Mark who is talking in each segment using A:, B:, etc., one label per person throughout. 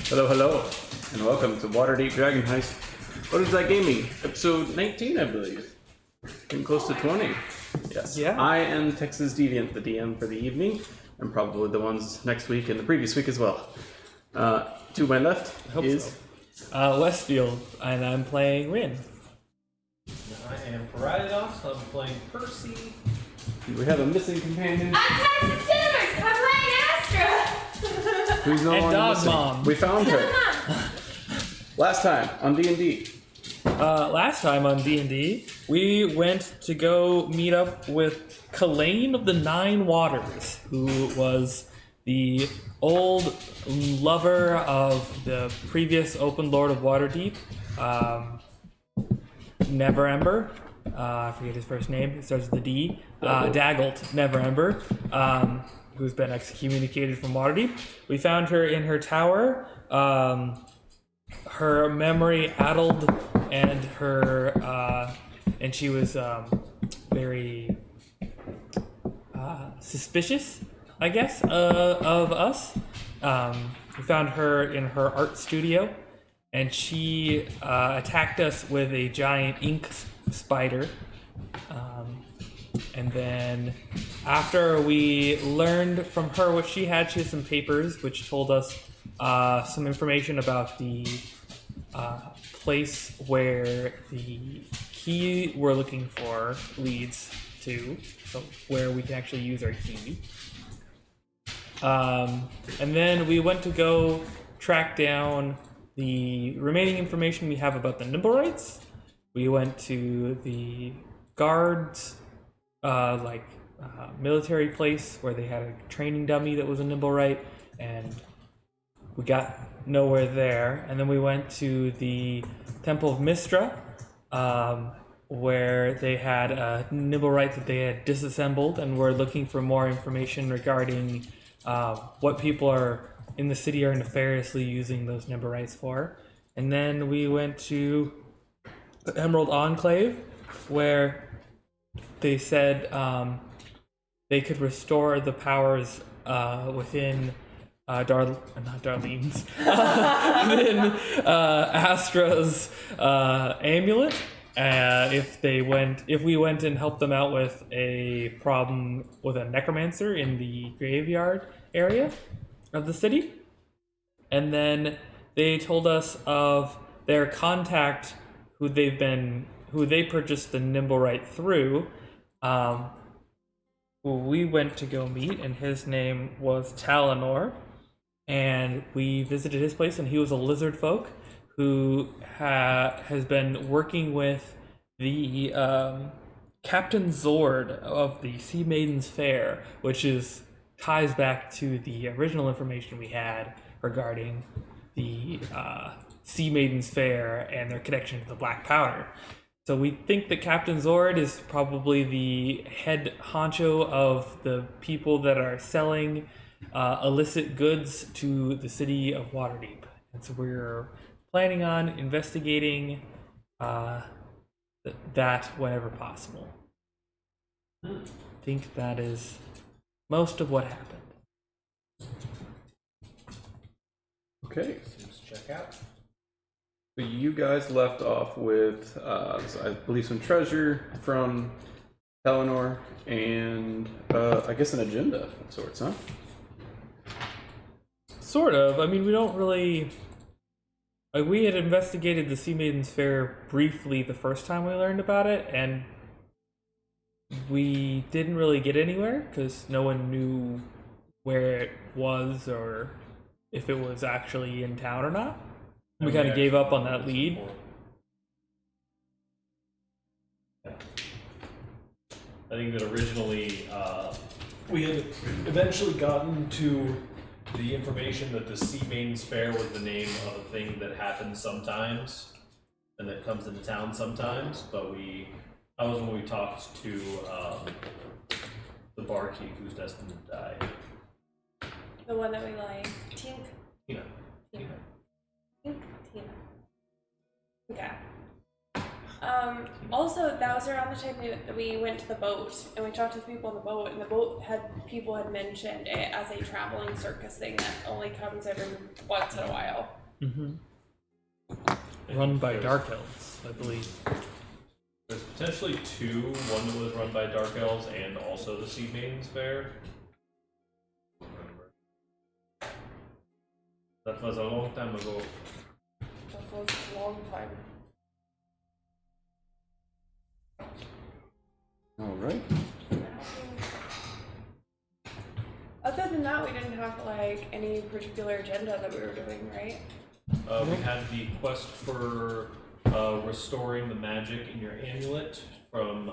A: Hello, hello, and welcome to Waterdeep Dragon Heist. What is that gaming? Episode 19, I believe. Getting close to 20. Yes.
B: Yeah.
A: I am Texas Deviant, the DM for the evening, and probably the ones next week and the previous week as well. To my left is
B: Westfield, and I'm playing Rin.
C: I am Paradox. I'm playing Percy.
A: we have a missing companion.
D: I'm Texas Timbers. I'm playing Astra.
A: Who's no
B: And
A: longer
B: Dog
A: missing.
B: Mom.
A: We found her last time on D&D.
B: Last time on D&D, we went to go meet up with Kalain of the Nine Waters, who was the old lover of the previous Open Lord of Waterdeep, Neverember. I forget his first name. It starts with a D. Daggelt Neverember, who's been excommunicated from Waterdeep. We found her in her tower. Her memory addled, and and she was very suspicious, I guess, of us. We found her in her art studio, and she attacked us with a giant ink spider. And then after we learned from her what she had some papers which told us some information about the place where the key we're looking for leads to, so where we can actually use our key. And then we went to go track down the remaining information we have about the Nimblerites. We went to the guards, military place where they had a training dummy that was a Nimblewright, and we got nowhere there. And then we went to the Temple of Mistra, where they had a Nimblewright that they had disassembled, and were looking for more information regarding what people are in the city are nefariously using those Nimblewrights for. And then we went to the Emerald Enclave, where they said they could restore the powers within within Astra's amulet. If we went and helped them out with a problem with a necromancer in the graveyard area of the city. And then they told us of their contact who they purchased the Nimblewright through, who we went to go meet, and his name was Talinor. And we visited his place, and he was a lizard folk who has been working with the Captain Zord of the Sea Maiden's Fair, which ties back to the original information we had regarding the Sea Maiden's Fair and their connection to the Black Powder. So we think that Captain Zord is probably the head honcho of the people that are selling illicit goods to the city of Waterdeep. And so we're planning on investigating that whenever possible. I think that is most of what happened.
A: Okay.
C: Seems to check out.
A: So you guys left off with, I believe, some treasure from Eleanor and, I guess, an agenda of sorts, huh?
B: Sort of. I mean, we don't really... we had investigated the Sea Maiden's Fair briefly the first time we learned about it, and we didn't really get anywhere because no one knew where it was or if it was actually in town or not. We kind of gave up on that lead.
C: Yeah. I think that originally we had eventually gotten to the information that the Sea Maiden's Fair was the name of a thing that happens sometimes and that comes into town sometimes, but that was when we talked to the barkeep who's destined to die.
D: The one that we like. Tina. Okay. Also, that was around the time that we went to the boat and we talked to the people on the boat, and the boat people had mentioned it as a traveling circus thing that only comes every once in a while.
B: Run by Dark Elves, I believe.
C: There's potentially two. One that was run by Dark Elves and also the Sea Maidens Fair. That was a long time ago.
D: That was a long time.
A: All right.
D: Other than that, we didn't have like any particular agenda that we were doing, right?
C: We had the quest for restoring the magic in your amulet from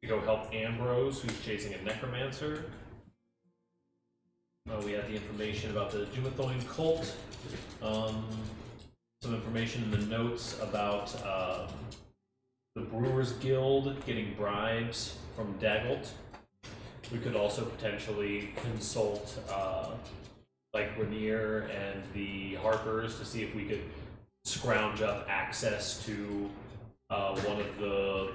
C: to go help Ambrose, who's chasing a necromancer. We had the information about the Dumathoin cult. Some information in the notes about the Brewers Guild getting bribes from Daggelt. We could also potentially consult like Rainier and the Harpers to see if we could scrounge up access to one of the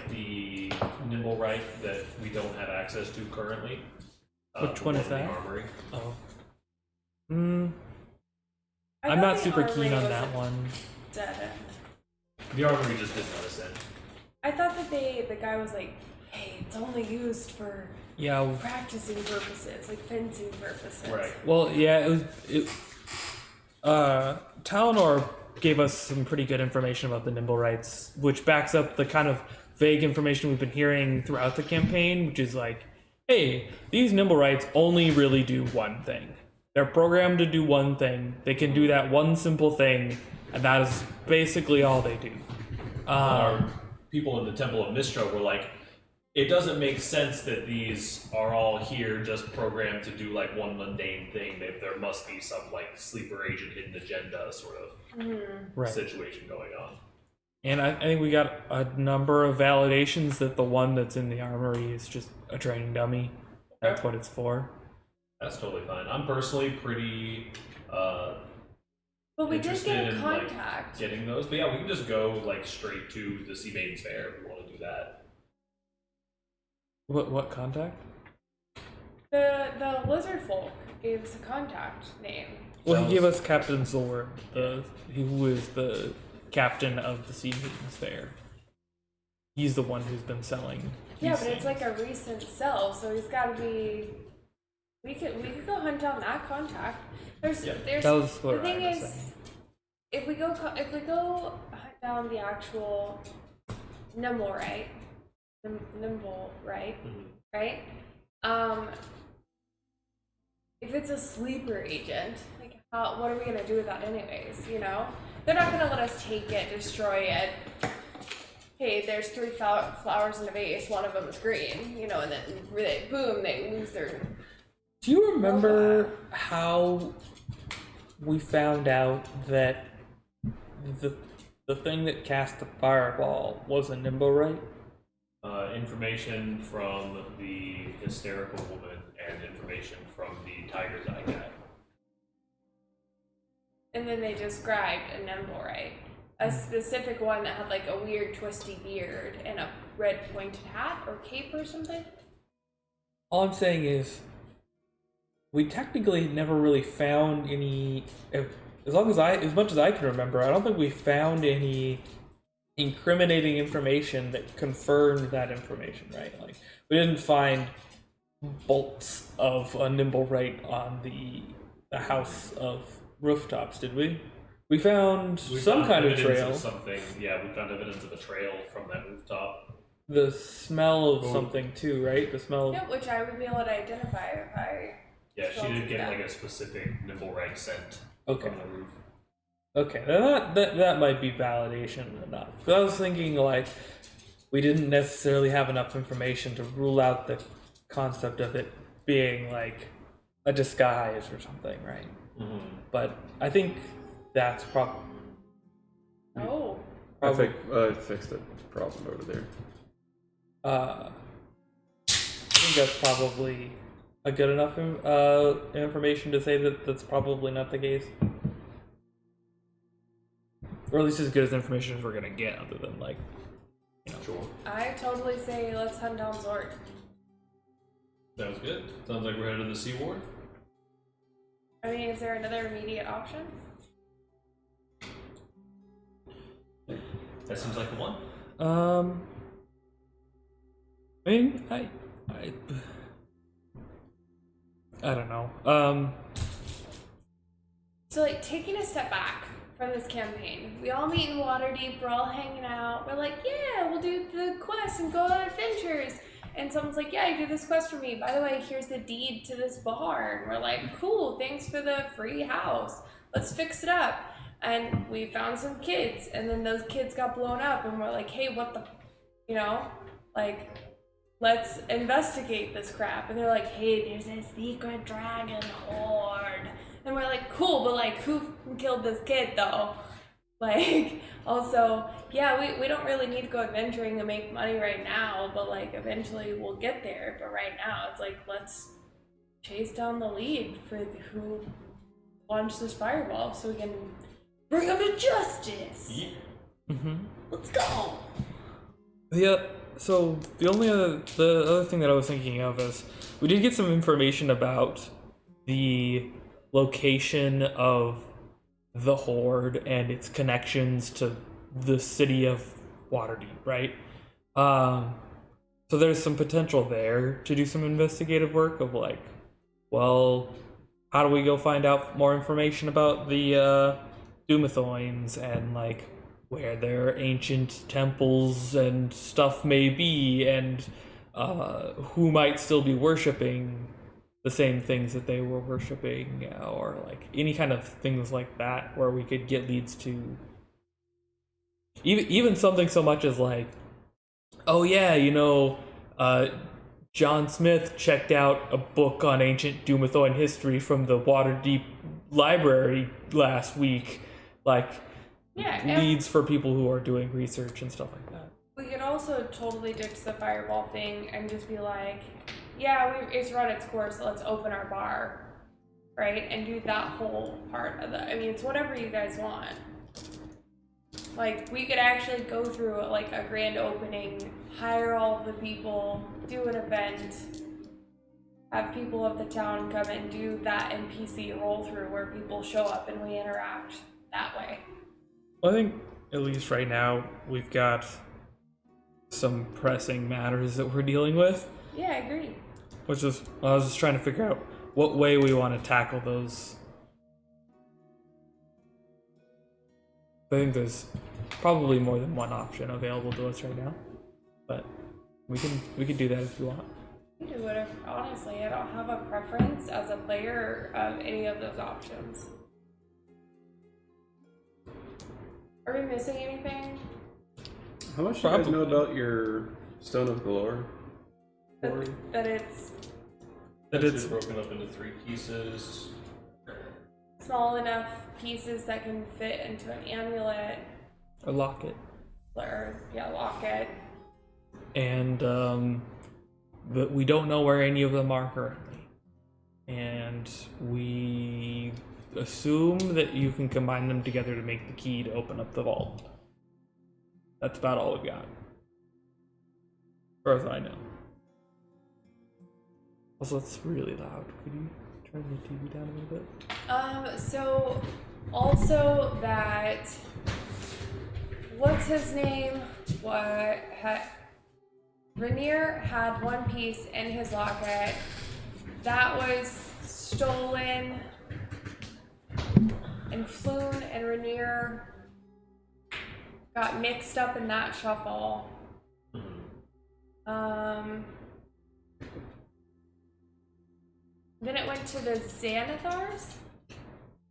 C: the Nimble Right that we don't have access to currently.
B: Which one is
C: The
B: that?
C: Armory.
B: Oh.
D: I
B: I'm
D: thought
B: not
D: the
B: super
D: armory
B: keen on
D: was
B: that
D: a
B: one.
D: dead end.
C: The Armory just didn't let us in.
D: I thought that the guy was like, hey, it's only used for
B: Yeah.
D: practicing purposes, like fencing purposes.
C: Right.
B: Well, yeah, Talonor gave us some pretty good information about the Nimble Rights, which backs up the kind of vague information we've been hearing throughout the campaign, which is like, hey, these Nimble Rights only really do one thing. They're programmed to do one thing. They can do that one simple thing, and that is basically all they do.
C: Our people in the Temple of Mistro were like, it doesn't make sense that these are all here just programmed to do like one mundane thing. There must be some like sleeper agent hidden agenda sort of situation going on.
B: And I think we got a number of validations that the one that's in the armory is just a training dummy. That's what it's for.
C: That's totally fine. I'm personally pretty
D: But we did
C: interested
D: get a
C: in
D: contact.
C: getting those. But yeah, we can just go like straight to the Sea Maidens Fair if we want to do that.
B: What contact?
D: The lizard folk gave us a contact name.
B: Well, he gave us Captain Zor, who is the captain of the Sea Maidens Fair. He's the one who's been selling.
D: Yeah,
B: these
D: but it's
B: things.
D: like a recent sell, so he's got to be. We could go hunt down that contact. There's
B: that was what
D: the thing
B: I was
D: is,
B: saying.
D: if we go hunt down the actual Nimble right, right? If it's a sleeper agent, like what are we gonna do with that anyways? You know, they're not gonna let us take it, destroy it. Hey, there's 3 flowers in a vase. One of them is green. You know, and then boom, they lose their.
B: Do you remember how we found out that the thing that cast the fireball was a Nimblewright?
C: Information from the hysterical woman and information from the tiger's eye cat.
D: And then they described a Nimble right, a specific one that had like a weird twisty beard and a red pointed hat or cape or something.
B: All I'm saying is, we technically never really found any. As much as I can remember, I don't think we found any incriminating information that confirmed that information, right? Like, we didn't find bolts of a Nimblewright on the House of Rooftops, did we? We found some kind of trail.
C: Of something. Yeah, we found evidence of a trail from that rooftop.
B: The smell of something too, right? The smell.
D: Yeah, which I would be able to identify if I.
C: Yeah, she did get like a specific Nimblewright scent from the roof.
B: Okay, that might be validation enough. But I was thinking like we didn't necessarily have enough information to rule out the concept of it being like a disguise or something, right?
C: Mm-hmm.
B: But I think that's probably.
D: Oh.
A: I fixed the problem over there.
B: I think that's probably a good enough information to say that that's probably not the case. or at least as good as information as we're gonna get, other than like, you know.
C: Sure.
D: I totally say let's hunt down Zord.
C: Sounds good. Sounds like we're headed to the Sea Ward.
D: I mean, is there another immediate option?
C: That seems like the one.
B: I mean, I don't know.
D: So, like, taking a step back from this campaign, we all meet in Waterdeep, we're all hanging out, we're like, yeah, we'll do the quest and go on adventures. And someone's like, yeah, you do this quest for me. By the way, here's the deed to this bar. And we're like, cool, thanks for the free house. Let's fix it up. And we found some kids, and then those kids got blown up, and we're like, hey, what the, you know, like, let's investigate this crap. And they're like, hey, there's a secret dragon horde. And we're like, cool, but like, who killed this kid though? Like, also, yeah, we don't really need to go adventuring and make money right now, but like, eventually we'll get there. But right now, it's like, let's chase down the lead for who launched this fireball so we can bring him to justice.
C: Yeah.
B: Mm-hmm.
D: Let's go.
B: Yeah. So the other thing that I was thinking of is we did get some information about the location of the Horde and its connections to the city of Waterdeep, right? So there's some potential there to do some investigative work of like, well, how do we go find out more information about the Dumathoins and like where their ancient temples and stuff may be, and who might still be worshipping the same things that they were worshipping, or like any kind of things like that where we could get leads to even something so much as like, oh yeah, you know, John Smith checked out a book on ancient Dumathoin history from the Waterdeep library last week, like
D: Yeah,
B: leads for people who are doing research and stuff like that.
D: we could also totally ditch the fireball thing and just be like, yeah, it's run its course, so let's open our bar, right? And do that whole part of the, I mean, it's whatever you guys want. Like, we could actually go through like a grand opening, hire all of the people, do an event, have people of the town come and do that NPC roll through where people show up and we interact that way.
B: Well, I think at least right now we've got some pressing matters that we're dealing with,
D: Yeah, I agree.
B: which is I was just trying to figure out what way we want to tackle those. I think there's probably more than one option available to us right now, but we can do that if you want.
D: You do whatever. Honestly, I don't have a preference as a player of any of those options. Are we missing anything?
A: How much do you guys know
B: Probably.
A: about your Stone of Glory?
D: That it's
B: That it's
C: broken up into 3 pieces.
D: small enough pieces that can fit into an amulet
B: a locket,
D: or locket.
B: and but we don't know where any of them are currently, and we assume that you can combine them together to make the key to open up the vault. That's about all we've got, as far as I know. Also, it's really loud. Could you turn the TV down a little bit?
D: So also that what's his name? Rainier had one piece in his locket that was stolen, and Floon and Rainier got mixed up in that shuffle. Then it went to the Xanathars?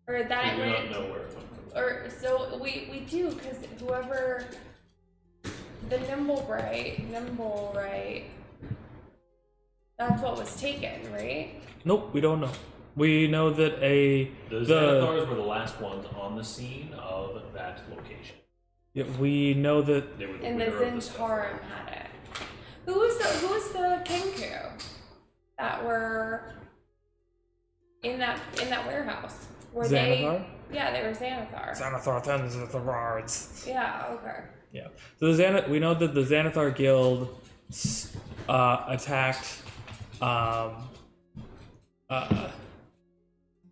D: Or that
C: We
D: it
C: do
D: went...
C: not know where it went from.
D: Or, so we do, because whoever... The Nimble Right, that's what was taken, right?
B: Nope, we don't know. We know that
C: The Xanathars were the last ones on the scene of that location.
B: Yeah, we know that
C: They were the
D: And the
C: winner of the stuff.
D: Zentarum had it. Who was the Kenku that were in that warehouse? Were
B: Xanathar?
D: Yeah, they were Xanathar.
B: Xanathar Thunderards.
D: Yeah, okay.
B: Yeah. So we know that the Xanathar Guild attacked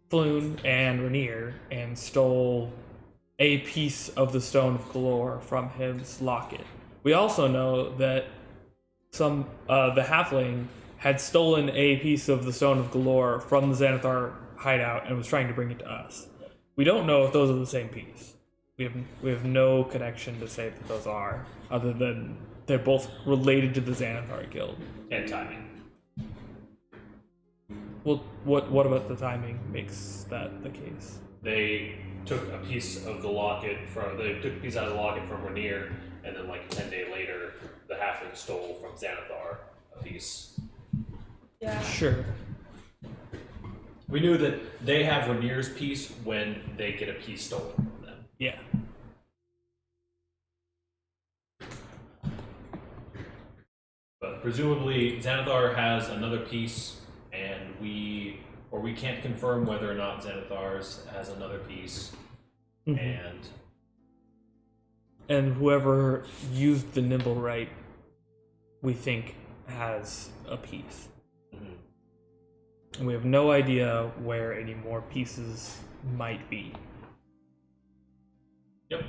B: Floon and Rainier and stole a piece of the Stone of Galore from his locket. We also know that the halfling had stolen a piece of the Stone of Galore from the Xanathar hideout and was trying to bring it to us. We don't know if those are the same piece. We have no connection to say that those are, other than they're both related to the Xanathar Guild.
C: And timing.
B: Well, what about the timing makes that the case?
C: They took a piece of the locket they took a piece out of the locket from Rainier, and then like 10 days later, the halfling stole from Xanathar a piece.
D: Yeah.
B: Sure.
C: We knew that they have Rainier's piece when they get a piece stolen from them.
B: Yeah.
C: But presumably Xanathar has another piece, and we can't confirm whether or not Xanathar's has another piece.
B: Mm-hmm. And whoever used the nimble right, we think has a piece.
C: Mm-hmm.
B: And we have no idea where any more pieces might be.
C: Yep.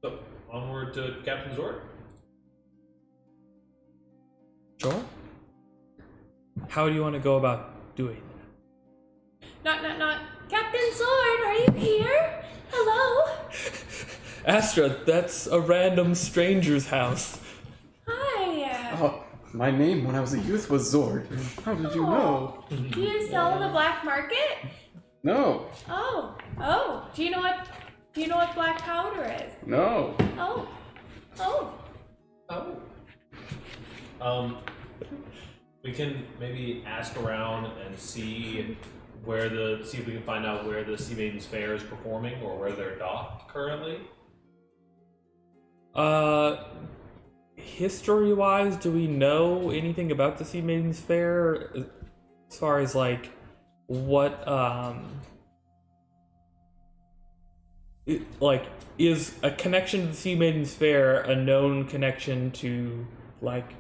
C: So, onward to Captain Zord.
B: Sure. How do you want to go about doing that?
D: Not. Captain Sword, are you here? Hello?
B: Astra, that's a random stranger's house.
D: Hi.
A: Oh, my name when I was a youth was Zord. How did you know?
D: Do you sell in the black market?
A: No.
D: Oh. Do you know what black powder is?
A: No.
D: Oh.
C: We can maybe ask around and see if we can find out where the Sea Maiden's Fair is performing or where they're docked currently.
B: History-wise, do we know anything about the Sea Maiden's Fair? As far as, like, what, is a connection to the Sea Maiden's Fair a known connection to, like,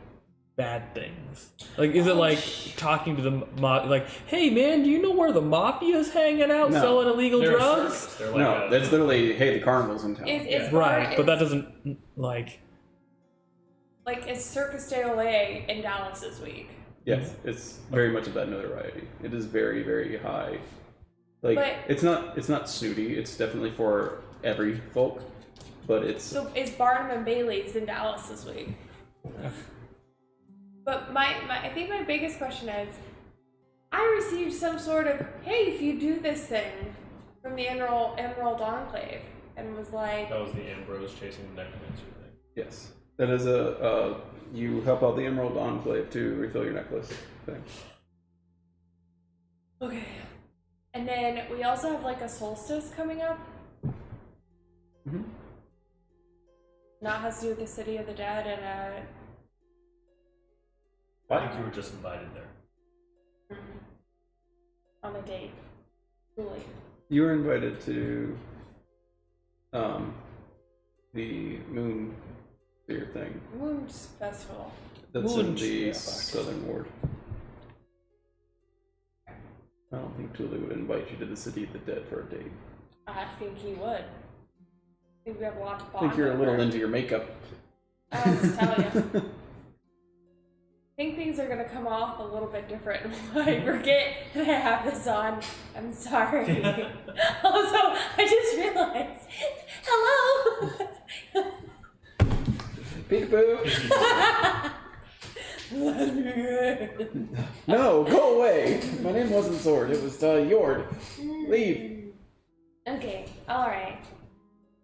B: bad things? Like, is it like talking to the hey man, do you know where the mafia's hanging out
A: No.
B: selling illegal
C: They're a
B: drugs?
C: circus. They're like
A: No, that's literally, hey, the carnival's in town.
D: It's
B: Right, but that doesn't, like...
D: like it's Circus de Olay in Dallas this week.
A: Yes, it's very much of that notoriety. It is very, very high. Like,
D: But-
A: it's not snooty. It's definitely for every folk, but it's...
D: So it's Barnum and Bailey's in Dallas this week. But I think my biggest question is, I received some sort of, hey, if you do this thing from the Emerald Enclave, and was like...
C: That was the Ambrose chasing the necromancer thing.
A: Yes. That is you help out the Emerald Enclave to refill your necklace thing.
D: Okay. And then we also have like a solstice coming up.
A: Mm-hmm.
D: That has to do with the City of the Dead and
C: I think you were just invited there.
D: on a date. Really.
A: You were invited to the Moon Sphere thing.
D: Moon's Festival.
A: That's in the
B: Moonsphere.
A: Southern Ward. I don't think Tulu would invite you to the City of the Dead for a date.
D: I think he would. I think we have a lot to
A: I
D: bond
A: think you're a little
D: over.
A: into your makeup.
D: I have to tell you. I think things are gonna come off a little bit different when I forget that I have this on. I'm sorry. Also, I just realized. Hello.
A: Peekaboo! No, go away! My name wasn't Zord, it was Yord. Leave.
D: Okay. All right.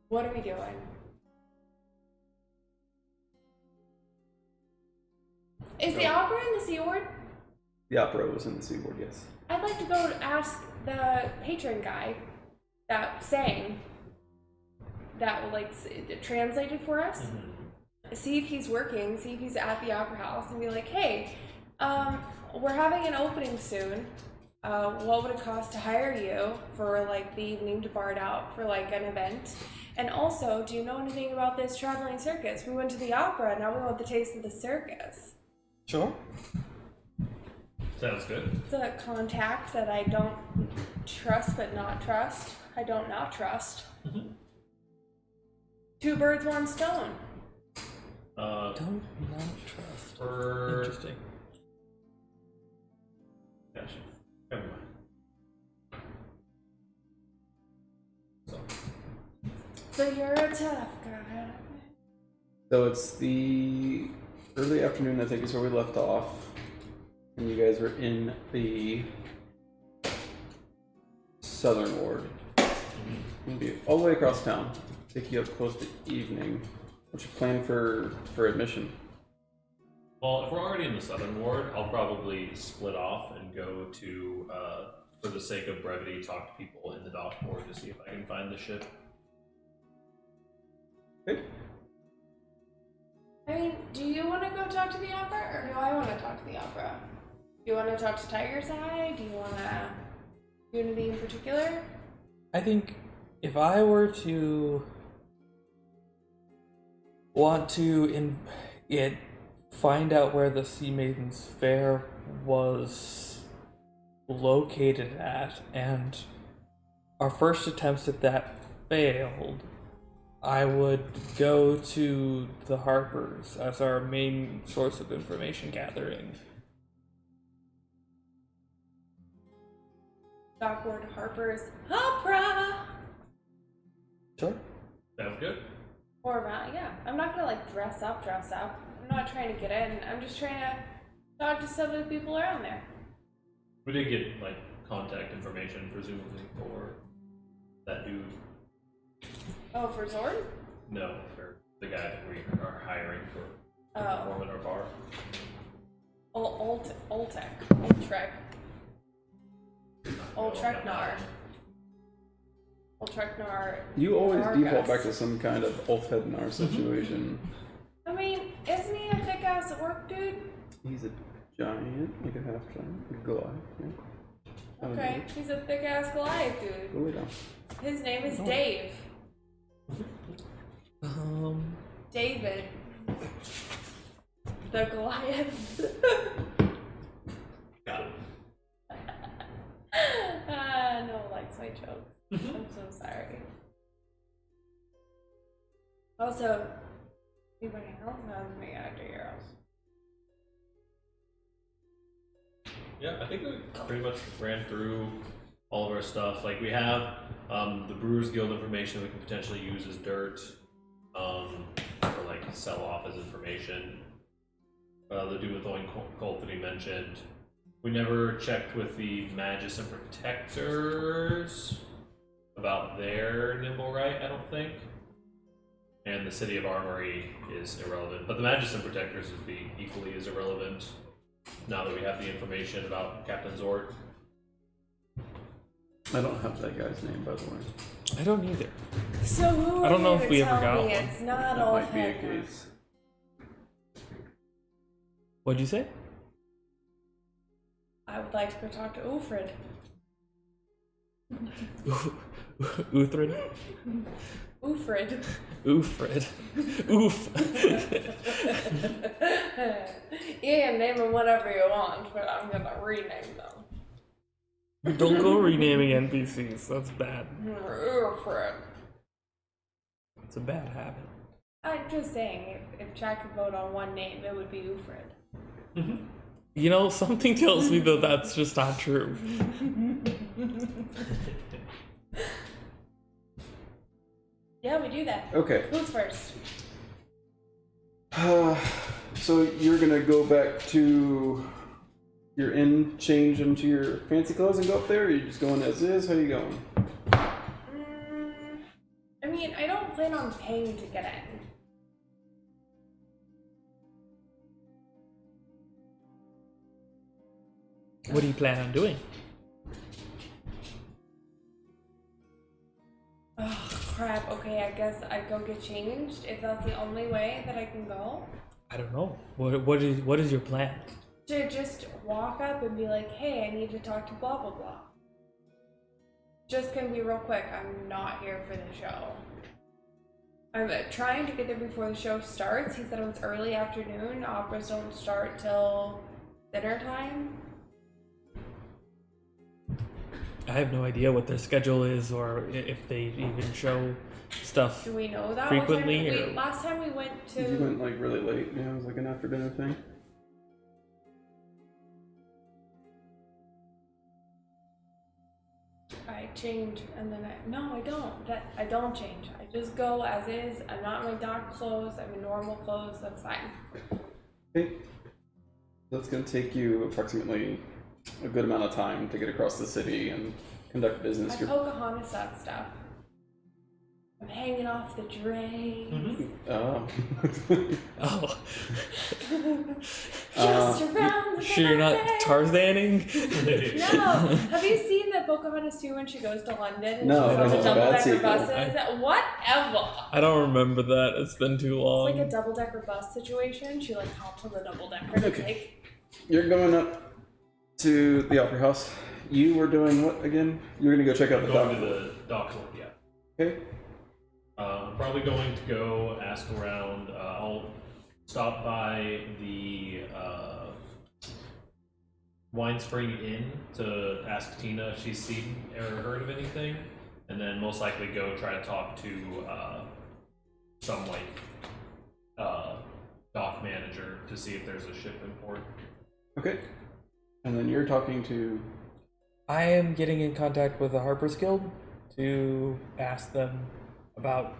D: What are we doing? Is the opera in the Sea Ward?
A: The opera was in the Sea Ward, yes.
D: I'd like to go ask the patron guy that sang that translated for us.
C: Mm-hmm.
D: See if he's working, see if he's at the opera house, and be like, hey, we're having an opening soon. what would it cost to hire you for like the evening to bar it out for like an event? And also, do you know anything about this traveling circus? We went to the opera, now we want the taste of the circus.
B: Sure.
C: Sounds good.
D: It's a contact that I don't trust but not trust. I don't not trust. Two birds, one stone.
B: Don't not trust. Interesting.
C: Gotcha. Never mind.
D: So you're a tough guy.
A: So it's the early afternoon, I think, is where we left off. And you guys were in the southern ward. You'll be all the way across town. Take you up close to evening. What's your plan for admission?
C: Well, if we're already in the southern ward, I'll probably split off and go to, for the sake of brevity, talk to people in the dock ward to see if I can find the ship.
A: Okay.
D: I mean, do you want to go talk to the opera, or do I want to talk to the opera? Do you want to talk to Tiger's Eye? Do you want to do anything in particular?
B: I think if I were to want to find out where the Sea Maiden's Fair was located at, and our first attempts at that failed, I would go to the Harpers as our main source of information gathering.
D: Dockward Harper's Opera!
B: Sure.
C: Sounds good.
D: Or around, yeah. I'm not gonna like dress up. I'm not trying to get in. I'm just trying to talk to some of the people around there.
C: We did get, like, contact information, presumably, for that dude.
D: Oh, for Zord?
C: No, for the guy that we are hiring for performing our bar.
D: Ultreknar.
A: You always
D: Argus.
A: default back to some kind of Ulfhednar situation.
D: I mean, isn't he a thick ass orc dude?
A: He's a giant, like a half giant, like a Goliath. Yeah.
D: Okay, he's a thick ass Goliath dude.
A: Go lay down.
D: His name is Dave. David. The Goliath.
C: Got it.
D: No one likes my jokes. I'm so sorry. Also, anybody else knows me after heroes?
C: Yeah, I think we pretty much ran through all of our stuff. Like, we have the Brewers Guild information that we can potentially use as dirt, or like sell off as information. The dude with the Oin cult that he mentioned. We never checked with the Magus and Protectors about their nimble right, I don't think. And the City of Armory is irrelevant, but the Magus and Protectors would be equally as irrelevant now that we have the information about Captain Zord.
A: I don't have that guy's name, by the way.
B: I don't either.
D: So who
B: I don't know
D: are
B: if
D: you
B: we
D: to
B: ever
D: tell
B: got
D: me
B: one.
D: it's not
A: That
D: all
A: might be a
D: Heather?
A: case.
B: What'd you say?
D: I would like to go talk to Ulfred.
B: Uthred?
D: Ulfred.
B: Ufred. Oof.
D: You can name them whatever you want, but I'm gonna rename them.
B: Don't go renaming NPCs. That's bad.
D: Ulfred.
B: It's a bad habit.
D: I'm just saying, if Jack could vote on one name, it would be Ulfred.
B: You know, something tells me that that's just not true.
D: Yeah, we do that.
A: Okay.
D: Who's first?
A: So you're gonna go back to your inn, change into your fancy clothes, and go up there? Or are you just going as is? How are you going?
D: I mean, I don't plan on paying to get in.
B: What do you plan on doing?
D: Oh, crap. Okay, I guess I go get changed if that's the only way that I can go.
B: I don't know. What is your plan?
D: To just walk up and be like, hey, I need to talk to blah, blah, blah. Just gonna be real quick, I'm not here for the show. I'm trying to get there before the show starts. He said it was early afternoon. Operas don't start till dinner time.
B: I have no idea what their schedule is or if they even show stuff.
D: Do we know that?
B: Frequently,
D: What time
B: or-
D: last time we went to...
A: You went like really late. Yeah, it was like an after dinner thing.
D: I change and then no, I don't. I don't change. I just go as is. I'm not in my dark clothes. I'm in normal clothes. That's fine.
A: Okay. That's going to take you approximately a good amount of time to get across the city and conduct business.
D: I Pocahontas that stuff. I'm hanging off the drains.
A: Oh.
B: Oh,
D: Just around the
B: sure you're not
D: cafe.
B: Tarzaning?
D: No. Have you seen the Pocahontas 2 when she goes to London? And
A: No,
D: she
A: I
D: goes
A: don't
D: on
A: know.
D: double
A: Bad
D: decker
A: sequel.
D: buses? Whatever.
B: I don't remember that. It's been too long.
D: It's like a double decker bus situation. She like hops on the double decker. And
A: Okay.
D: it's like
A: You're going up to the Opera House. You were doing what again? You were going to go check out the
C: Going to
A: dock.
C: the dock lord, yeah.
A: Okay.
C: I'm probably going to go ask around. I'll stop by the Wine Spring Inn to ask Tina if she's seen or heard of anything, and then most likely go try to talk to some dock manager to see if there's a ship in port.
A: Okay. And then you're talking to.
B: I am getting in contact with the Harper's Guild to ask them about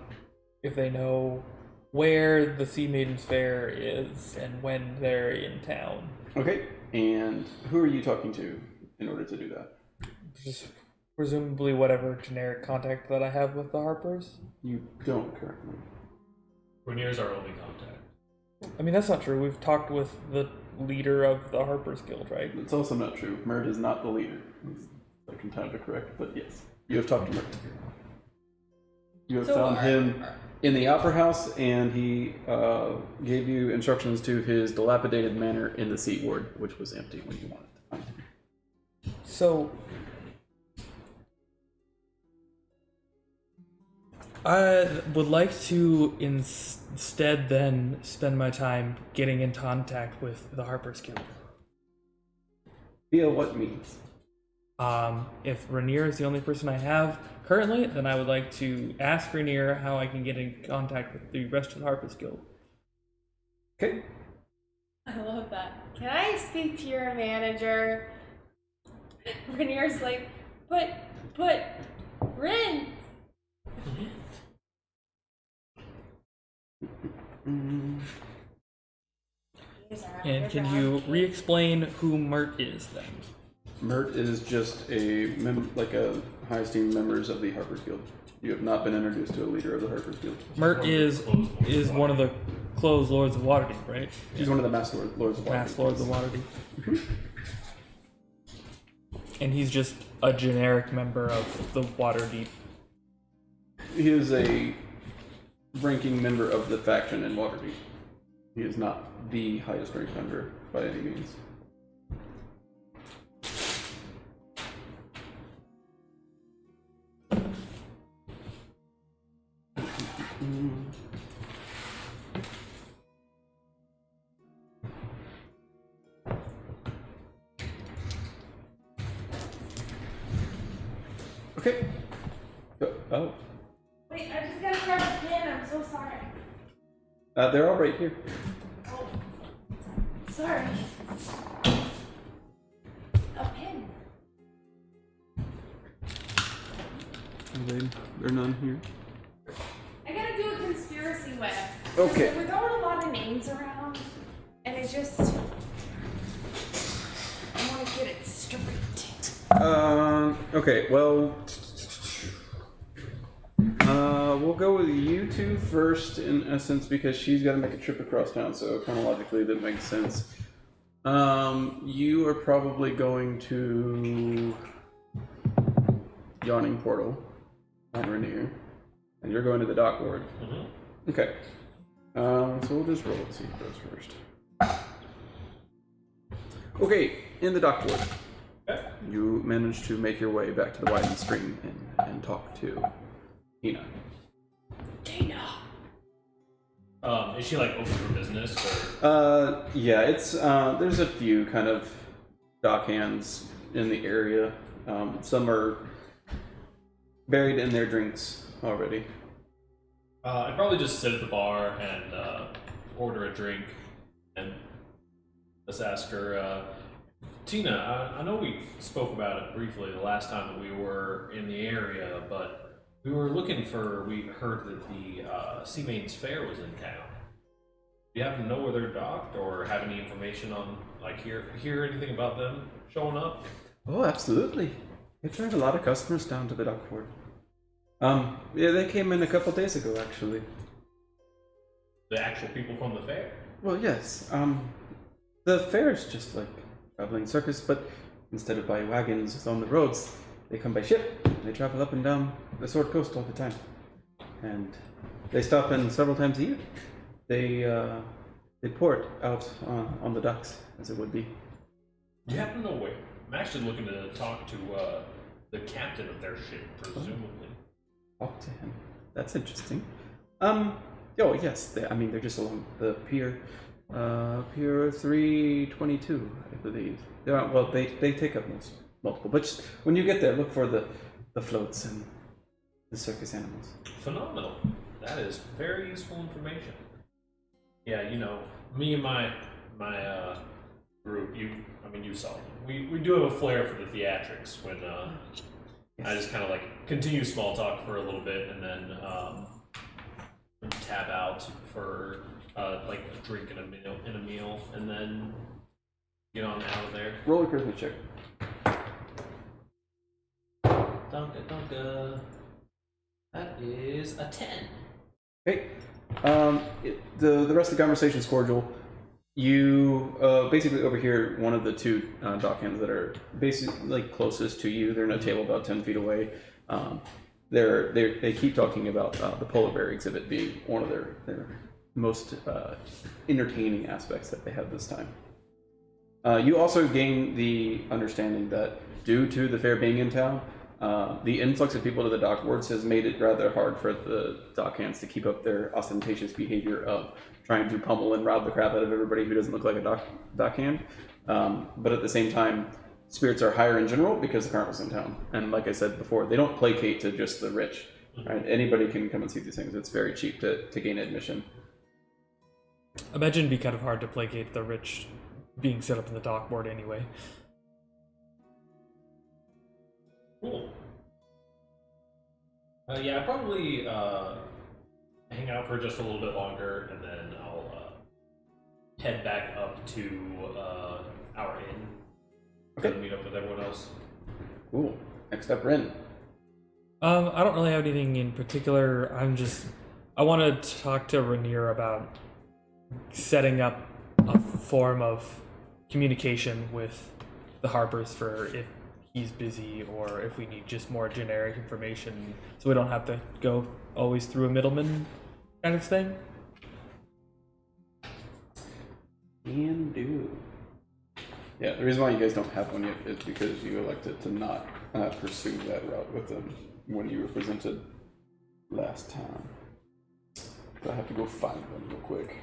B: if they know where the Sea Maidens Fair is and when they're in town.
A: Okay. And who are you talking to in order to do that?
B: Just presumably whatever generic contact that I have with the Harpers.
A: You don't currently.
C: Rainier's our only contact.
B: I mean, that's not true. We've talked with the leader of the Harpers Guild, right?
A: It's also not true. Mert is not the leader. He's taking time to correct, but yes. You have talked to Mert. You have found him in the Opera House, and he gave you instructions to his dilapidated manor in the Sea Ward, which was empty when you wanted to find him.
B: So, I would like to instead then spend my time getting in contact with the Harper's Guild.
A: Via what means?
B: If Rainier is the only person I have currently, then I would like to ask Rainier how I can get in contact with the rest of the Harper's Guild.
A: Okay.
D: I love that. Can I speak to your manager? Rainier's like, but, Rin!
B: And can you re-explain who Mert is then?
A: Mert is just a highest team members of the Harper's Guild. You have not been introduced to a leader of the Harper's Guild.
B: Mert is one of the closed lords of Waterdeep, right?
A: He's one of the Master Lords of Waterdeep.
B: Mass lords of Waterdeep. And he's just a generic member of the Waterdeep.
A: He is a ranking member of the faction in Waterdeep. He is not the highest ranked member by any means. Okay. Oh.
D: Wait, I just gotta grab a pen. I'm so sorry.
A: They're all right here.
D: Oh, sorry. A pen.
A: They're none here.
D: I gotta do a conspiracy web.
A: Okay.
D: We're throwing a lot of names around, and it just... I want to get it straight.
A: Okay, well... we'll go with you two first, in essence, because she's got to make a trip across town, so chronologically that makes sense. You are probably going to... Yawning Portal, on Rainier, and you're going to the dock ward.
C: Mm-hmm.
A: Okay. So we'll just roll and see who goes first. Okay, in the dock ward,
C: Okay.
A: you manage to make your way back to the widened stream and talk to Ina.
D: Dana.
C: Is she like open for business or?
A: Yeah, it's there's a few kind of dock hands in the area. Some are buried in their drinks already.
C: I'd probably just sit at the bar and order a drink and just ask her, Tina, I know we spoke about it briefly the last time that we were in the area, but we heard that the Seamain's Fair was in town. Do you happen to know where they're docked or have any information on, like, hear anything about them showing up?
A: Oh, absolutely. They drive a lot of customers down to the dock ward. Yeah, they came in a couple days ago, actually.
C: The actual people from the fair?
A: Well, yes. The fair is just like a traveling circus, but instead of by wagons on the roads, they come by ship. They travel up and down the Sword Coast all the time. And they stop in several times a year. They port out on the docks, as it would be.
C: Do you happen to know where? I'm actually looking to talk to the captain of their ship, presumably.
A: Talk to him. That's interesting. Oh yes, they're just along the pier. Pier 322, I believe. Well, they take up multiple, but just, when you get there, look for the floats and the circus animals.
C: Phenomenal. That is very useful information. Yeah, me and my group, you saw me. We do have a flair for the theatrics when I just kind of like continue small talk for a little bit and then tab out for like a drink and a meal and then get on out of there.
A: Roll a charisma check.
C: Dunka. That is a 10.
A: Okay. The rest of the conversation is cordial. You basically overhear one of the two dockhands that are basically like closest to you. They're in a table about 10 feet away. They keep talking about the polar bear exhibit being one of their most entertaining aspects that they have this time. You also gain the understanding that due to the fair being in town, the influx of people to the dock wards has made it rather hard for the dockhands to keep up their ostentatious behavior of trying to pummel and rob the crap out of everybody who doesn't look like a dockhand. But at the same time, spirits are higher in general because the carnival's in town. And like I said before, they don't placate to just the rich. Right? Anybody can come and see these things. It's very cheap to gain admission.
B: Imagine it'd be kind of hard to placate the rich being set up in the dock board anyway.
C: Cool. Yeah, I'll probably hang out for just a little bit longer, and then I'll head back up to our inn.
A: Okay.
C: To meet up with everyone else.
A: Cool. Next up, Ren.
B: I don't really have anything in particular. I want to talk to Rainier about setting up a form of communication with the Harpers for if he's busy or if we need just more generic information so we don't have to go always through a middleman kind of thing.
A: Can do. Yeah, the reason why you guys don't have one yet is because you elected to not pursue that route with them when you were presented last time. So I have to go find them real quick.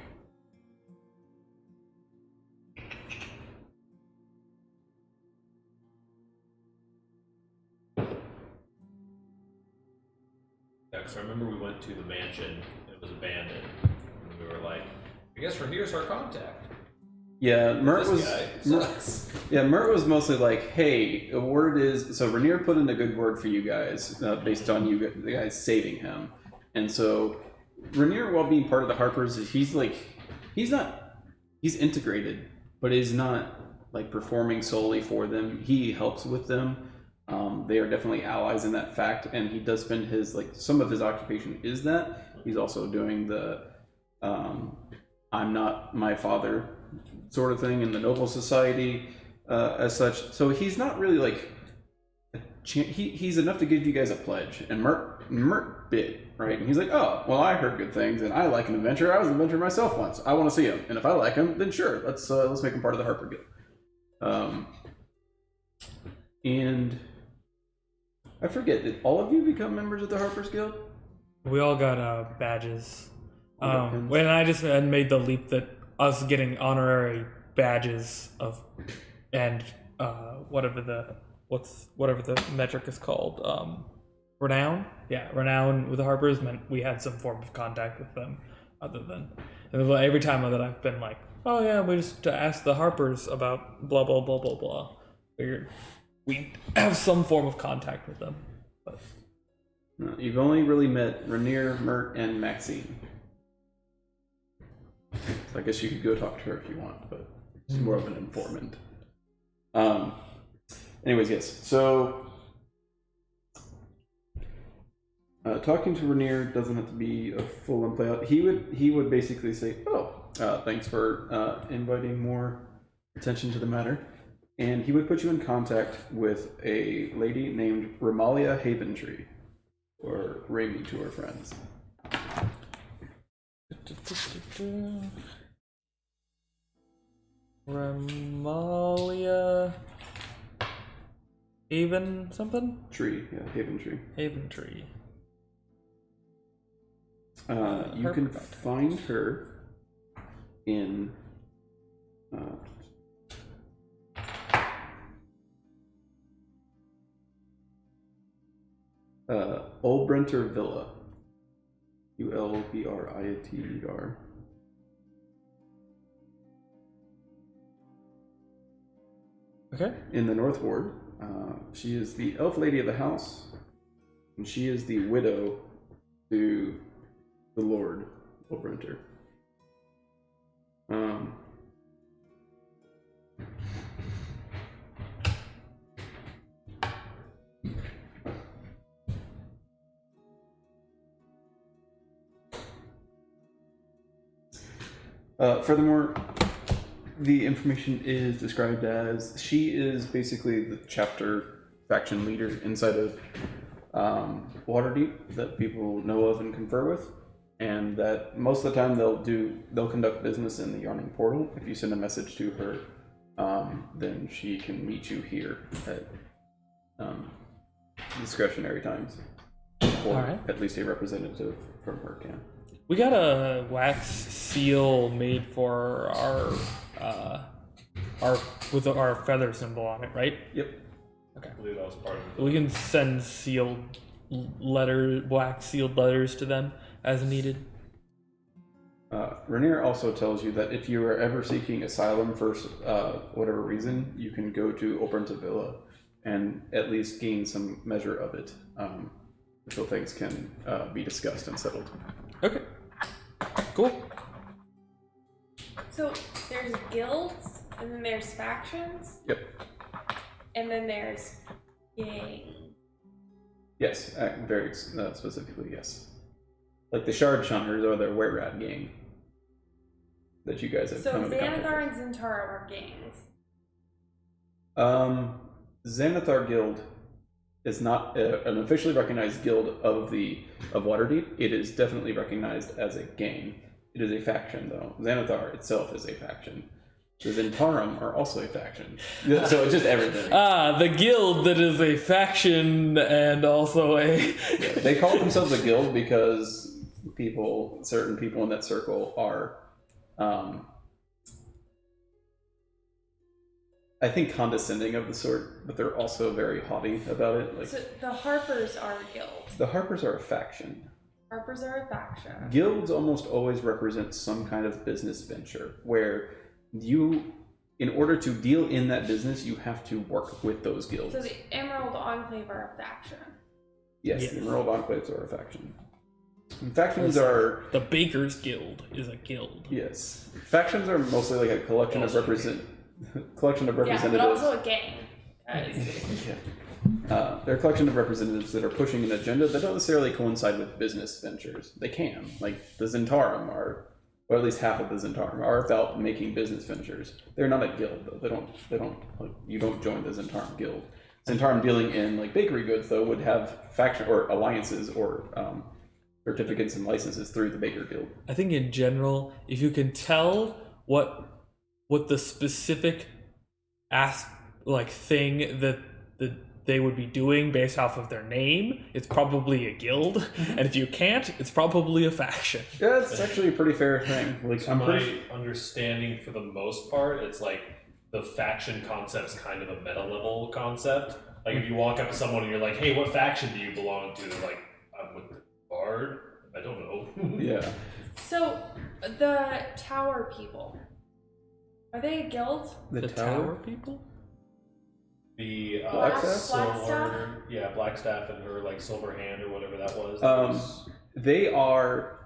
C: Yeah, because I remember we went to the mansion, it was abandoned, and we were like, I guess Rainier's our contact.
A: Yeah, Mert
C: This
A: was
C: guy sucks.
A: Mert was mostly like, hey, the word is so Rainier put in a good word for you guys based on you the guys saving him, and so Rainier, while being part of the Harpers, he's integrated, but is not like performing solely for them. He helps with them. They are definitely allies in that fact, and he does spend some of his occupation is that. He's also doing the I'm not my father sort of thing in the noble society as such. So he's not really like he's enough to give you guys a pledge. And Mert bid, right? And he's like, oh, well, I heard good things, and I like an adventurer. I was an adventurer myself once. I want to see him, and if I like him, then sure, let's make him part of the Harper Guild. And I forget, did all of you become members of the Harper's Guild?
B: We all got badges.
A: got pins.
B: When I just made the leap that us getting honorary badges of, and whatever the metric is called, renown. Yeah, renown with the Harpers meant we had some form of contact with them, other than every time that I've been like, oh yeah, we just to ask the Harpers about blah blah blah blah blah. Figured we have some form of contact with them. But
A: No, you've only really met Rainier, Mert, and Maxine. So I guess you could go talk to her if you want, but she's more of an informant. Anyways, yes. So talking to Rainier doesn't have to be a full-on play out. He would basically say, "Oh, thanks for inviting more attention to the matter," and he would put you in contact with a lady named Ramalia Haventree, or Ramy to her friends.
B: Ramalia Haven something?
A: Tree, yeah, Haventree.
B: Haven Tree.
A: You
B: Her
A: can
B: contact.
A: find her in Ulbrenter Villa. Ulbriter.
B: Okay.
A: In the North Ward. She is the elf lady of the house, and she is the widow to the Lord Ulbrenter. Furthermore, the information is described as she is basically the chapter faction leader inside of Waterdeep that people know of and confer with, and that most of the time they'll conduct business in the Yarning Portal. If you send a message to her, then she can meet you here at discretionary times, or
B: Alright.
A: at least a representative from her can.
B: We got a wax seal made for our with our feather symbol on it, right?
A: Yep.
C: I believe that was part of it.
B: We can send wax sealed letters to them as needed.
A: Rainier also tells you that if you are ever seeking asylum for whatever reason, you can go to Ulbrenter Villa and at least gain some measure of it until things can be discussed and settled.
B: Okay. Cool.
D: So there's guilds, and then there's factions,
A: Yep.
D: and then there's gangs.
A: Yes, very specifically, yes. Like the Shard Shunners or their Were-Rat gang that you guys have
D: So
A: come into contact
D: Xanathar and Zentara are gangs.
A: with. Xanathar Guild is not an officially recognized guild of Waterdeep. It is definitely recognized as a gang. It is a faction, though. Xanathar itself is a faction. The Zentarum are also a faction. So it's just everything.
B: The guild that is a faction and also a...
A: Yeah, they call themselves a guild because certain people in that circle are, I think, condescending of the sort, but they're also very haughty about it. Like,
D: So the Harpers are a guild.
A: the Harpers are a faction.
D: Harpers are a faction.
A: Guilds almost always represent some kind of business venture where in order to deal in that business, you have to work with those guilds.
D: So the Emerald Enclave are a faction.
A: Yes,
B: Yes.
A: the Emerald Enclaves are a faction. And factions are...
B: The Baker's Guild is a guild.
A: Yes. Factions are mostly like a collection of
D: Yeah,
A: representatives.
D: but also a gang.
A: They're a collection of representatives that are pushing an agenda that don't necessarily coincide with business ventures. They can. Like the Zentarum are, or at least half of the Zentarum are about making business ventures. They're not a guild though. They don't like, you don't join the Zentarum guild. Zentarum dealing in like bakery goods though would have faction or alliances or certificates and licenses through the Baker Guild.
B: I think in general, if you can tell what the specific thing that they would be doing based off of their name, it's probably a guild. And if you can't, it's probably a faction.
A: Yeah, it's actually a pretty fair thing. Like,
C: So
A: I'm
C: my
A: pretty.
C: understanding for the most part, it's like the faction concept's kind of a meta level concept. Like if you walk up to someone and you're like, "Hey, what faction do you belong to?" They're like, "I'm with the Bard." I don't know.
A: Yeah.
D: So the tower people, are they a guild?
B: The tower people?
C: The
A: Blackstaff?
C: silver, yeah, Blackstaff and her like silver hand or whatever that was.
A: They are.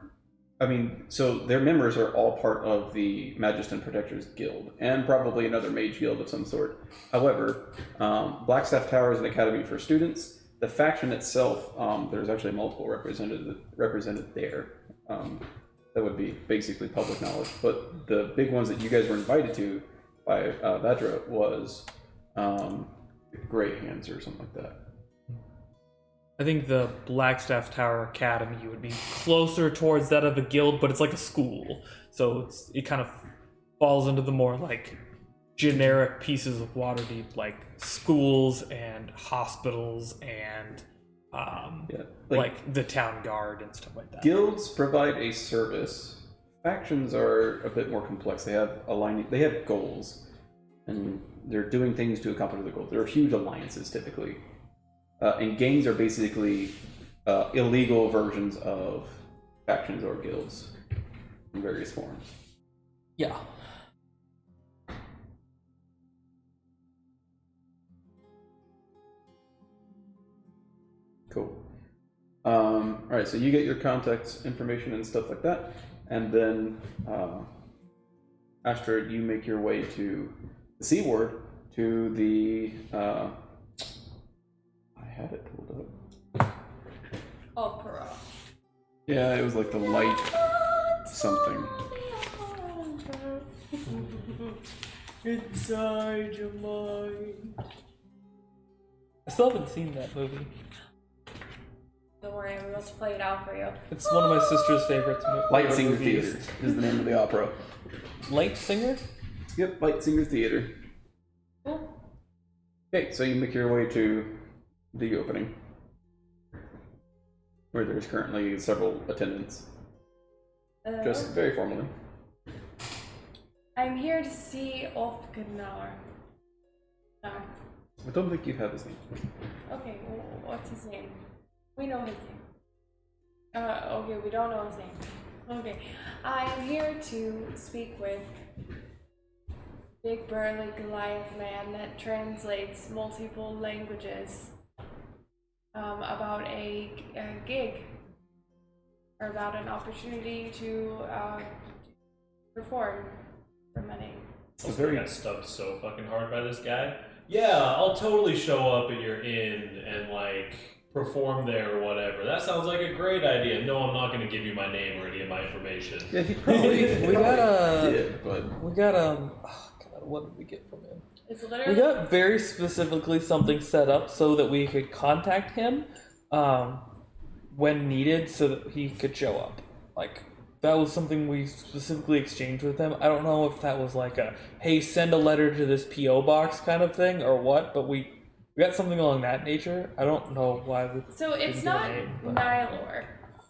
A: I mean, so their members are all part of the Magistan Protectors Guild, and probably another mage guild of some sort. However, Blackstaff Tower is an academy for students. The faction itself, there's actually multiple represented there. That would be basically public knowledge. But the big ones that you guys were invited to by Vadra was Grey Hands or something like that.
B: I think the Blackstaff Tower Academy would be closer towards that of a guild, but it's like a school. So it kind of falls into the more like generic pieces of Waterdeep, like schools and hospitals and like the town guard and stuff like that.
A: Guilds provide a service. Factions are a bit more complex. They have goals, and they're doing things to accomplish the goals. They're huge alliances typically. And gangs are basically illegal versions of factions or guilds in various forms.
B: Yeah.
A: Cool. Alright, so you get your contacts information and stuff like that, and then Astra, you make your way to the Seaward, to the I had it pulled up.
D: Opera.
A: Yeah, it was like the light something.
B: Inside your mind. I still haven't seen that movie.
D: Don't worry, I'm about to play it out for you.
B: It's one of my sister's favorites.
A: Light Singer
B: movies.
A: Theater is the name of the opera.
B: Light Singer?
A: Yep, Light Singer Theater.
D: Cool.
A: Okay, so you make your way to the opening, where there's currently several attendants, just very formally.
D: I'm here to see Ulfgunnar. No.
A: I don't think you have his name.
D: Okay, well, what's his name? We know his name. Okay, we don't know his name. Okay, I am here to speak with big burly Goliath man that translates multiple languages about a gig, or about an opportunity to perform for money.
C: I got stubbed so fucking hard by this guy. Yeah, I'll totally show up at your inn and like perform there or whatever. That sounds like a great idea. No, I'm not going to give you my name or any of my information.
A: Yeah, he probably did, but
B: what did we get from him?
D: It's literally.
B: We got very specifically something set up so that we could contact him when needed, so that he could show up. Like, that was something we specifically exchanged with him. I don't know if that was like a, hey, send a letter to this P.O. box kind of thing or what, but we got something along that nature. I don't know why we
D: So it's
B: didn't
D: not
B: get a name, but-
D: Nylor,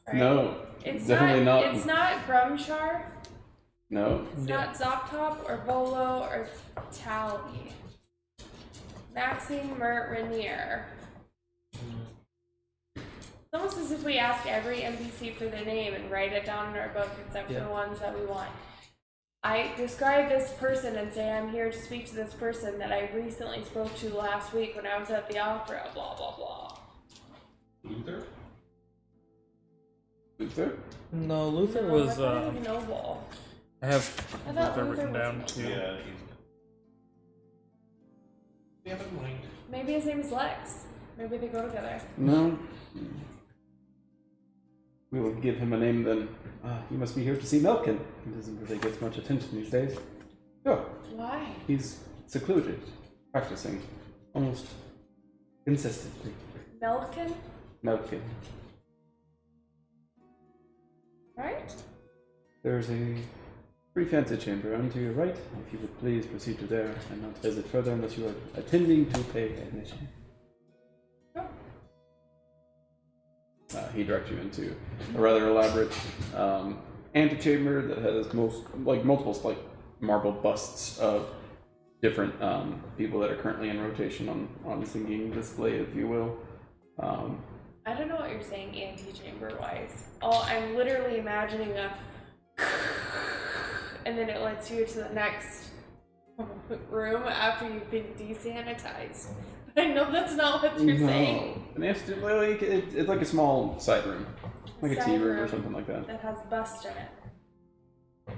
D: right?
A: no,
D: It's
A: definitely not.
D: It's not Grumshar.
A: No,
D: It's not Zoptop or Volo or Tally. Maxine Mert Rainier. It's almost as if we ask every NPC for their name and write it down in our book, except for the ones that we want. I describe this person and say I'm here to speak to this person that I recently spoke to last week when I was at the opera, blah blah blah.
C: Luther?
A: Luther?
B: No, Luther
D: No,
B: was.
D: I thought he was noble.
B: I have
D: I thought
B: Luther
D: Luther
B: written
D: was
B: down
D: noble.
B: too.
C: Yeah, he's in mind.
D: Maybe his name is Lex. Maybe they go together.
A: No. We will give him a name then. You must be here to see Melkin. He doesn't really get much attention these days. Oh,
D: Why?
A: he's secluded, practicing almost consistently.
D: Melkin?
A: Melkin.
D: Right?
A: There's a Brief antechamber on to your right. If you would please proceed to there and not visit further unless you are attending to pay admission. He directs you into a rather elaborate antechamber that has multiple like marble busts of different people that are currently in rotation on singing display, if you will.
D: I don't know what you're saying antechamber wise. Oh, I'm literally imagining a and then it lets you to the next room after you've been desanitized. But I know that's not what you're saying.
A: It's like a small side room. Like a tea room or something like that.
D: That has bust in it.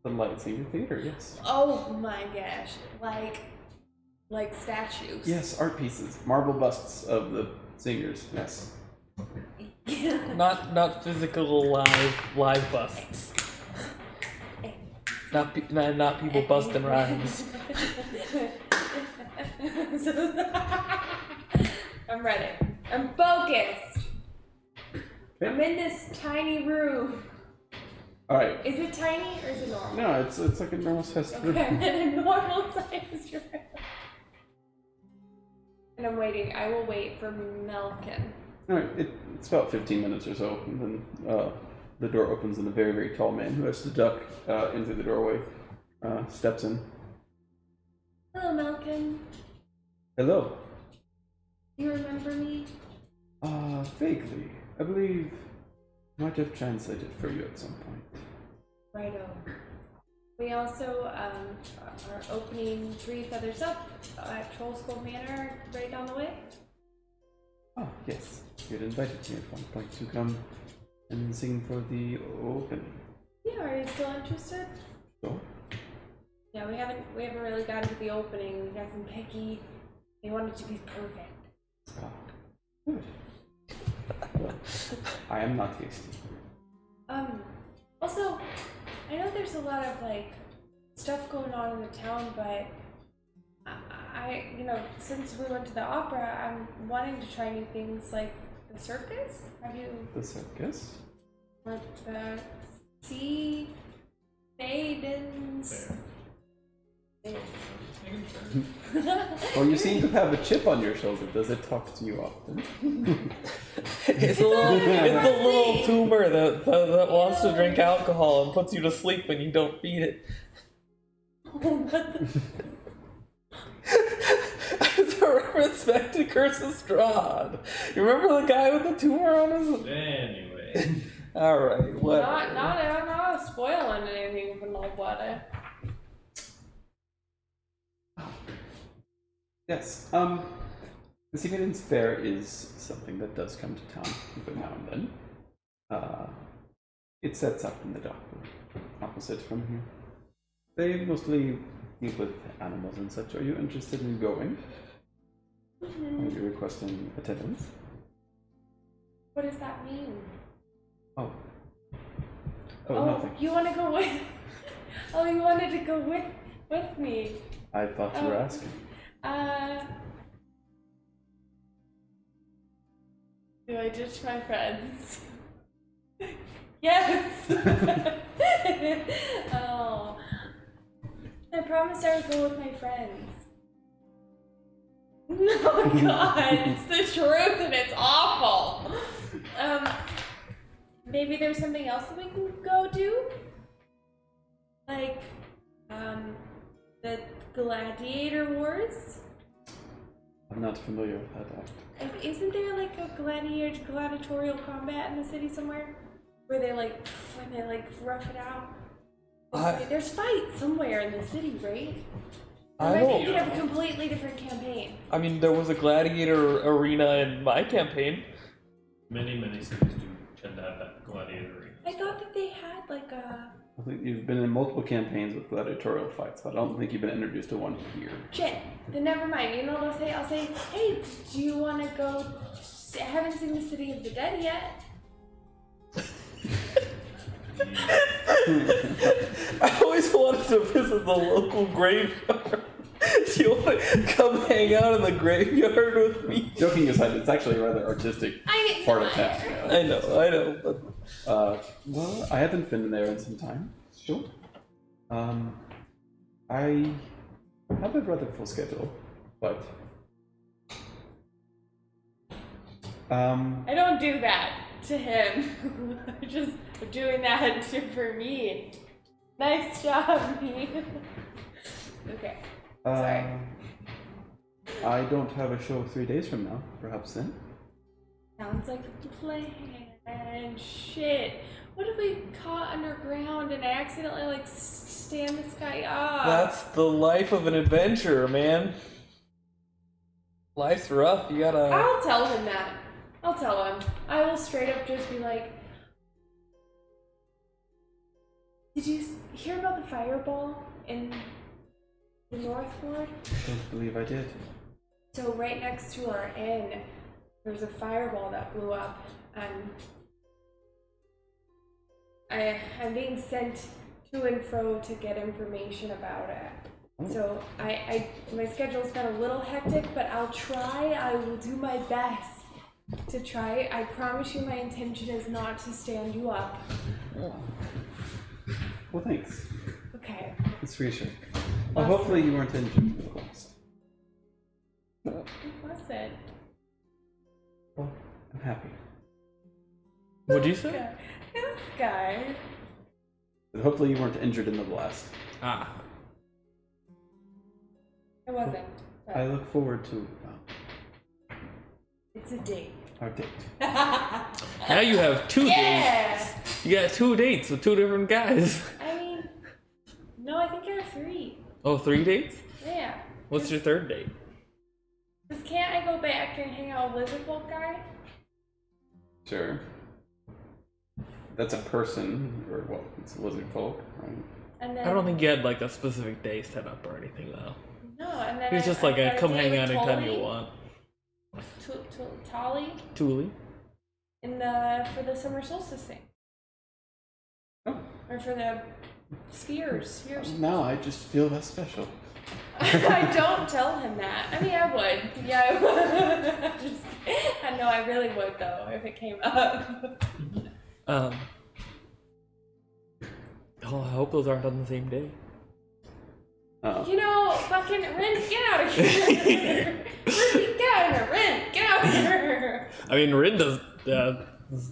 A: The light singer theater, yes.
D: Oh my gosh. Like statues.
A: Yes, art pieces. Marble busts of the singers, yes.
B: Not physical live busts. Not people busting rhymes.
D: I'm ready. I'm focused.
A: Okay.
D: I'm in this tiny room.
A: Alright.
D: Is it tiny or is it normal?
A: No, it's like a normal size room.
D: Okay, I'm in a normal sized room. And I'm waiting. I will wait for Melkin.
A: Alright, it's about 15 minutes or so, and then the door opens and a very, very tall man who has to duck into the doorway steps in.
D: Hello, Melkin.
A: Hello.
D: Do you remember me?
A: Vaguely. I believe I might have translated for you at some point.
D: Righto. We also are opening 3 Feathers Up at Troll Skull Manor right down the way.
A: Oh, yes. You had invited me at one point to come and sing for the opening.
D: Yeah, are you still interested?
A: Sure.
D: Yeah, we haven't really gotten to the opening. We got some picky. We want it to be perfect.
A: Ah, good. Well, I am not hasty.
D: Also, I know there's a lot of stuff going on in the town, but I since we went to the opera, I'm wanting to try new things like the circus. Have you?
A: The circus?
D: Or the sea maidens?
A: Well, you seem to have a chip on your shoulder. Does it talk to you often?
B: It's a little tumor that wants to drink alcohol and puts you to sleep when you don't feed it. It's a reference back to Curse of Strahd. You remember the guy with the tumor on his?
C: Anyway.
B: Alright, what?
D: I'm not spoiling anything from like what.
A: Yes. The Sea Maidens Fair is something that does come to town every now and then. It sets up in the dock opposite from here. They mostly deal with animals and such. Are you interested in going?
D: Mm-hmm.
A: Are you requesting attendance?
D: What does that mean?
A: Oh, nothing.
D: You want to go with? Oh, you wanted to go with me.
A: I thought you were asking.
D: Do I ditch my friends? Yes! Oh. I promised I would go with my friends. No, God, it's the truth and it's awful. Maybe there's something else that we can go do? Like, the Gladiator Wars?
A: I'm not familiar with that act.
D: Isn't there like a gladiatorial combat in the city somewhere? Where they rough it out? There's fights somewhere in the city, right? I think you have a completely different campaign.
B: I mean, there was a gladiator arena in my campaign.
C: Many cities do tend to have that gladiator arena.
D: I thought that they had like a...
A: I think you've been in multiple campaigns with gladiatorial fights, but I don't think you've been introduced to one here.
D: Shit, then never mind. You know what I'll say? I'll say, hey, do you want to go... I haven't seen the City of the Dead yet.
B: I always wanted to visit the local graveyard. Do you want to come hang out in the graveyard with me?
A: Joking aside, it's actually a rather artistic part of town.
B: I know, but...
A: Well, I haven't been there in some time. Sure. I have a rather full schedule, but
D: I don't do that to him. I'm just doing that for me. Nice job, me. Okay. Sorry.
A: I don't have a show 3 days from now. Perhaps then.
D: Sounds like a plan. Shit. What if we caught underground and I accidentally like stand this guy up?
B: That's the life of an adventurer, man. Life's rough. You gotta.
D: I'll tell him that. I'll tell him. I will straight up just be like, did you hear about the fireball in the North Ward?
A: I don't believe I did.
D: So right next to our inn, there's a fireball that blew up, and I'm being sent to and fro to get information about it. So my schedule's been a little hectic, but I'll try. I will do my best to try. I promise you, my intention is not to stand you up.
A: Well, thanks.
D: Okay.
A: It's reassuring. Well, hopefully you weren't injured in the quest.
D: It wasn't.
A: Well, I'm happy.
B: What'd you say?
D: This guy.
A: But hopefully you weren't injured in the blast.
B: Ah.
D: It wasn't. But
A: I look forward to
D: it's a date.
A: our date.
B: Now you have 2
D: Yeah!
B: dates. You got 2 dates with 2 different guys.
D: I mean, no, I think there are 3.
B: Oh, 3 dates?
D: Yeah.
B: What's your 3rd date?
D: Cause can't I go back and hang out with Lizard Folk guy?
A: Sure. That's a person, or what? It's a lizard folk, right?
D: And then
B: I don't think you had like a specific day set up or anything though.
D: no, and then
B: He was just like
D: got
B: a come
D: date
B: hang
D: with
B: out anytime
D: Tully.
B: you want.
D: Tolly
B: Thule.
D: in for the summer solstice thing.
A: Oh.
D: Or for the spheres.
A: Now I just feel less special.
D: I don't tell him that. I mean, I would. Yeah, I would. I know I really would though if it came up.
B: Oh, I hope those aren't on the same day.
A: Oh.
D: Fucking Rin, get out of here! Rin, get out of here! Rin, get out of here!
B: I mean, Rin does.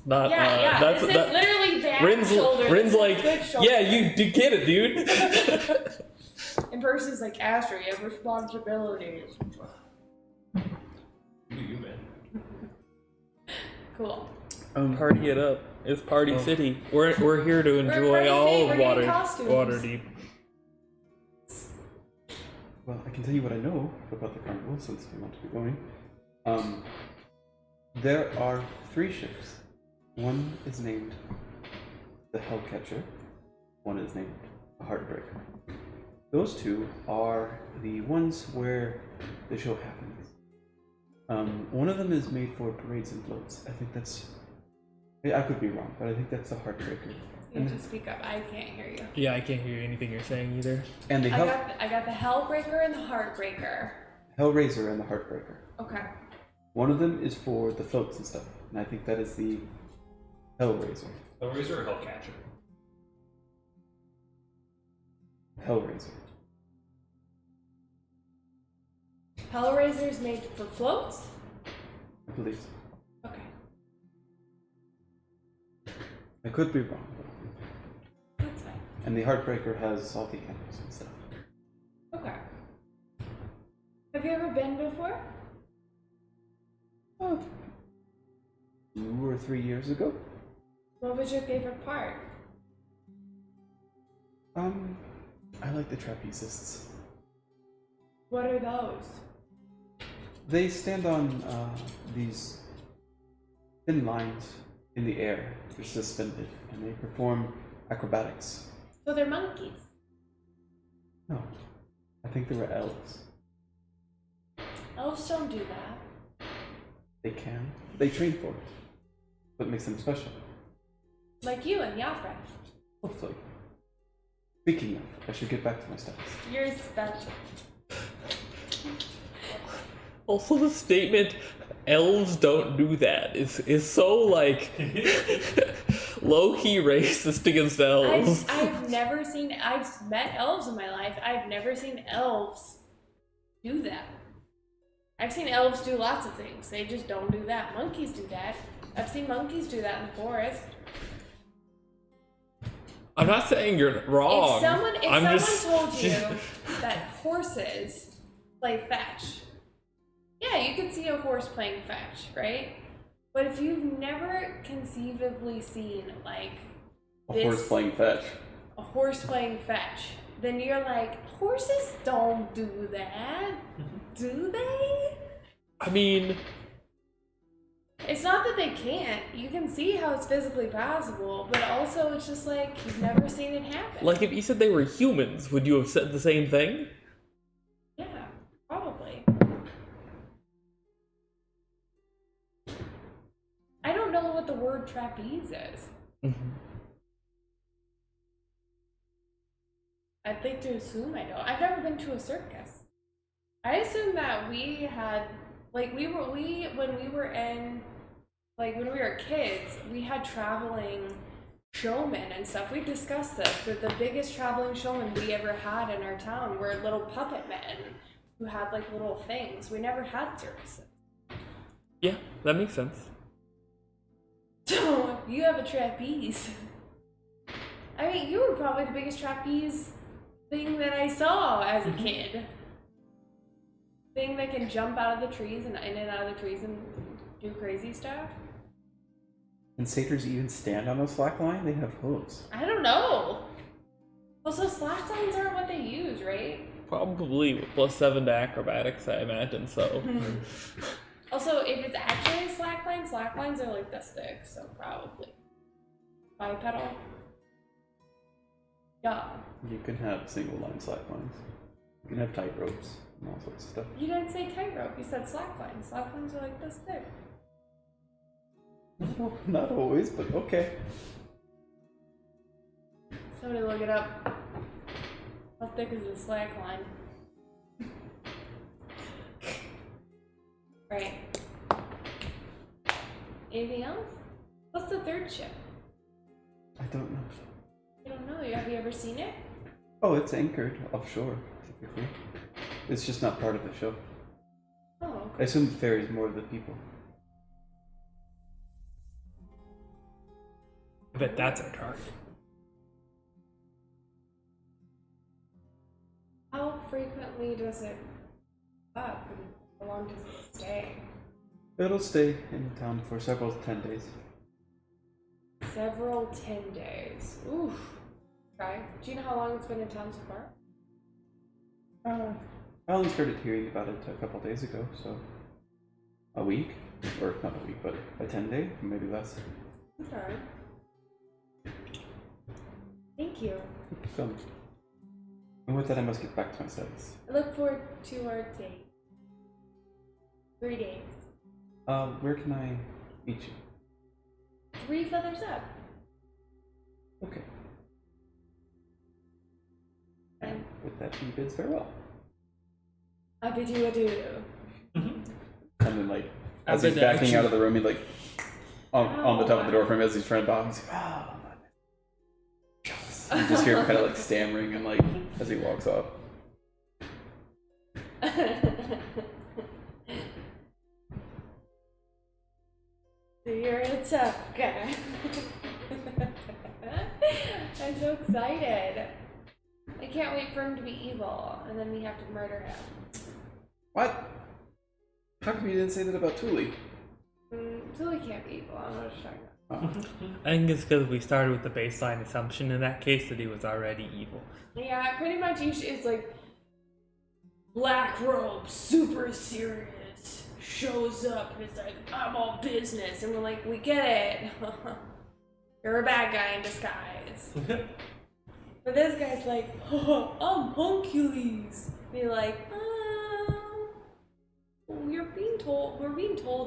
B: Not.
D: Yeah.
B: That's
D: This is literally back shoulder.
B: Rin's
D: This is
B: like,
D: good shoulder.
B: yeah, you get it, dude.
D: And Percy's like, Asher, you have responsibilities.
C: You, man.
D: Cool.
B: Party it up. It's Party City. We're here to enjoy
D: Party
B: all
D: City.
B: of
D: We're getting costumes.
B: Waterdeep.
A: Well, I can tell you what I know about the carnival since we want to be going. There are 3 ships. One is named the Hellcatcher. One is named the Heartbreaker. Those 2 are the ones where the show happens. One of them is made for parades and floats. I think that's... I could be wrong, but I think that's the Heartbreaker.
D: You have to speak up. I can't hear you.
B: Yeah, I can't hear anything you're saying either.
A: And the
D: I got the Hellbreaker and the Heartbreaker.
A: Hellraiser and the Heartbreaker.
D: Okay.
A: One of them is for the floats and stuff, and I think that is the Hellraiser.
C: Hellraiser or Hellcatcher?
A: Hellraiser.
D: Hellraiser's made for floats?
A: I believe so.
D: Okay.
A: I could be wrong.
D: That's fine.
A: And the Heartbreaker has all the animals and stuff.
D: Okay. Have you ever been before?
A: Oh, 2 or 3 years ago.
D: What was your favorite part?
A: I like the trapezists.
D: What are those?
A: They stand on these thin lines in the air. They're suspended, and they perform acrobatics.
D: So they're monkeys.
A: No, I think they were elves.
D: Elves don't do that.
A: They can. They train for it. What makes them special?
D: Like you and Yafra.
A: Hopefully. Speaking of, I should get back to my studies.
D: You're special.
B: Also, the statement "elves don't do that" is so like low-key racist against elves.
D: I've never seen. I've met elves in my life. I've never seen elves do that. I've seen elves do lots of things. They just don't do that. Monkeys do that. I've seen monkeys do that in the forest.
B: I'm not saying you're wrong.
D: If someone told you that horses play fetch, yeah, you could see a horse playing fetch, right? But if you've never conceivably seen like
A: A horse playing fetch.
D: a horse playing fetch, then you're like, horses don't do that, do they?
B: I mean,
D: It's not that they can't. You can see how it's physically possible, but also it's just like you've never seen it happen.
B: like if you said they were humans, would you have said the same thing?
D: Yeah, probably. I don't know what the word trapeze is. I'd like to assume I don't. I've never been to a circus. I assume that we had, like, when we were kids, we had traveling showmen and stuff. We discussed this. That the biggest traveling showmen we ever had in our town were little puppet men who had like little things. We never had circuses.
B: Yeah, that makes sense.
D: So you have a trapeze. I mean, you were probably the biggest trapeze thing that I saw as a kid. Thing that can jump out of the trees and in and out of the trees and do crazy stuff.
A: And satyrs even stand on a slack line? They have hooves.
D: I don't know. Also, slack lines aren't what they use, right?
B: Probably with +7 to acrobatics, I imagine so.
D: Also, if it's actually a slack lines are like this thick, so probably. Bipedal? Yeah.
A: You can have single line slack lines. You can have tight ropes and all sorts of stuff.
D: You didn't say tightrope, you said slack lines. Slack lines are like this thick.
A: Well, not always, but okay.
D: Somebody look it up. How thick is a slack line? Right. Anything else? What's the third ship?
A: I don't know.
D: You don't know. Have you ever seen it?
A: Oh, it's anchored offshore, typically. It's just not part of the show.
D: Oh,
A: I
D: okay.
A: assume the ferry's more of the people.
B: I bet that's our target.
D: How frequently does it up? And how long does it stay?
A: It'll stay in town for several 10 days.
D: Several 10 days. Oof. Okay. Do you know how long it's been in town so far?
A: I only started hearing about it a couple days ago, so a week, or not a week, but a 10 day, maybe less.
D: Okay. Thank you.
A: So, and with that, I must get back to my studies.
D: I look forward to our date. 3 days.
A: Where can I meet you?
D: 3 feathers up.
A: Okay.
D: And
A: And with that, he bids farewell.
D: I bid you adieu.
A: And then, like,
B: I
A: as he's
B: bid
A: backing
B: adieu.
A: out of the room, he like on the top of the door for him as he's trying to bob. He's like, "Oh, you just hear him kind of like stammering and like as he walks off.
D: You're a tough guy. I'm so excited. I can't wait for him to be evil, and then we have to murder him.
A: What? How come you didn't say that about Thule?
D: Tuli can't be evil. I don't know what you're talking about.
B: I think it's because we started with the baseline assumption in that case that he was already evil.
D: Yeah, pretty much it's like black robe, super serious, shows up and it's like, I'm all business, and we're like, we get it. You're a bad guy in disguise. But this guy's like, oh, I'm Hercules. Be like, we're being told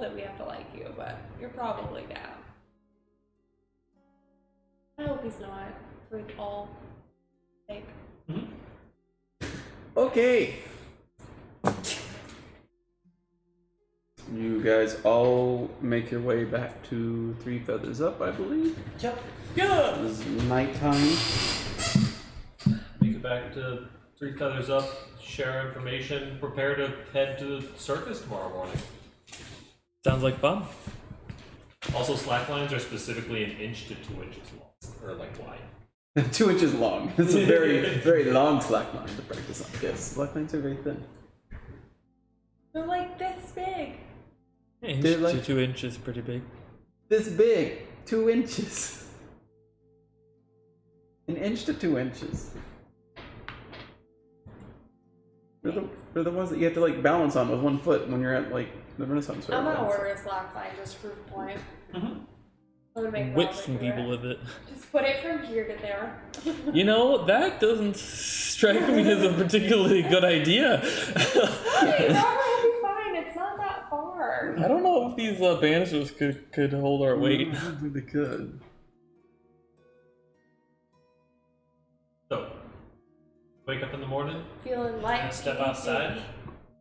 D: that we have to like you, but you're probably down. I hope he's not, for all sake.
A: Okay. You guys all make your way back to Three Feathers Up, I believe.
C: Yep. Yeah.
A: It is nighttime.
C: Make it back to Three Feathers Up, share information, prepare to head to the circus tomorrow morning.
B: Sounds like fun.
C: Also, slack lines are specifically 1 inch to 2 inches long, or like wide.
A: 2 inches long. It's a very, very long slack line to practice on. Yes, slack lines are very thin.
D: They're like this big.
B: Inch
A: They're like-
B: to 2 inches, pretty big.
A: This big, 2 inches. 1 inch to 2 inches. They're the ones that you have to like balance on with 1 foot when you're at like the Renaissance fair.
D: I'm gonna order a slack line just for proof point. I'm gonna make
B: Whip
D: Robert
B: some
D: do
B: people
D: it.
B: with it.
D: Just put it from here to there.
B: You know, that doesn't strike me as a particularly good idea.
D: Hey, Robert will be fine. It's not that far.
B: I don't know if these banisters could hold our weight.
A: I don't think they could.
C: So, wake up in the morning,
D: Feeling light.
C: step outside.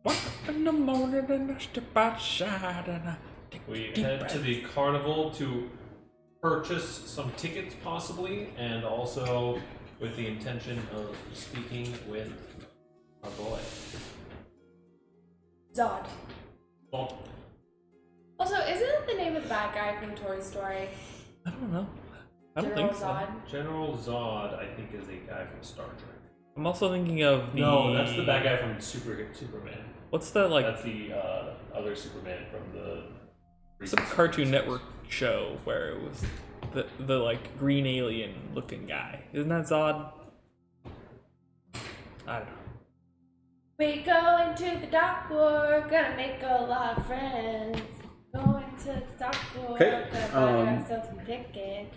B: What in the morning and I step outside and I take
C: We
B: deep
C: head
B: breath.
C: to the carnival to purchase some tickets, possibly, and also with the intention of speaking with our boy.
D: Zod.
C: Well,
D: Also, isn't it the name of the bad guy from Toy Story?
B: I don't know. I don't
D: General
B: think so.
D: Zod.
C: General Zod, I think, is a guy from Star Trek.
B: I'm also thinking of the.
C: No, that's the bad guy from Superman.
B: What's the like?
C: That's the other Superman from the.
B: Some Cartoon Network show where it was the like green alien looking guy. Isn't that Zod? I don't know.
D: We going to the dock world, gonna make a lot of friends. Going to the dock world,
A: Okay,
D: gonna buy ourselves some tickets.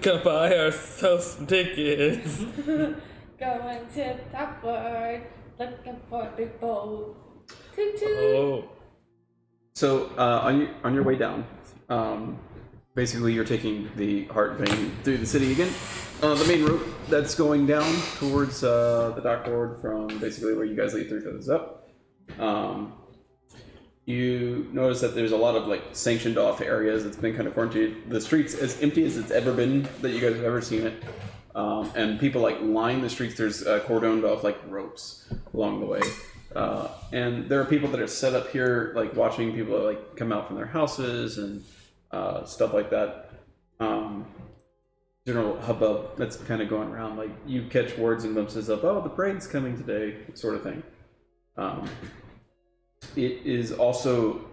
B: Gonna buy ourselves some tickets.
D: Going to the dock world, looking for a big boat. Toot toot.
B: Oh.
A: So on your way down, basically you're taking the heart vein through the city again. The main route that's going down towards the dock board from basically where you guys leave Three Feathers Up. You notice that there's a lot of like sanctioned off areas. It's been kind of quarantined. The streets as empty as it's ever been that you guys have ever seen it. And people like line the streets. There's cordoned off like ropes along the way. And there are people that are set up here, like watching people like come out from their houses and stuff like that. General hubbub that's kind of going around. Like you catch words and glimpses of, oh, the parade's coming today, sort of thing. It is also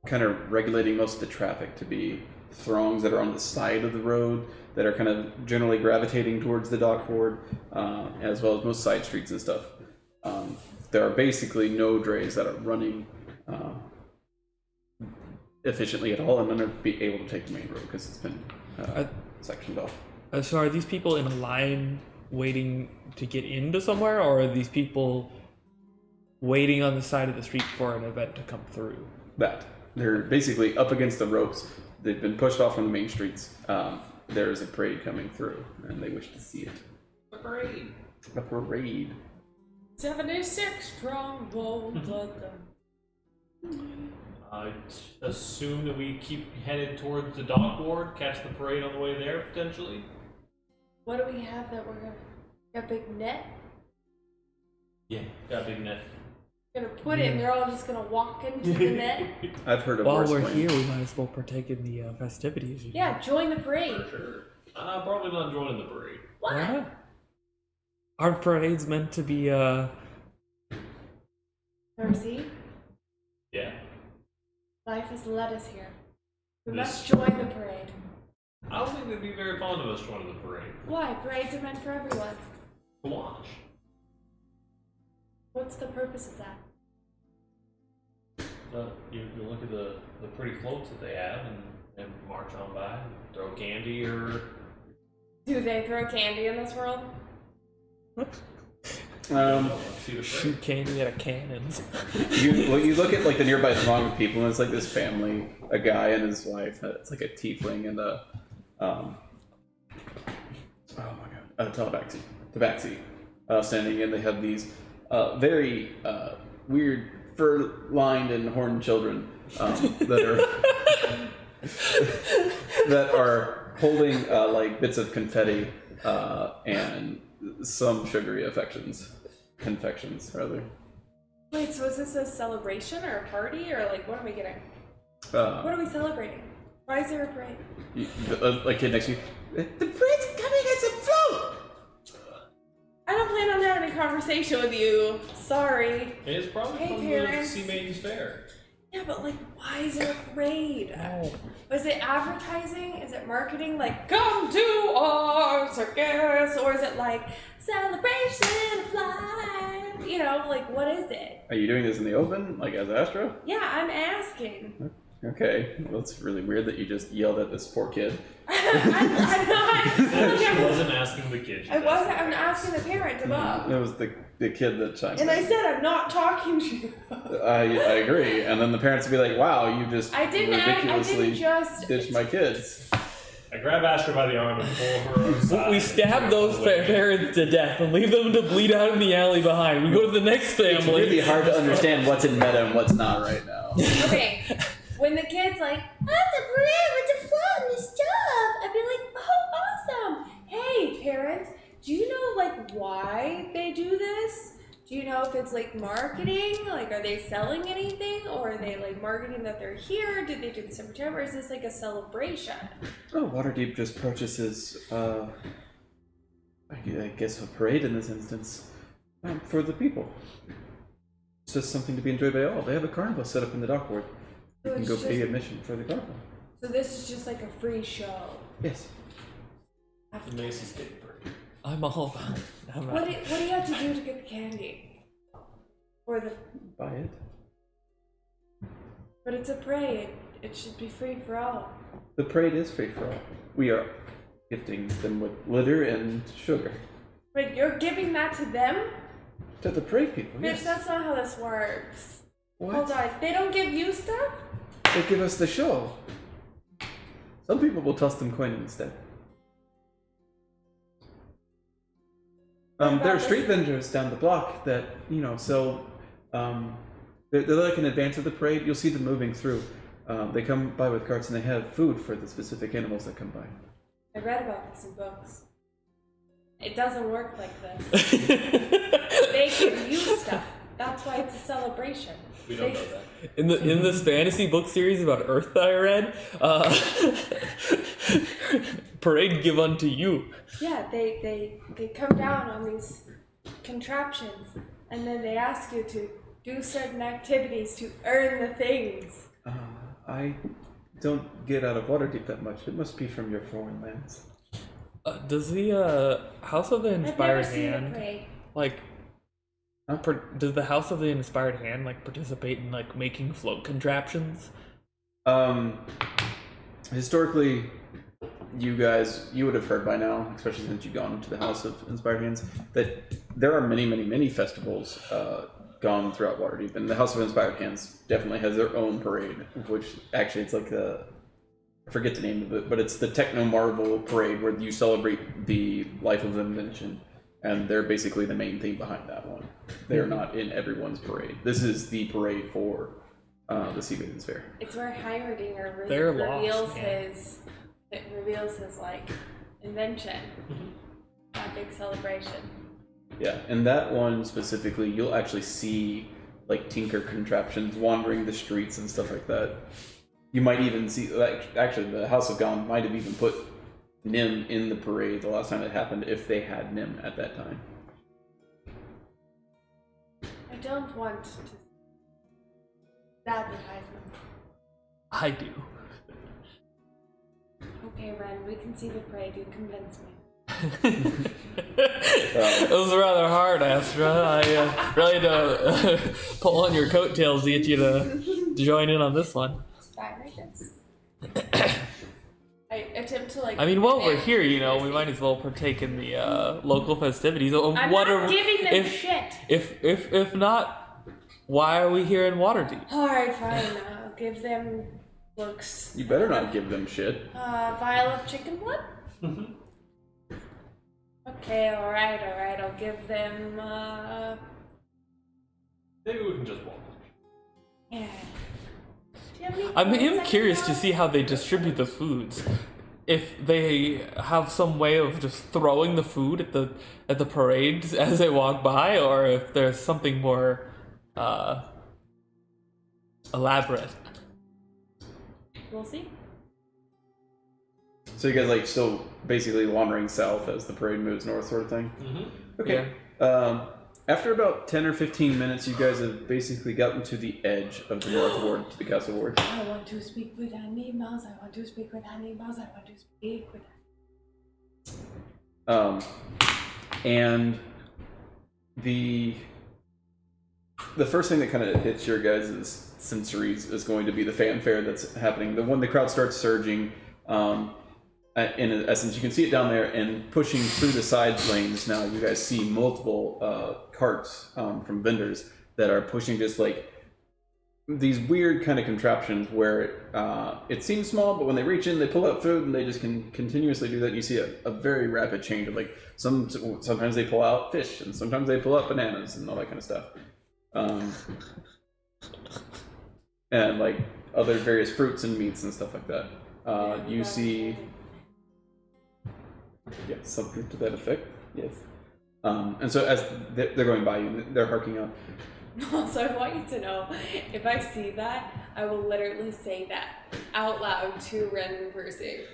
A: kind of regulating most of the traffic to be throngs that are on the side of the road that are kind of generally gravitating towards the dock board, as well as most side streets and stuff. There are basically no drays that are running efficiently at all, and none are be able to take the main road because it's been sectioned off.
B: So are these people in a line waiting to get into somewhere, or are these people waiting on the side of the street for an event to come through?
A: That they're basically up against the ropes. They've been pushed off from the main streets. There is a parade coming through, and they wish to see it.
C: A parade.
A: A parade.
D: 76 strongholds of them.
C: I assume that we keep headed towards the dock ward, catch the parade on the way there, potentially.
D: What do we have that we're gonna... Got a big net?
C: Yeah, got a big net.
D: Gonna put it and they're all just gonna walk into the net?
A: I've heard of
B: While
A: worse
B: we're
A: plans.
B: here, we might as well partake in the festivities.
D: Yeah, join the parade.
C: For sure. Probably not joining the parade.
D: What?
B: Why not? Our parade's meant to be
D: Mercy,
C: Yeah.
D: life has led us here. We
C: This-
D: must join the parade.
C: I don't think they'd be very fond of us joining the parade.
D: Why? Parades are meant for everyone.
C: To watch.
D: What's the purpose of that?
C: You look at the pretty floats that they have and march on by and throw candy or...
D: Do they throw candy in this world?
C: See the parade.
B: shoot candy out of cannons.
A: You look at like the nearby throng of people, and it's like this family, a guy and his wife. It's like a tiefling and a oh my god, tabaxi, standing in. They have these very weird fur-lined and horned children that are holding like bits of confetti and some sugary confections rather.
D: Wait, so is this a celebration or a party or like what am I getting? What are we celebrating? Why is there a parade?
A: A kid next to you. The parade's coming as a float.
D: I don't plan on having a conversation with you. Sorry.
C: It's probably from the Sea Maidens Fair.
D: Yeah, but like, why is there a parade?
B: Oh.
D: Was it advertising? Is it marketing? Like, come to our circus? Or is it like, celebration of life? You know, like, what is it?
A: Are you doing this in the open, like as Astro?
D: Yeah, I'm asking.
A: Okay, well, it's really weird that you just yelled at this poor kid.
D: I'm not.
C: She wasn't asking the kid.
D: I wasn't. I'm asking the parent above.
A: It was the kid that chimed
D: And
A: in.
D: I said, I'm not talking to you.
A: I agree, and then the parents would be like, "Wow, you just ridiculously ditched my kids."
C: I grab Astra by the arm and pull her aside.
B: We stab those parents to death and leave them to bleed out in the alley behind. We go to the next family.
A: It's really hard to understand what's in meta and what's not right now.
D: Okay, when the kid's like, I'm the parade with the float and the stuff, I'd be like, oh, awesome. Hey, parent, do you know, like, why they do this? Do you know if it's, like, marketing? Like, are they selling anything? Or are they, like, marketing that they're here? Did they do this every time? Or is this, like, a celebration?
A: Oh, Waterdeep just purchases, I guess a parade in this instance, for the people. It's just something to be enjoyed by all. They have a carnival set up in the dockboard. You can go pay admission for the carnival.
D: So this is just, like, a free show?
A: Yes.
C: The Macy's Day Parade.
B: I'm all.
D: What do you have to do to get the candy? Or the...
A: Buy it.
D: But it's a parade. It should be free for all.
A: The parade is free for all. We are gifting them with litter and sugar.
D: Wait, you're giving that to them?
A: To the parade people,
D: Bitch,
A: yes.
D: that's not how this works.
A: What?
D: Hold on. They don't give you stuff?
A: They give us the show. Some people will toss them coin instead. There are street vendors down the block that, sell, they're like in advance of the parade. You'll see them moving through. They come by with carts and they have food for the specific animals that come by.
D: I read about this in books. It doesn't work like this. They give you stuff. That's why it's a celebration.
C: We don't know that.
B: In this fantasy book series about Earth that I read, parade give unto you.
D: Yeah, they come down on these contraptions, and then they ask you to do certain activities to earn the things.
A: I don't get out of Waterdeep that much. It must be from your foreign lands.
B: Does the House of the Inspired
D: I've never seen a
B: Hand
D: parade.
B: like? Does the House of the Inspired Hand like participate in like making float contraptions?
A: Historically, you would have heard by now, especially since you've gone to the House of Inspired Hands, that there are many, many, many festivals gone throughout Waterdeep, and the House of Inspired Hands definitely has their own parade, which actually it's like I forget the name of it, but it's the Techno Marvel parade where you celebrate the life of invention, and they're basically the main theme behind that one. They're not in everyone's parade. This is the parade for the Sea Maidens Fair.
D: It's where Heimerdinger
B: They're
D: reveals
B: lost, man.
D: his like invention. That big celebration.
A: Yeah, and that one specifically, you'll actually see like tinker contraptions wandering the streets and stuff like that. You might even see, like, actually, the House of Gone might have even put Nim in the parade the last time it happened, if they had Nim at that time.
D: I don't want to advertisement.
B: I do.
D: Okay, Ren, we can see the parade. You convince me.
B: It was rather hard, Astra. I really had to pull on your coattails to get you to join in on this one.
D: It's fine, I guess. I attempt to like.
B: I mean, while we're here, we might as well partake in the local festivities.
D: I'm not giving them shit.
B: If not, why are we here in Waterdeep?
D: All right, fine. I'll give them looks.
A: You better not give them shit.
D: Vial of chicken blood. Okay, all right. I'll give them.
C: Maybe we can just walk.
D: have any
B: I'm
D: foods I
B: curious
D: can
B: to
D: buy?
B: see how they distribute the foods. If they have some way of just throwing the food at the parades as they walk by, or if there's something more elaborate.
D: We'll see.
A: So you guys like still basically wandering south as the parade moves north, sort of thing.
C: Mm-hmm.
A: Okay. After about 10 or 15 minutes, you guys have basically gotten to the edge of the north ward, to the castle ward.
D: I want to speak with animals. I want to speak with animals. I want to speak with
A: And the first thing that kind of hits your guys' sensories is going to be the fanfare that's happening. When the crowd starts surging, in essence, you can see it down there, and pushing through the side lanes now, you guys see multiple carts from vendors that are pushing just like these weird kind of contraptions where it seems small, but when they reach in, they pull out food, and they just can continuously do that. And you see a very rapid change of like sometimes they pull out fish, and sometimes they pull out bananas and all that kind of stuff, and like other various fruits and meats and stuff like that. You see, yeah, something to that effect. Yes. And so as they're going by you, they're harking out.
D: Also, I want you to know, if I see that, I will literally say that out loud to a random person.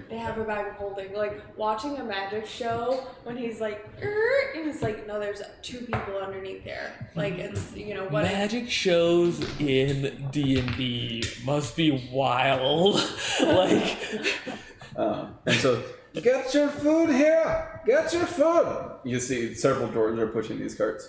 D: They have a bag of holding. Like, watching a magic show when he's like, and it's like, no, there's 2 people underneath there. Like, it's, you know, what?
B: Magic shows in D&D must be wild. Like,
A: And so, get your food here! Get your food! You see several doors are pushing these carts.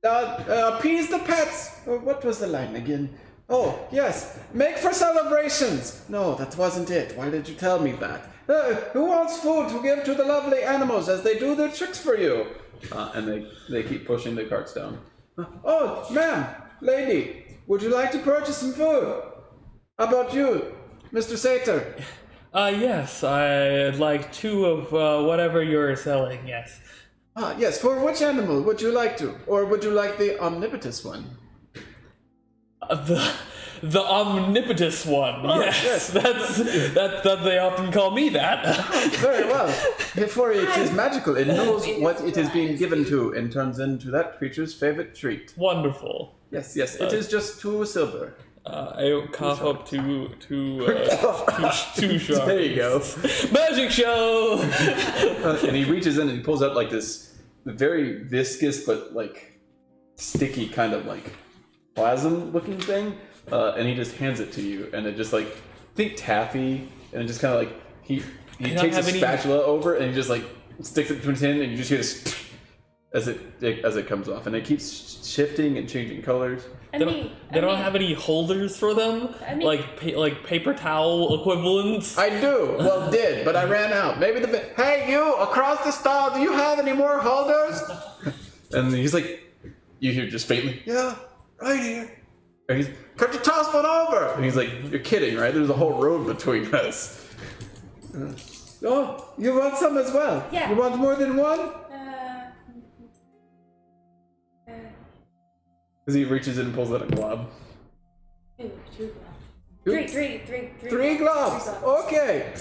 A: Appease the pets! What was the line again? Oh, yes. Make for celebrations! No, that wasn't it. Why did you tell me that? Who wants food to give to the lovely animals as they do their tricks for you? And they keep pushing the carts down. Oh, ma'am, lady, would you like to purchase some food? How about you, Mr. Satyr?
B: yes, I'd like 2 of whatever you're selling, yes.
A: Yes, for which animal would you like to? Or would you like the omnipotent one?
B: The omnipotent one, yes. That they often call me that.
A: Very well. For it is magical. It knows what it is being given to and turns into that creature's favorite treat.
B: Wonderful.
A: Yes, it is just 2 silver.
B: I cough up two shards.
A: There you go.
B: Magic show!
A: And he reaches in and he pulls out like this very viscous but like sticky kind of like plasm looking thing, and he just hands it to you, and it just like, think taffy, and it just kind of like he takes a spatula over and he just like sticks it between his hand, and you just hear this as it comes off, and it keeps shifting and changing colors.
B: They don't have any holders for them, like paper towel equivalents.
A: I do. Well, did, but I ran out. Maybe hey, you across the stall. Do you have any more holders? And he's like, you hear just faintly, yeah, right here. And he's, could you toss one over? And he's like, you're kidding, right? There's a whole road between us. Oh, you want some as well?
D: Yeah.
A: You want more than one? As he reaches in and pulls out a glob.
D: 2 globs. 3
A: 3 globs. Okay.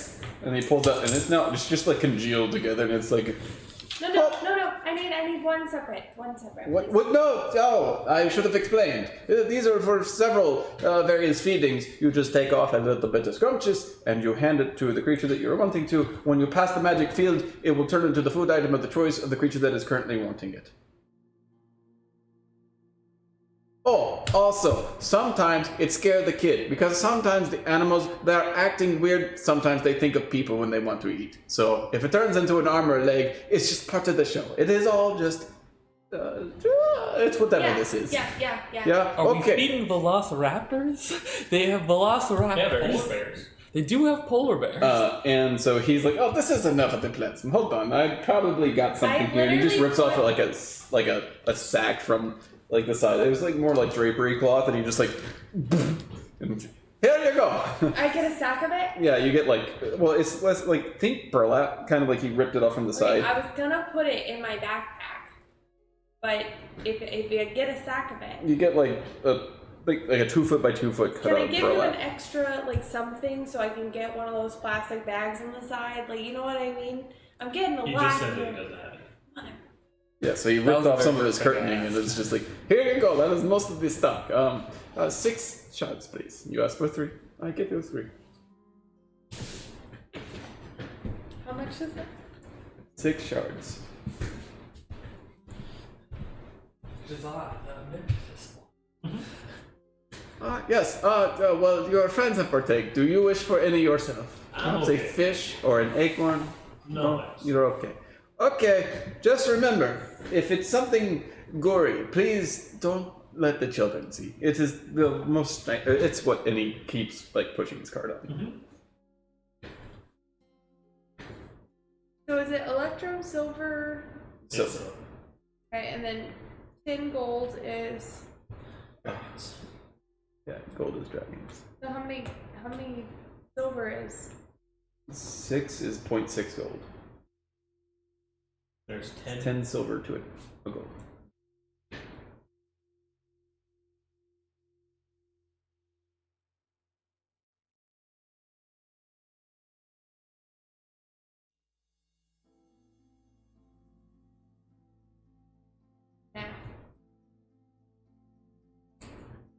A: And he pulls out, and it's just like congealed together, and it's like.
D: No. I need one separate.
A: What? No. Oh, I should have explained. These are for several various feedings. You just take off a little bit of scrumptious, and you hand it to the creature that you're wanting to. When you pass the magic field, it will turn into the food item of the choice of the creature that is currently wanting it. Oh, also, sometimes it scares the kid, because sometimes the animals, they're acting weird, sometimes they think of people when they want to eat. So, if it turns into an arm or a leg, it's just part of the show. It is all just, it's whatever this is.
D: Yeah.
A: Yeah?
B: Are
A: Okay.
B: we feeding velociraptors? They have velociraptors.
C: Yeah, they're polar bears.
B: They do have polar bears.
A: And so he's like, oh, this is enough of the plasm. Hold on, I probably got something here. And he just rips off like a sack from like the side. It was like more like drapery cloth, and he just like, and here you go.
D: I get a sack of it?
A: Yeah, you get like, well, it's less like, think burlap, kind of like he ripped it off from the side.
D: I was gonna put it in my backpack, but if you get a sack of it.
A: You get like like a 2 foot by 2 foot
D: Can I
A: cutout
D: give you an
A: burlap.
D: extra, like, something so I can get one of those plastic bags on the side? Like, you know what I mean? I'm getting a
C: He
D: lot
C: just said that
D: here.
C: he doesn't have it.
A: Yeah, so you
B: That
A: ripped
B: was a
A: off some of
B: very
A: his
B: perfect
A: curtaining,
B: ask.
A: and it's just like, here you go. That is most of the stock. 6 shards, please. You asked for 3. I give you 3.
D: How much is that?
A: 6 shards.
B: There's a lot.
A: Yes. Well, your friends have partake. Do you wish for any yourself?
C: I'm
A: Perhaps a
C: okay.
A: fish or an acorn?
C: No, thanks.
A: You're okay. Okay. Just remember, if it's something gory, please don't let the children see. It is the most. It's what, and he keeps like pushing his card up.
D: So is it electrum, silver,
A: So,
C: It's,
D: okay, and then tin gold is.
A: yeah, gold is dragons.
D: So how many silver is?
A: 6 is 0.6 gold.
C: there's 10.
A: 10 silver to it. A gold.
D: Now.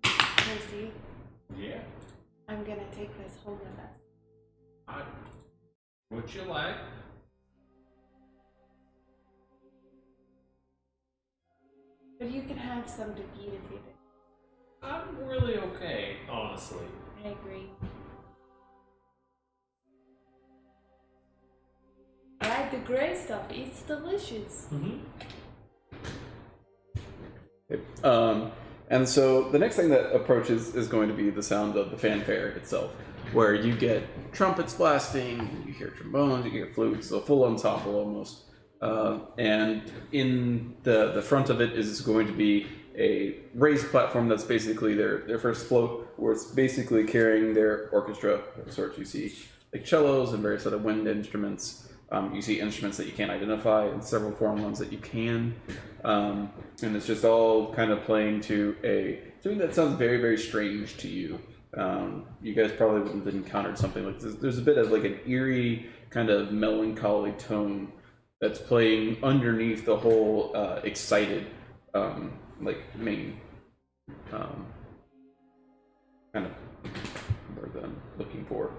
D: Casey,
C: Yeah.
D: I'm gonna take this home with us.
C: What you like?
D: But you can have some to feed if you do.
C: I'm really okay, honestly.
D: I agree. I like the gray stuff. It's delicious.
A: And so the next thing that approaches is going to be the sound of the fanfare itself, where you get trumpets blasting, you hear trombones, you get flutes, a full ensemble almost. And in the front of it is going to be a raised platform that's basically their first float, where it's basically carrying their orchestra of sorts. You see like cellos and various other wind instruments. You see instruments that you can't identify and several foreign ones that you can. And it's just all kind of playing to something that sounds very, very strange to you. You guys probably wouldn't have encountered something like this. There's a bit of like an eerie kind of melancholy tone that's playing underneath the whole excited like main kind of word that I'm looking for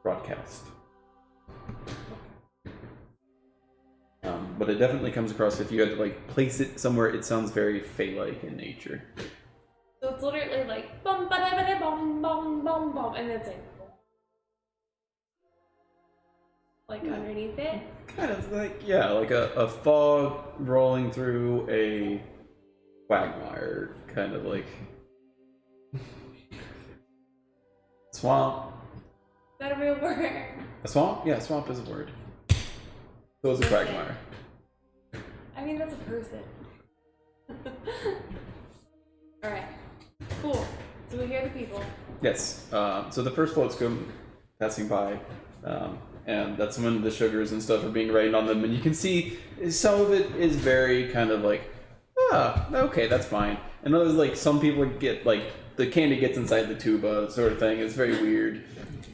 A: broadcast. But it definitely comes across, if you had to like place it somewhere, it sounds very Fey-like in nature.
D: So it's literally like bum ba da ba da bum bum bum bum, and it's like underneath it.
A: Kind of like, yeah, like a fog rolling through a quagmire, kind of like swamp.
D: Is that a real word?
A: A swamp? Yeah, swamp is a word. So is a quagmire.
D: I mean, that's a person. Alright. Cool. So we hear the people.
A: Yes. So the first floats go passing by, and that's when the sugars and stuff are being rained on them, and you can see some of it is very kind of like, okay, that's fine. And others, like, some people get like the candy gets inside the tuba sort of thing. It's very weird.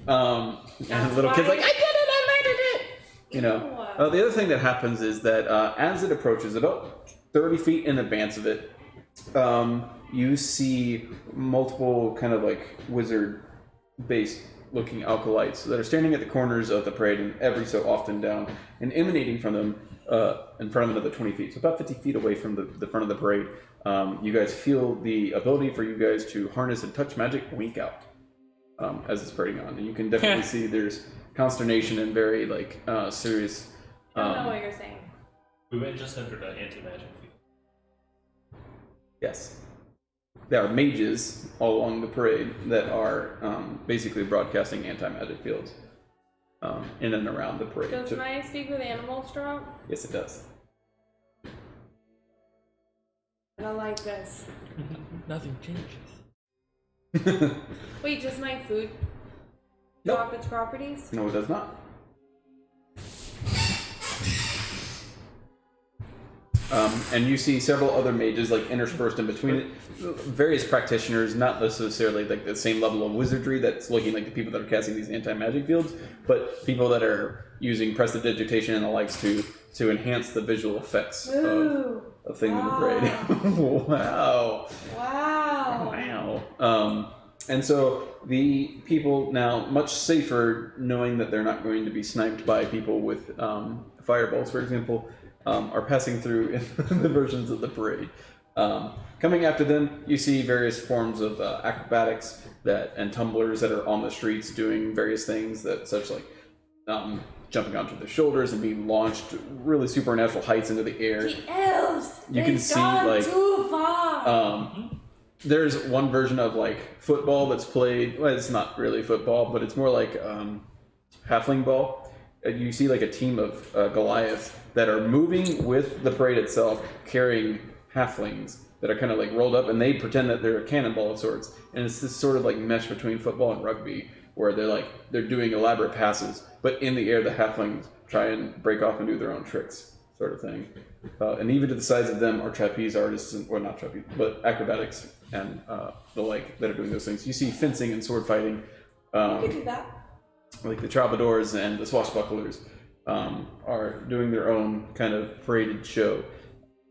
A: And the little kid's like, I did it, I landed it. You know. The other thing that happens is that as it approaches, about 30 feet in advance of it, you see multiple kind of like wizard-based looking alkalites that are standing at the corners of the parade and every so often down, and emanating from them in front of another 20 feet. So about 50 feet away from the front of the parade, you guys feel the ability for you guys to harness and touch magic wink out as it's parading on. And you can definitely see there's consternation and very like serious.
D: I don't know what you're saying.
C: We went just entered an anti-magic field.
A: Yes. There are mages all along the parade that are basically broadcasting anti-magic fields in and around the parade.
D: Does
A: So-
D: my speak with animals strong?
A: yes, it does.
D: I don't like this.
B: Nothing changes.
D: Wait, does my food
A: Nope.
D: drop its properties?
A: No, it does not. And you see several other mages like interspersed in between it. Various practitioners, not necessarily like the same level of wizardry that's looking like the people that are casting these anti-magic fields, but people that are using prestidigitation and the likes to enhance the visual effects of things in the parade. Wow. And so the people now much safer knowing that they're not going to be sniped by people with fireballs, for example, are passing through in the versions of the parade. Coming after them, you see various forms of acrobatics and tumblers that are on the streets doing various things that such like jumping onto their shoulders and being launched really supernatural heights into the air.
D: The elves!
A: You can see like
D: too far!
A: There's one version of like football that's played. Well, it's not really football, but it's more like halfling ball. You see like a team of Goliaths that are moving with the parade itself, carrying halflings that are kind of like rolled up, and they pretend that they're a cannonball of sorts. And it's this sort of like mesh between football and rugby, where they're doing elaborate passes, but in the air the halflings try and break off and do their own tricks, sort of thing. And even to the sides of them are trapeze artists, or not trapeze, but acrobatics and the like that are doing those things. You see fencing and sword fighting.
D: You could do that.
A: Like the troubadours and the swashbucklers are doing their own kind of paraded show.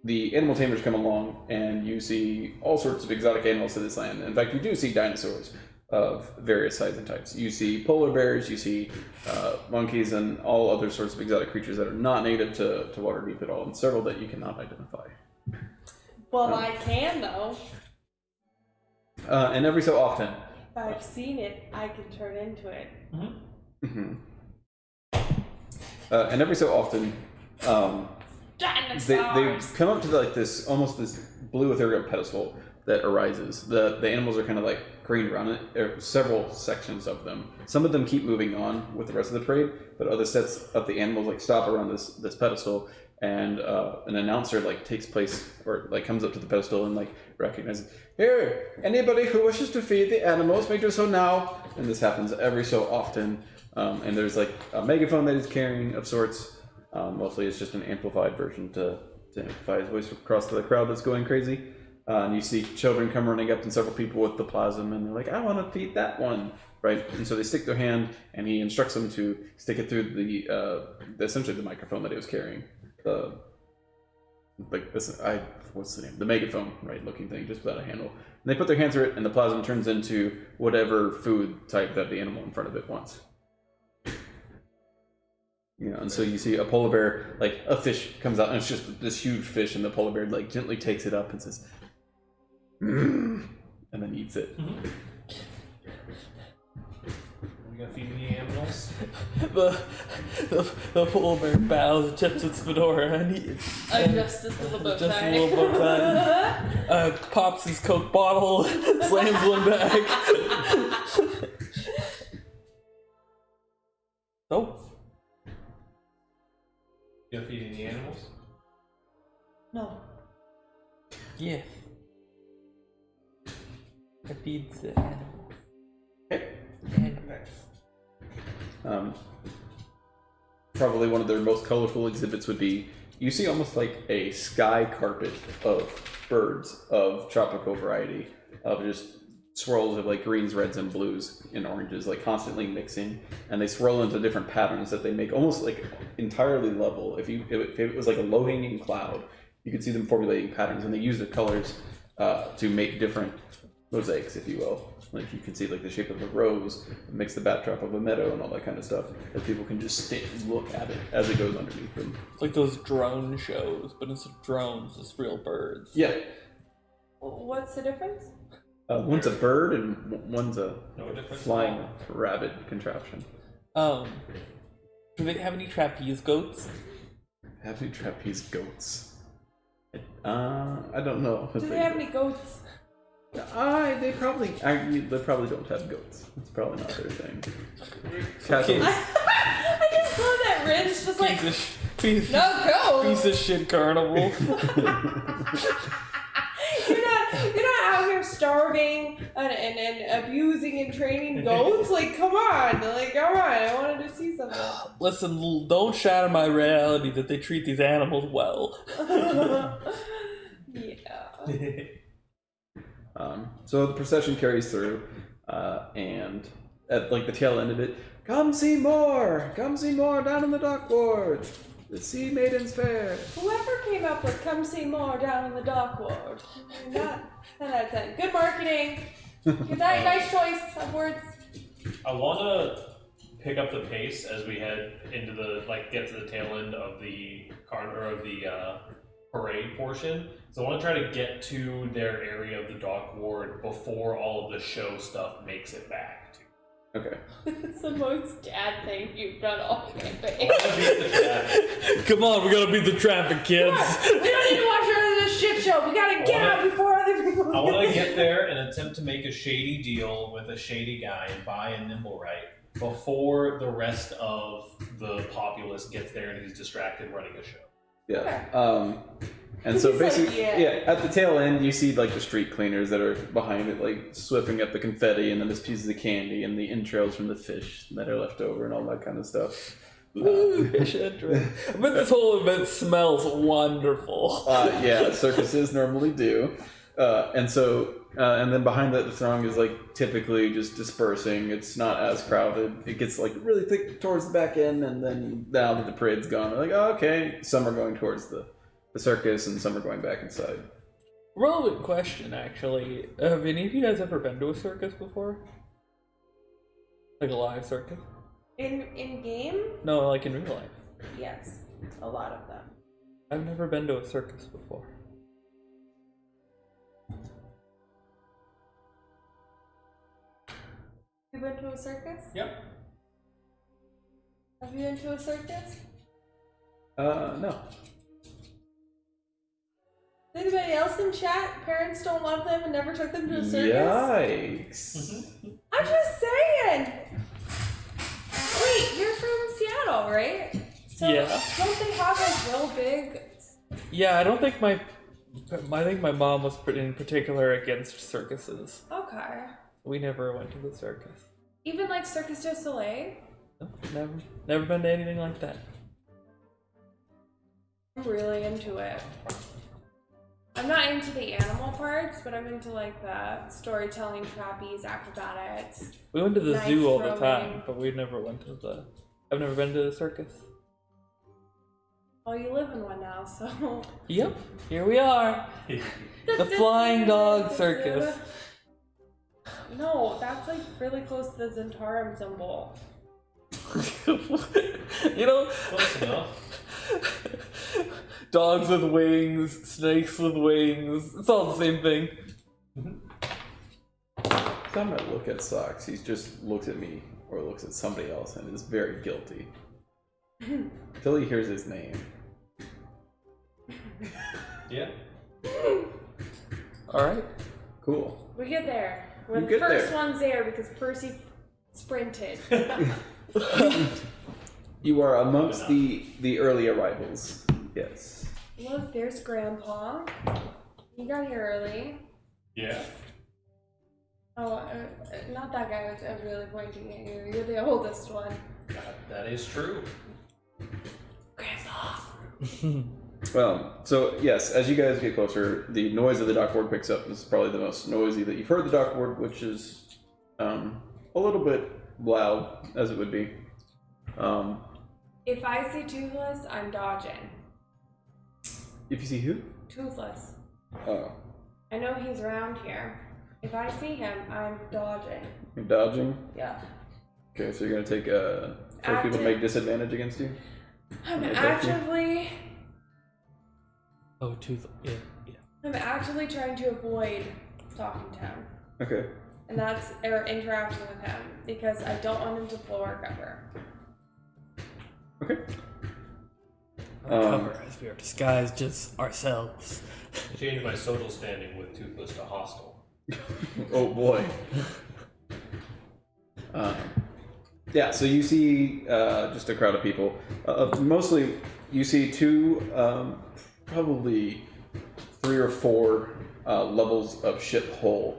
A: The animal tamers come along, and you see all sorts of exotic animals to this land. In fact, you do see dinosaurs of various sizes and types. You see polar bears, you see monkeys, and all other sorts of exotic creatures that are not native to Waterdeep at all, and several that you cannot identify.
D: Well, I can, though.
A: And every so often...
D: If I've seen it, I can turn into it.
A: And every so often...
D: Dinosaurs!
A: They come up to like this blue ethereal pedestal that arises. The animals are kind of like careened around it. There are several sections of them. Some of them keep moving on with the rest of the parade, but other sets of the animals like stop around this pedestal, and an announcer like takes place or like comes up to the pedestal and like recognizes, "Here, anybody who wishes to feed the animals may do so now." And this happens every so often. And there's like a megaphone that he's carrying of sorts. Mostly it's just an amplified version to amplify his voice across to the crowd that's going crazy. And you see children come running up and several people with the plasm, and they're like, "I want to feed that one," right? And so they stick their hand, and he instructs them to stick it through essentially the microphone that he was carrying. What's the name? The megaphone, right? Looking thing, just without a handle. And they put their hands through it, and the plasm turns into whatever food type that the animal in front of it wants. And so you see a polar bear, like a fish comes out, and it's just this huge fish, and the polar bear like gently takes it up and says, and then eats it.
C: We got feeding the animals.
B: the polar bear bows, tips its fedora, and
D: Adjusts his little bow
B: just
D: tie.
B: a little bow tie. Pops his Coke bottle, slams one back. Oh.
C: You got feeding the animals?
D: No.
B: Yes. I feeds the animals.
A: Probably one of their most colorful exhibits would be, you see almost like a sky carpet of birds of tropical variety, of just swirls of like greens, reds, and blues and oranges, like constantly mixing, and they swirl into different patterns that they make almost like entirely level. If it was like a low-hanging cloud, you could see them formulating patterns, and they use their colors to make different mosaics, if you will. Like you can see like the shape of a rose makes the backdrop of a meadow and all that kind of stuff, that people can just stand and look at it as it goes underneath them.
B: Like those drone shows, but instead of drones, it's real birds.
A: Yeah.
D: What's the difference?
A: One's a bird and one's a
C: difference
A: flying rabbit contraption.
B: Do they have any trapeze goats?
A: Have any trapeze goats? I don't know.
D: Do they have any goats?
A: They probably don't have goats. It's probably not their thing.
B: Okay.
D: I just love that Rin's just like, no goats.
B: Piece of shit carnival.
D: You're not out here starving and abusing and training goats? Like, come on. I wanted to see something.
B: Listen, don't shatter my reality that they treat these animals well.
D: Yeah.
A: So the procession carries through, and at like the tail end of it, come see more down in the dock ward. The Sea Maidens Fair.
D: Whoever came up with "come see more down in the dock ward," not 10 out of 10. Good marketing. Nice choice of words.
C: I want to pick up the pace as we head into get to the tail end of the parade portion. So I want to try to get to their area of the dock ward before all of the show stuff makes it back.
A: Okay.
D: It's the most dad thing you've done all campaign.
B: Come on, we gotta beat the traffic, kids.
D: We don't need to watch another this shit show. We gotta get out before other people.
C: I want to get there and attempt to make a shady deal with a shady guy and buy a nimble right before the rest of the populace gets there and he's distracted running a show.
A: Yeah.
D: Okay.
A: And so
D: He's
A: basically,
D: like,
A: yeah, at the tail end, you see like the street cleaners that are behind it, like swiffing up the confetti, and then there's pieces of candy and the entrails from the fish that are left over and all that kind of stuff.
B: Fish entrails. I bet this whole event smells wonderful.
A: Yeah, circuses normally do. And then behind that, the throng is like typically just dispersing. It's not as crowded. It gets like really thick towards the back end, and then now that the parade's gone, they're like, oh, okay, some are going towards the circus and some are going back inside.
B: Relevant question, actually. Have any of you guys ever been to a circus before? Like a live circus?
D: In game?
B: No, like in real life.
D: Yes, a lot of them.
B: I've never been to a circus before.
D: You been to a circus?
C: Yep.
D: Have you been to a circus?
A: No.
D: Anybody else in chat? Parents don't love them and never took them to a circus?
A: Yikes.
D: I'm just saying! Wait, you're from Seattle, right? So
B: Yeah.
D: don't they have like real big...
B: Yeah, I don't think I think my mom was in particular against circuses.
D: Okay.
B: We never went to the circus.
D: Even like Circus du Soleil?
B: No, never been to anything like that.
D: I'm really into it. I'm not into the animal parts, but I'm into like the storytelling, trapeze, acrobatics.
B: We went to the
D: Knife
B: zoo all the
D: throwing.
B: time, but we never went to the... I've never been to the circus.
D: Oh, you live in one now, so...
B: Yep, here we are. The Flying Dog Circus.
D: No, that's like really close to the Zentarum symbol.
B: You know,
C: Close enough.
B: dogs with wings, snakes with wings. It's all the same thing.
A: Time I look at Socks, he just looks at me or looks at somebody else and is very guilty. Until he hears his name.
C: Yeah.
B: Alright.
A: Cool.
D: We get there. We're
A: You
D: the
A: get
D: first
A: there.
D: ones there because Percy sprinted.
A: You are amongst the early arrivals. Yes.
D: Look, there's Grandpa. He got here early.
C: Yeah.
D: Oh, not that guy was really pointing at you. You're the oldest one.
C: That is true.
D: Grandpa.
A: So yes, as you guys get closer, the noise of the dockboard picks up. This is probably the most noisy that you've heard the dockboard, which is a little bit loud, as it would be.
D: If I see Toothless, I'm dodging.
A: If you see who?
D: Toothless.
A: Oh,
D: I know he's around here. If I see him, I'm dodging.
A: you're dodging.
D: Yeah.
A: Okay, so you're gonna take four people to make disadvantage against you.
D: I'm
A: Okay.
D: actively...
B: Oh, yeah.
D: I'm actively trying to avoid talking to him.
A: Okay.
D: And that's or interacting with him because I don't want him to blow our cover.
A: Okay.
B: Cover as we are disguised as ourselves.
C: I changed my social standing with Toothless to hostile.
A: Oh boy. Yeah, so you see just a crowd of people. Mostly you see two, probably 3 or 4 levels of ship hull.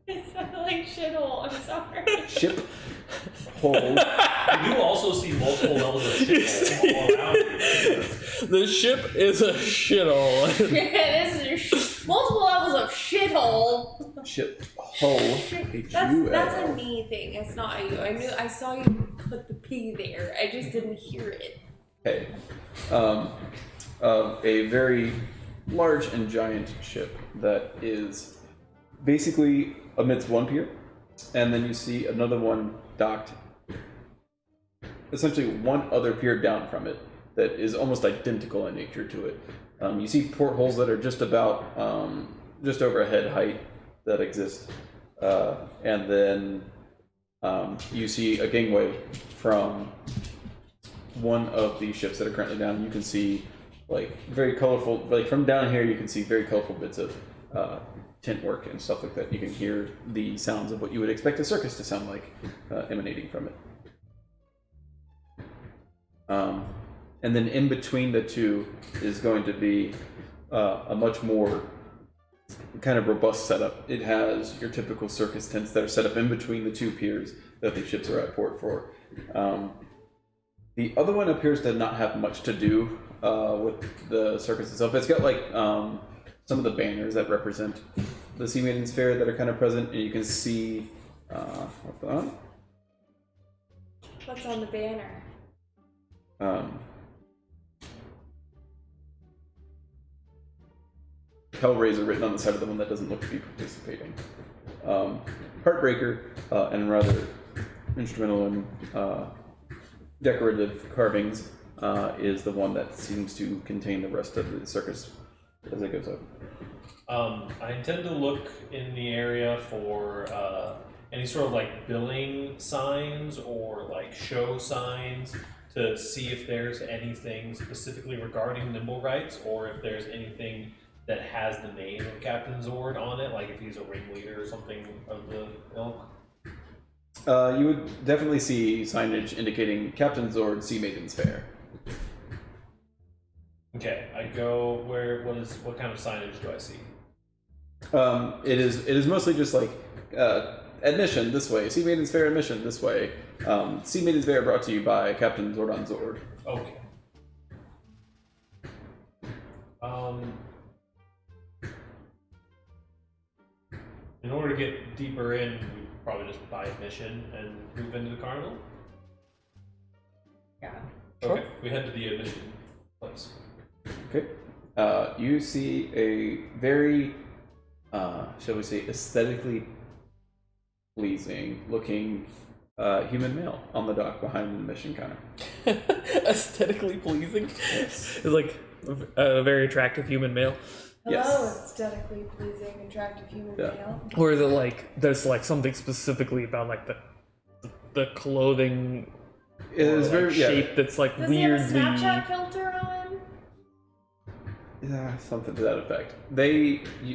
D: It sounded like shithole. I'm sorry.
A: Ship hull.
C: You do also see multiple levels of shit all around you.
B: The ship is a shithole.
D: This is multiple levels of shithole.
A: Ship hull.
D: That's a me thing. It's not a you. I saw you put the P there. I just didn't hear it.
A: Okay. A very large and giant ship that is basically amidst one pier, and then you see another one docked essentially one other pier down from it that is almost identical in nature to it. You see portholes that are just about just over head height that exist, and then you see a gangway from one of the ships that are currently down. You can see like very colorful, like from down here you can see very colorful bits of tint work and stuff like that. You can hear the sounds of what you would expect a circus to sound like emanating from it. And then in between the two is going to be a much more kind of robust setup. It has your typical circus tents that are set up in between the two piers that the ships are at port for. The other one appears to not have much to do with the circus itself. It's got like some of the banners that represent the Sea Maiden's Fair that are kind of present, and you can see
D: What's on the banner?
A: Hellraiser written on the side of the one that doesn't look to be participating. Heartbreaker and rather instrumental and decorative carvings is the one that seems to contain the rest of the circus as it goes up.
C: I intend to look in the area for any sort of like billing signs or like show signs to see if there's anything specifically regarding nimble rights, or if there's anything that has the name of Captain Zord on it, like if he's a ringleader or something of the ilk.
A: You would definitely see signage indicating Captain Zord, Sea Maiden's Fair.
C: Okay, I go where. What kind of signage do I see?
A: It is mostly just like admission this way, Sea Maiden's Fair admission this way. Sea Maiden's Fair brought to you by Captain Zordon Zord.
C: Okay. In order to get deeper in, we probably just buy admission and move into the carnival.
D: Yeah.
C: Okay, we head to the admission place.
A: Okay. You see a very, shall we say, aesthetically pleasing looking human male on the dock behind the admission counter.
B: Aesthetically pleasing? Yes. It's like a very attractive human male.
D: Hello,
A: Yes.
D: aesthetically pleasing, attractive human male.
B: Or is it like there's like something specifically about like the clothing
A: It is very
B: shape that's like
D: Does
B: weirdly
D: he have a Snapchat filter on?
A: Yeah, something to that effect.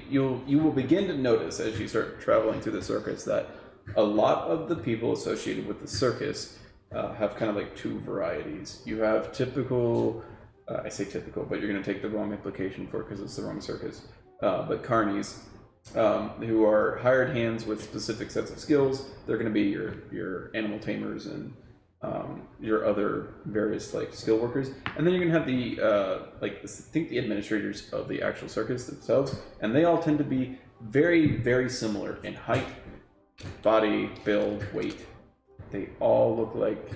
A: You will begin to notice as you start traveling through the circus that a lot of the people associated with the circus have kind of like two varieties. You have typical, I say typical, but you're going to take the wrong implication for it because it's the wrong circus. But carnies, who are hired hands with specific sets of skills. They're going to be your animal tamers and your other various like skill workers, and then you're gonna have the I think the administrators of the actual circus themselves, and they all tend to be very, very similar in height, body, build, weight. They all look like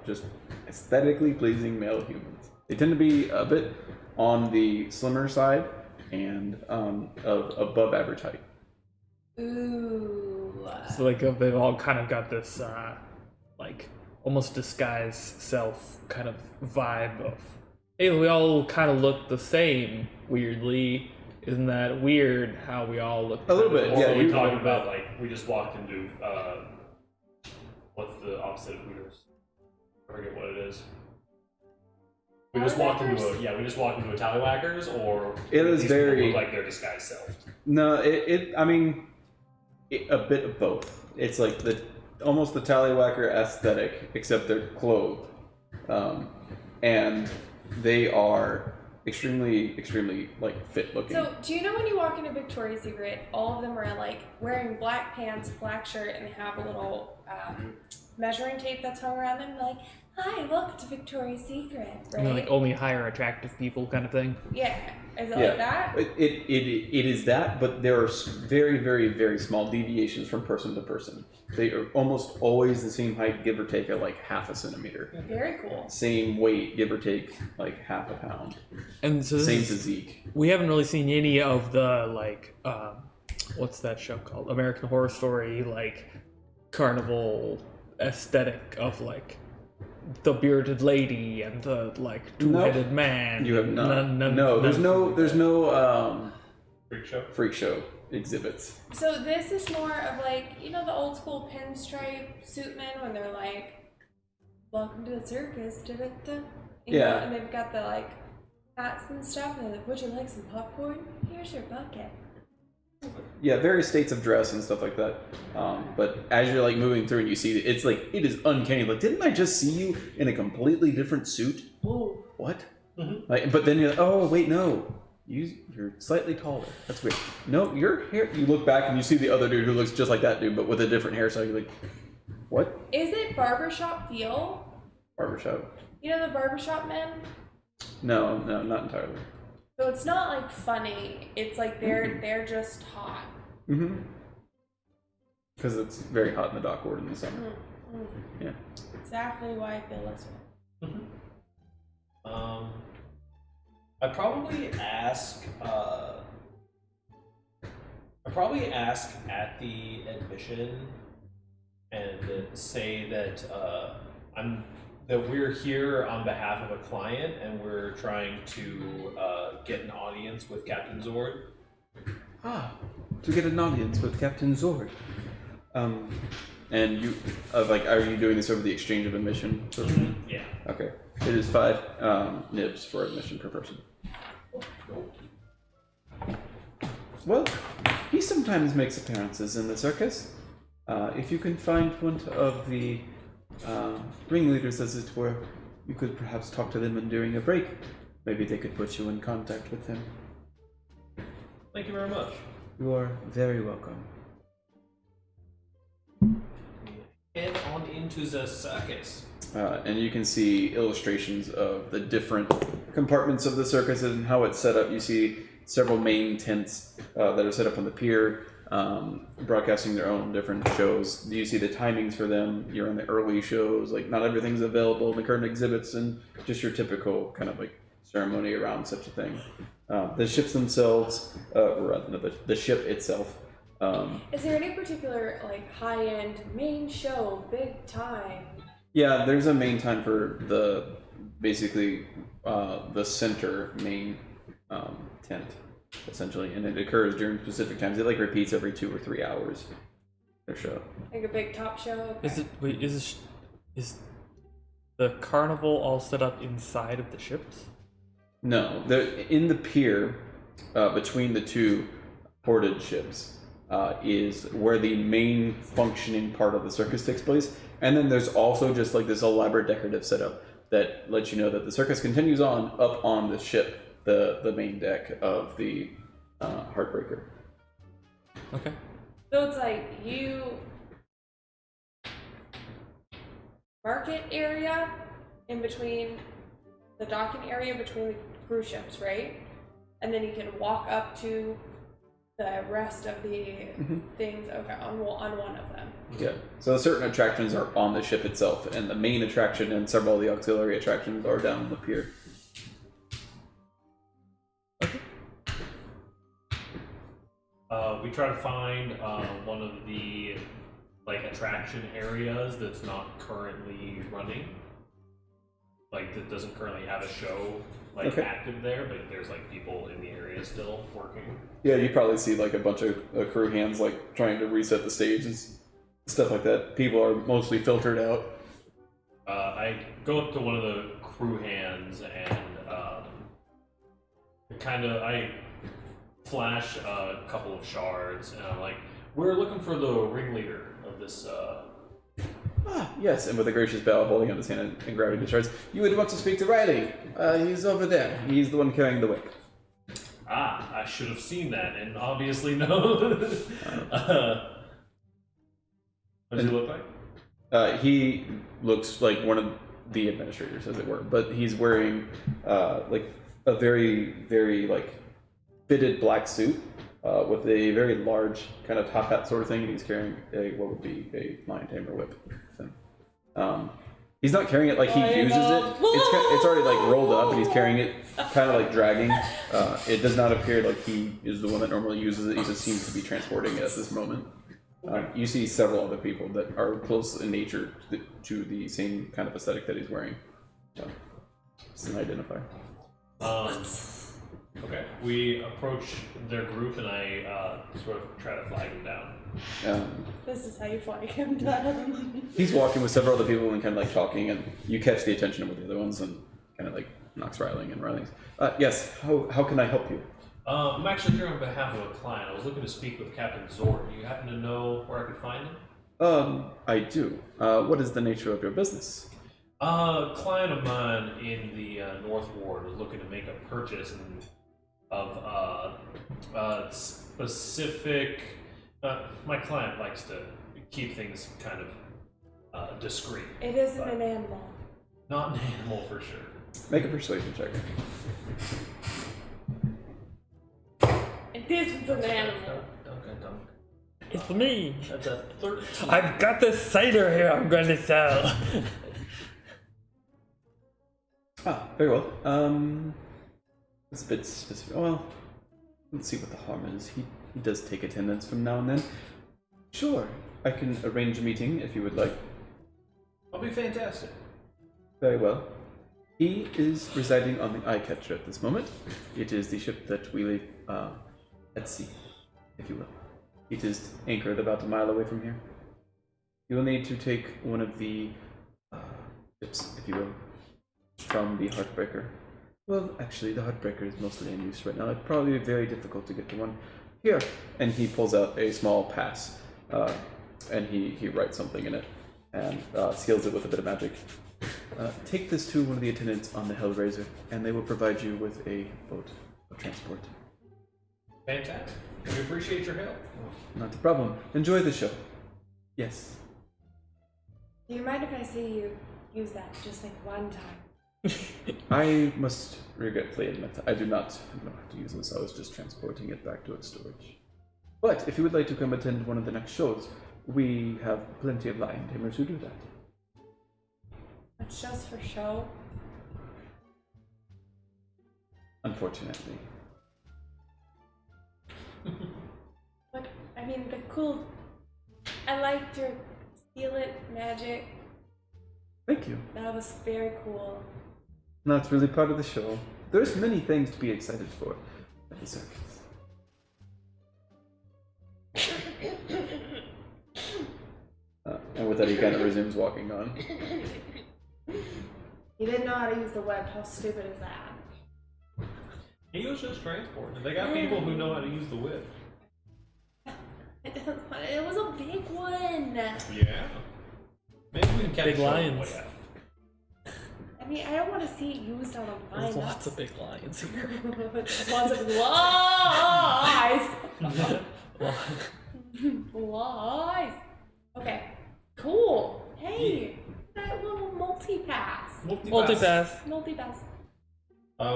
A: just aesthetically pleasing male humans. They tend to be a bit on the slimmer side and of above average height.
D: Ooh.
B: so like they've all kind of got this like almost disguised self kind of vibe of, hey, we all kind of look the same weirdly. Isn't that weird how we all look?
A: A little bit,
C: Or
A: yeah.
C: are we
A: you-
C: talking about like we just walked into what's the opposite of Hooters? I forget what it is. We just walked into a Tallywhackers, or
A: It is
C: these people
A: very-
C: look like their disguised self.
A: No, I mean, a bit of both. It's like almost the Tallywhacker aesthetic, except they're clothed. and they are extremely like fit looking.
D: So, do you know when you walk into Victoria's Secret, all of them are like wearing black pants, black shirt, and they have a little measuring tape that's hung around them, like, "Hi, welcome to Victoria's Secret," right?
B: And like only hire attractive people kind of thing.
D: Yeah, is it like that?
A: It is that, but there are very small deviations from person to person. They are almost always the same height, give or take at like half a centimeter.
D: Very cool.
A: Same weight, give or take like half a pound.
B: And so
A: Same physique.
B: We haven't really seen any of the like what's that show called? American Horror Story, like carnival aesthetic of like the bearded lady and the like two-headed man.
A: You have not. No, there's no
C: freak show
A: exhibits.
D: So this is more of like, you know, the old school pinstripe suitmen when they're like, "Welcome to the circus," da-da-da. You know, and they've got the like hats and stuff, and they're like, "Would you like some popcorn? Here's your bucket."
A: Yeah, various states of dress and stuff like that. But as you're like moving through and you see it is uncanny. Like, didn't I just see you in a completely different suit?
C: Oh,
A: What?
C: Mm-hmm.
A: Like, but then you're like, oh wait, no, you're slightly taller. That's weird. No, your hair. You look back and you see the other dude who looks just like that dude, but with a different hairstyle. You're like, what?
D: Is it barbershop feel?
A: Barbershop?
D: You know the barbershop men?
A: No, not entirely.
D: So it's not like funny. It's like they're just hot.
A: Mm-hmm. Because it's very hot in the dock ward in the summer.
D: Mm-hmm.
A: Yeah.
D: Exactly why I feel this way.
C: Mm-hmm. I'd probably ask at the admission and say that that we're here on behalf of a client and we're trying to get an audience with Captain Zord.
A: To get an audience with Captain Zord. And you, are you doing this over the exchange of admission?
C: Yeah.
A: Okay. It is 5 nibs for admission per person. Well, he sometimes makes appearances in the circus. If you can find one of the ringleaders, as it were, you could perhaps talk to them during a break. Maybe they could put you in contact with him.
C: Thank you very much.
A: You are very welcome.
C: Head on into the circus.
A: And you can see illustrations of the different compartments of the circus and how it's set up. You see several main tents that are set up on the pier, broadcasting their own different shows. You see the timings for them. You're on the early shows. Like, not everything's available in the current exhibits, and just your typical kind of like ceremony around such a thing. The ships themselves, the ship itself.
D: Is there any particular like high-end main show, big time?
A: Yeah, there's a main time for the center main tent, essentially, and it occurs during specific times. It like repeats every 2 or 3 hours. Their show.
D: Like a big top show. Okay.
B: Is the carnival all set up inside of the ships?
A: No, in the pier between the two ported ships is where the main functioning part of the circus takes place. And then there's also just like this elaborate decorative setup that lets you know that the circus continues on up on the ship, the main deck of the Heartbreaker.
D: Okay. So it's like market area in between the docking area between the cruise ships, right? And then you can walk up to the rest of the things, on one of them.
A: Yeah. So certain attractions are on the ship itself, and the main attraction and several of the auxiliary attractions are down on the pier.
B: Okay.
C: We try to find one of the attraction areas that's not currently running. That doesn't currently have a show active there, but there's people in the area still working.
A: Yeah, you probably see a bunch of crew hands trying to reset the stage and stuff like that. People are mostly filtered out.
C: I go up to one of the crew hands and I flash a couple of shards and I'm like, "We're looking for the ringleader of this
A: Ah, yes, and with a gracious bow, holding out his hand and grabbing the shards. You would want to speak to Riley. He's over there. He's the one carrying the whip.
C: Ah, I should have seen that, and obviously no. What does he look like?
A: He looks like one of the administrators, as it were, but he's wearing like a very, very like fitted black suit with a very large kind of top hat sort of thing, and he's carrying what would be a lion tamer whip. So, he's not carrying it like he uses it. It's already like rolled up, and he's carrying it kind of like dragging. It does not appear like he is the one that normally uses it. He just seems to be transporting it at this moment. You see several other people that are close in nature to the same kind of aesthetic that he's wearing. So, it's an identifier.
C: Okay. We approach their group, and I sort of try to flag him down.
D: This is how you flag him down.
A: He's walking with several other people and kind of like talking, and you catch the attention of the other ones and kind of like knocks Riley and Riley's. Yes, how can I help you?
C: I'm actually here on behalf of a client. I was looking to speak with Captain Zord. Do you happen to know where I could find him?
A: I do. What is the nature of your business?
C: A client of mine in the North Ward was looking to make a purchase of specific. My client likes to keep things kind of discreet.
D: It isn't an animal.
C: Not an animal for sure.
A: Make a persuasion check.
D: It isn't an animal.
B: It's me.
C: That's a 13.
B: I've got this cider here I'm going to sell.
A: Very well. It's a bit specific. Well, let's see what the harm is. He does take attendance from now and then. Sure, I can arrange a meeting if you would like.
C: I'll be fantastic.
A: Very well. He is residing on the Eyecatcher at this moment. It is the ship that we leave at sea, if you will. It is anchored about a mile away from here. You will need to take one of the ships, if you will, from the Heartbreaker. Well, actually, the Heartbreaker is mostly in use right now. It'd probably be very difficult to get to one. Here, and he pulls out a small pass, and he writes something in it, and seals it with a bit of magic. Take this to one of the attendants on the Hellraiser, and they will provide you with a boat of transport.
C: Fantastic. We appreciate your help.
A: Not a problem. Enjoy the show. Yes.
D: Do you mind if I see you use that just like one time?
A: I must regretfully admit, I do not know how to use this. I was just transporting it back to its storage. But if you would like to come attend one of the next shows, we have plenty of lion tamers who do that.
D: It's just for show.
A: Unfortunately.
D: But I mean, I liked your steal it magic.
A: Thank you.
D: That was very cool.
A: That's really part of the show. There's many things to be excited for at the circus. And with that, he kind of resumes walking on.
D: You didn't know how to use the web. How stupid is that?
C: He was just transporting. They got people who know how to use the whip.
D: It was a big one.
C: Yeah. Maybe we can catch
B: Big
C: it on the
B: lions.
C: way out.
D: I mean, I don't want to see it used on a line.
B: There's lots of big lions here.
D: Lots of lies. Lies. Okay. Cool. Hey, that little multi-pass.
B: Multipass.
D: Multi-pass.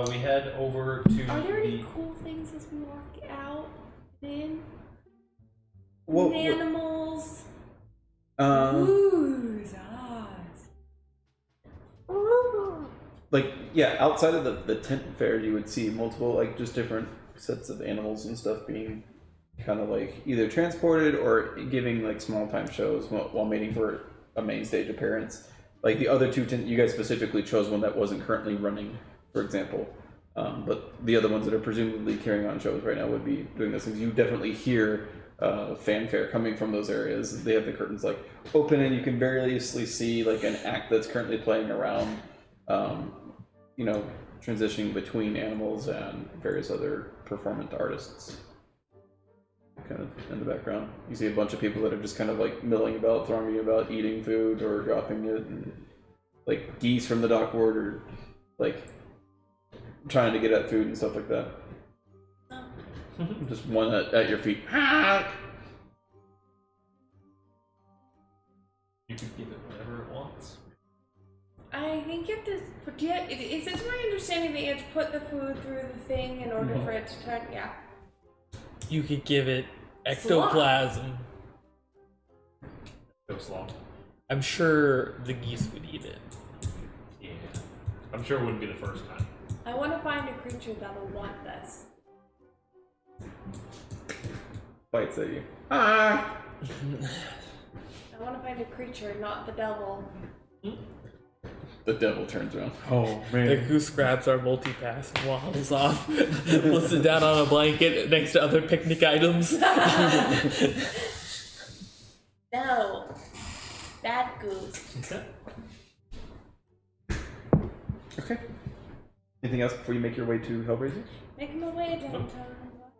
C: We head over to
D: Are there any
C: the...
D: cool things as we walk out in?
A: What?
D: Animals. Oohs, ahs.
A: Like, yeah, outside of the tent fair, you would see multiple, like, just different sets of animals and stuff being kind of like either transported or giving like small time shows while waiting for a main stage appearance. Like the other two, you guys specifically chose one that wasn't currently running, for example. But the other ones that are presumably carrying on shows right now would be doing those things. You definitely hear fanfare coming from those areas. They have the curtains like open, and you can variously see like an act that's currently playing around. You know, transitioning between animals and various other performant artists. kind of in the background. You see a bunch of people that are just kind of like milling about, thronging about, eating food or dropping it, and like geese from the dock ward or like trying to get at food and stuff like that. Just one at your feet.
C: You could give it whatever it wants.
D: I think you have to put. Is it my understanding that you have to put the food through the thing in order for it to turn? Yeah.
B: You could give it ectoplasm.
C: Go slow.
B: I'm sure the geese would eat it.
C: Yeah. I'm sure it wouldn't be the first time.
D: I want to find a creature that'll want this.
A: Bites at you. Ah!
D: I want to find a creature, not the devil.
A: The devil turns around.
E: Oh
B: The
E: man.
B: goose grabs our multi-pass and waddles off. Puts it down on a blanket next to other picnic items.
D: No. Bad goose.
A: Okay. Anything else before you make your way to Hellraiser?
D: Making my way downtown.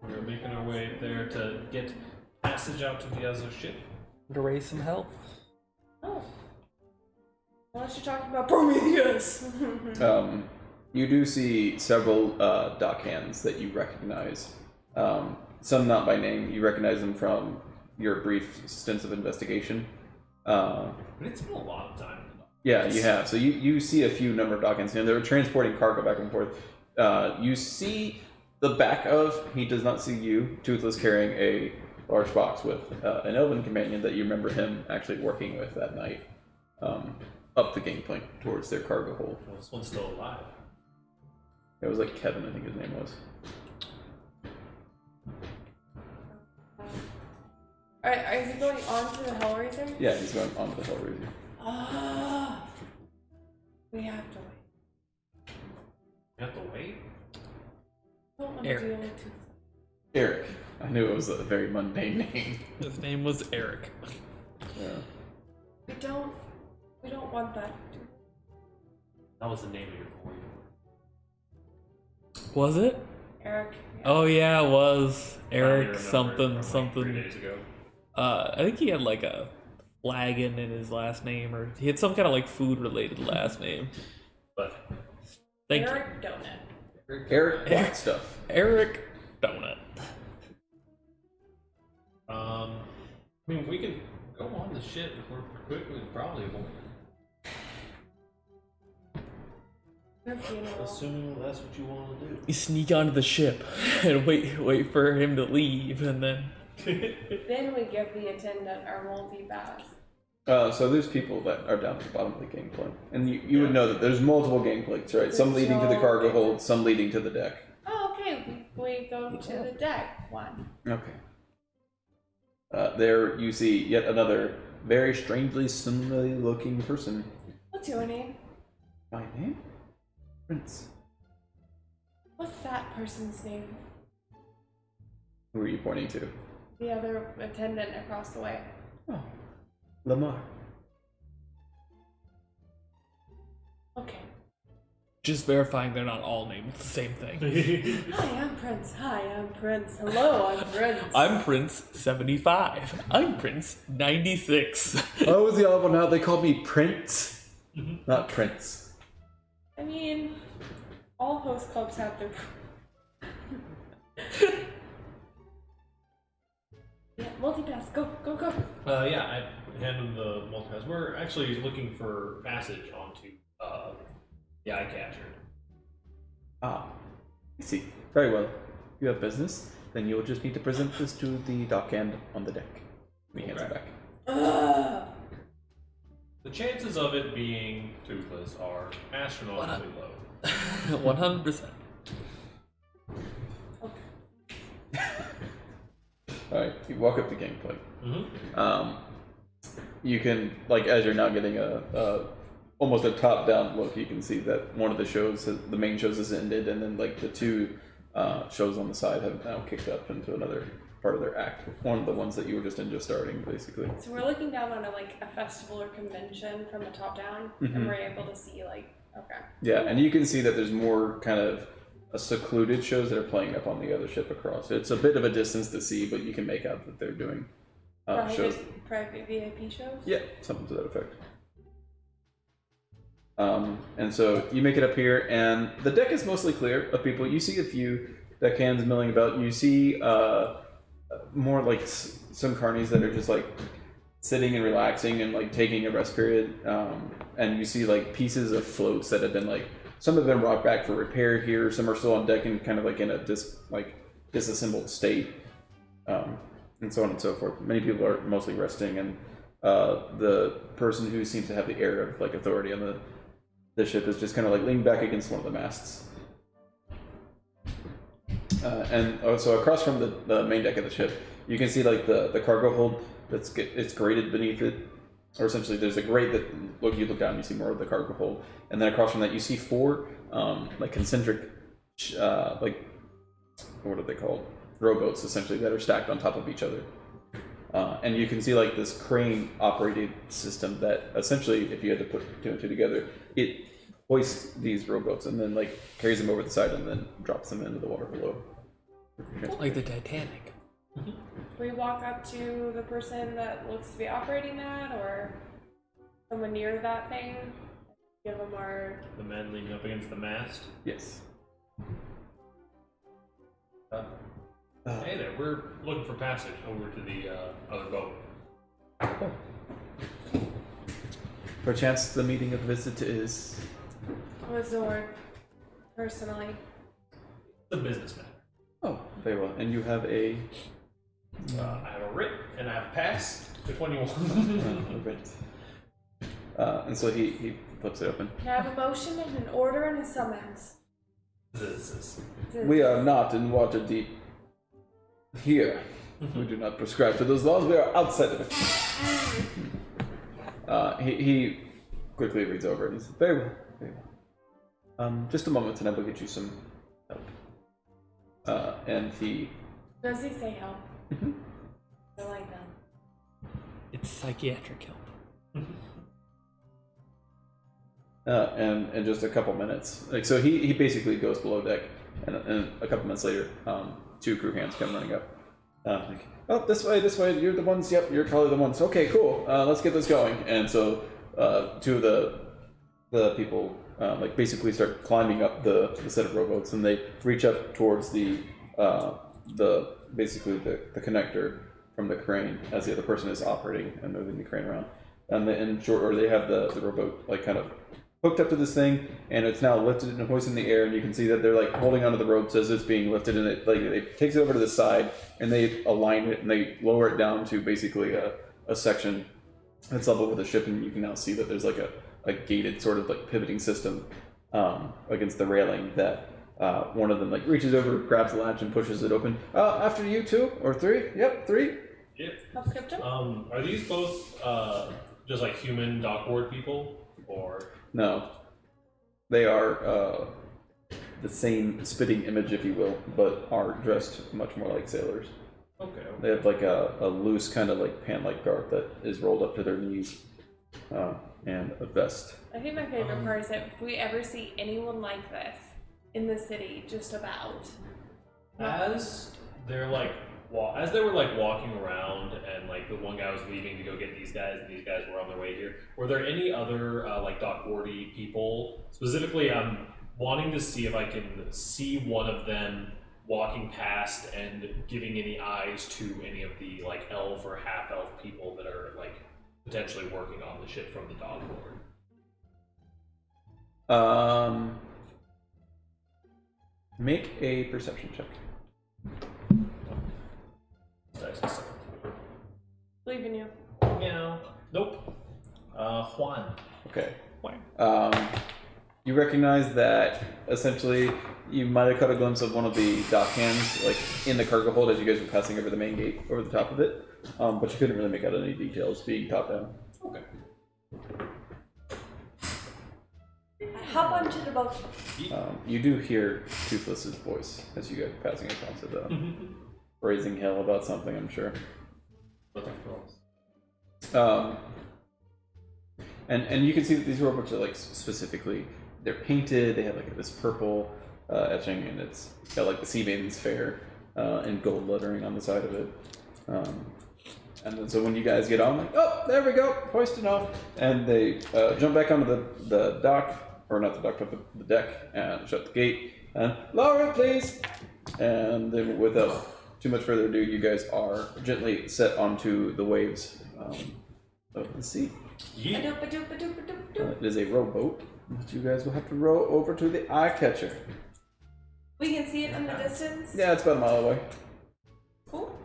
C: We're making our way there to get passage out to the other ship.
B: To raise some hell.
D: Oh. Unless you're talking about Prometheus.
A: You do see several dock hands that you recognize. Some not by name. You recognize them from your brief stints of investigation.
C: But it's been a lot of time.
A: Yeah, you have. So you see a few number of dock hands, and they're transporting cargo back and forth. You see the back of, he does not see you, Toothless carrying a large box with an elven companion that you remember him actually working with that night, up the gangplank towards their cargo hold.
C: Well, this one's still alive.
A: It was like Kevin, I think his name was.
D: Is he going on to the Hellraiser?
A: Yeah, he's going on to the Hellraiser.
D: Ah. We have to wait.
C: You have to wait?
D: Don't want to
B: Eric.
D: deal with two.
A: Eric. I knew it was a very mundane name.
B: His name was Eric.
A: Yeah.
D: We don't want that.
C: That was the name of your boy.
B: Was it?
D: Eric. Yeah.
B: Oh yeah, it was.
C: I
B: Eric
C: remember
B: something
C: from, like, 3
B: something.
C: days ago.
B: I think he had like a flagon in his last name, or he had some kind of like food related last name.
C: But
B: Thank you.
D: Eric Donut.
A: Eric Black Stuff.
B: Eric Donut.
C: I mean, we can go on the ship if we're quick. We probably won't.
D: Her funeral.
E: Assuming that's what you want to do.
B: You sneak onto the ship and wait for him to leave, and then
D: Then we give the attendant our multi-pass.
A: So there's people that are down at the bottom of the gangplank. And you would know that there's multiple gangplanks, right? Some leading to the cargo hold, some leading to the deck.
D: Oh, okay. We go to the deck one.
A: Okay. There you see yet another very strangely similarly looking person.
D: What's your name?
A: My name? Prince.
D: What's that person's name?
A: Who are you pointing to?
D: The other attendant across the way.
A: Oh, Lamar.
D: Okay.
B: just verifying they're not all named the same thing.
D: Hi, I'm Prince. Hi, I'm Prince. Hello, I'm Prince.
B: I'm Prince 75. I'm Prince 96.
A: I was the odd one out. They called me Prince, not Prince.
D: I mean, all host clubs have their. Yeah, multipass. Go, go, go.
C: Yeah, I hand him the multipass. We're actually looking for passage onto the eye catcher.
A: Ah, I see. Very well. You have business. Then you'll just need to present this to the dockhand on the deck. And he hands it back.
D: Ugh.
C: The chances of it being toothless are astronomically low.
B: 100%.
A: Alright, you walk up the gangplank.
C: Mm-hmm.
A: You can, like, as you're now getting a almost a top-down look, you can see that one of the shows, the main shows has ended, and then, like, the two shows on the side have now kicked up into another part of their act. One of the ones that you were just starting, basically.
D: So we're looking down on a festival or convention from the top down, and we're able to see okay.
A: Yeah, and you can see that there's more kind of a secluded shows that are playing up on the other ship across. It's a bit of a distance to see, but you can make out that they're doing shows.
D: Private VIP shows?
A: Yeah, something to that effect. And so you make it up here, and the deck is mostly clear of people. You see a few deckhands milling about. You see more like some carnies that are just like sitting and relaxing and like taking a rest period. And you see like pieces of floats that have been like, some have been brought back for repair here. Some are still on deck and kind of like in a disassembled state, and so on and so forth. Many people are mostly resting, and the person who seems to have the air of like authority on the ship is just kind of like leaning back against one of the masts. And so across from the main deck of the ship, you can see like the cargo hold it's grated beneath it, or essentially there's a grate that you look down and you see more of the cargo hold, and then across from that you see four like concentric like what are they called, rowboats essentially, that are stacked on top of each other. And you can see like this crane operated system that essentially, if you had to put two and two together, it hoists these rowboats and then like carries them over the side and then drops them into the water below.
B: Like the Titanic.
D: We walk up to the person that looks to be operating that, or someone near that thing. Give them our.
C: The men leaning up against the mast.
A: Yes.
C: Hey there, we're looking for passage over to the other boat.
A: Perchance the meaning of visit is
D: Lazord, personally.
C: The businessman.
A: oh, very well. And you have a
C: I have a writ and I have a pass. Which one you want?
A: and so he flips it open.
D: Can I have a motion and an order and a summons?
C: This.
A: We are not in Waterdeep. Here, we do not prescribe to those laws. We are outside of it. He quickly reads over it. He says, very well, very well. Just a moment, and I will get you some help. And he.
D: Does he say help? I like that.
B: It's psychiatric help.
A: And in just a couple minutes, like so, he basically goes below deck, and a couple minutes later, two crew hands come running up. Like, oh, this way, you're the ones. Yep, you're probably the ones. Okay, cool. Let's get this going. And so, two of the people like basically start climbing up the set of rowboats, and they reach up towards the connector from the crane as the other person is operating and moving the crane around. And in short order, they have the rowboat like kind of hooked up to this thing, and it's now lifted and hoisted in the air, and you can see that they're like holding onto the ropes as it's being lifted, and it takes it over to the side, and they align it and they lower it down to basically a section that's level with the ship, and you can now see that there's like a gated sort of like pivoting system against the railing that one of them like reaches over, grabs the latch, and pushes it open. After you, 2 or 3? Yep, 3.
C: Yep.
D: Help script him?
C: Are these both just like human dockboard people, or?
A: No, they are the same spitting image, if you will, but are dressed much more like sailors.
C: Okay.
A: They have like a loose kind of like pant-like garb that is rolled up to their knees, and a vest.
D: I think my favorite part is that if we ever see anyone like this in the city, just about.
C: As they're like, as they were like walking around, and like the one guy was leaving to go get these guys, and these guys were on their way here. Were there any other like dockboardy people? Specifically, I'm wanting to see if I can see one of them walking past and giving any eyes to any of the like elf or half elf people that are like potentially working on the ship from the dockboard.
A: Make a perception check.
D: Believe in you.
C: Yeah. Nope. Juan.
A: Okay. You recognize that essentially you might have caught a glimpse of one of the dock hands like in the cargo hold as you guys were passing over the main gate over the top of it, but you couldn't really make out any details being top down.
C: Okay.
F: I hop onto the boat.
A: You do hear Toothless's voice as you guys are passing across it, raising hell about something, I'm sure. And you can see that these robots are like specifically, they're painted, they have like this purple etching, and it's got like the Sea Maiden's Fair in gold lettering on the side of it. And then so when you guys get on, like, oh, there we go, hoisting off, and they jump back onto the dock, or not the dock, but the deck, and shut the gate, and lower it, please. And then without too much further ado, you guys are gently set onto the waves of the sea.
C: Yeah.
D: Ba-doop-ba-doop-ba-doop-ba-doop.
A: It is a rowboat that you guys will have to row over to the eye catcher.
D: We can see it in the distance.
A: Yeah, it's about a mile away.
D: Cool.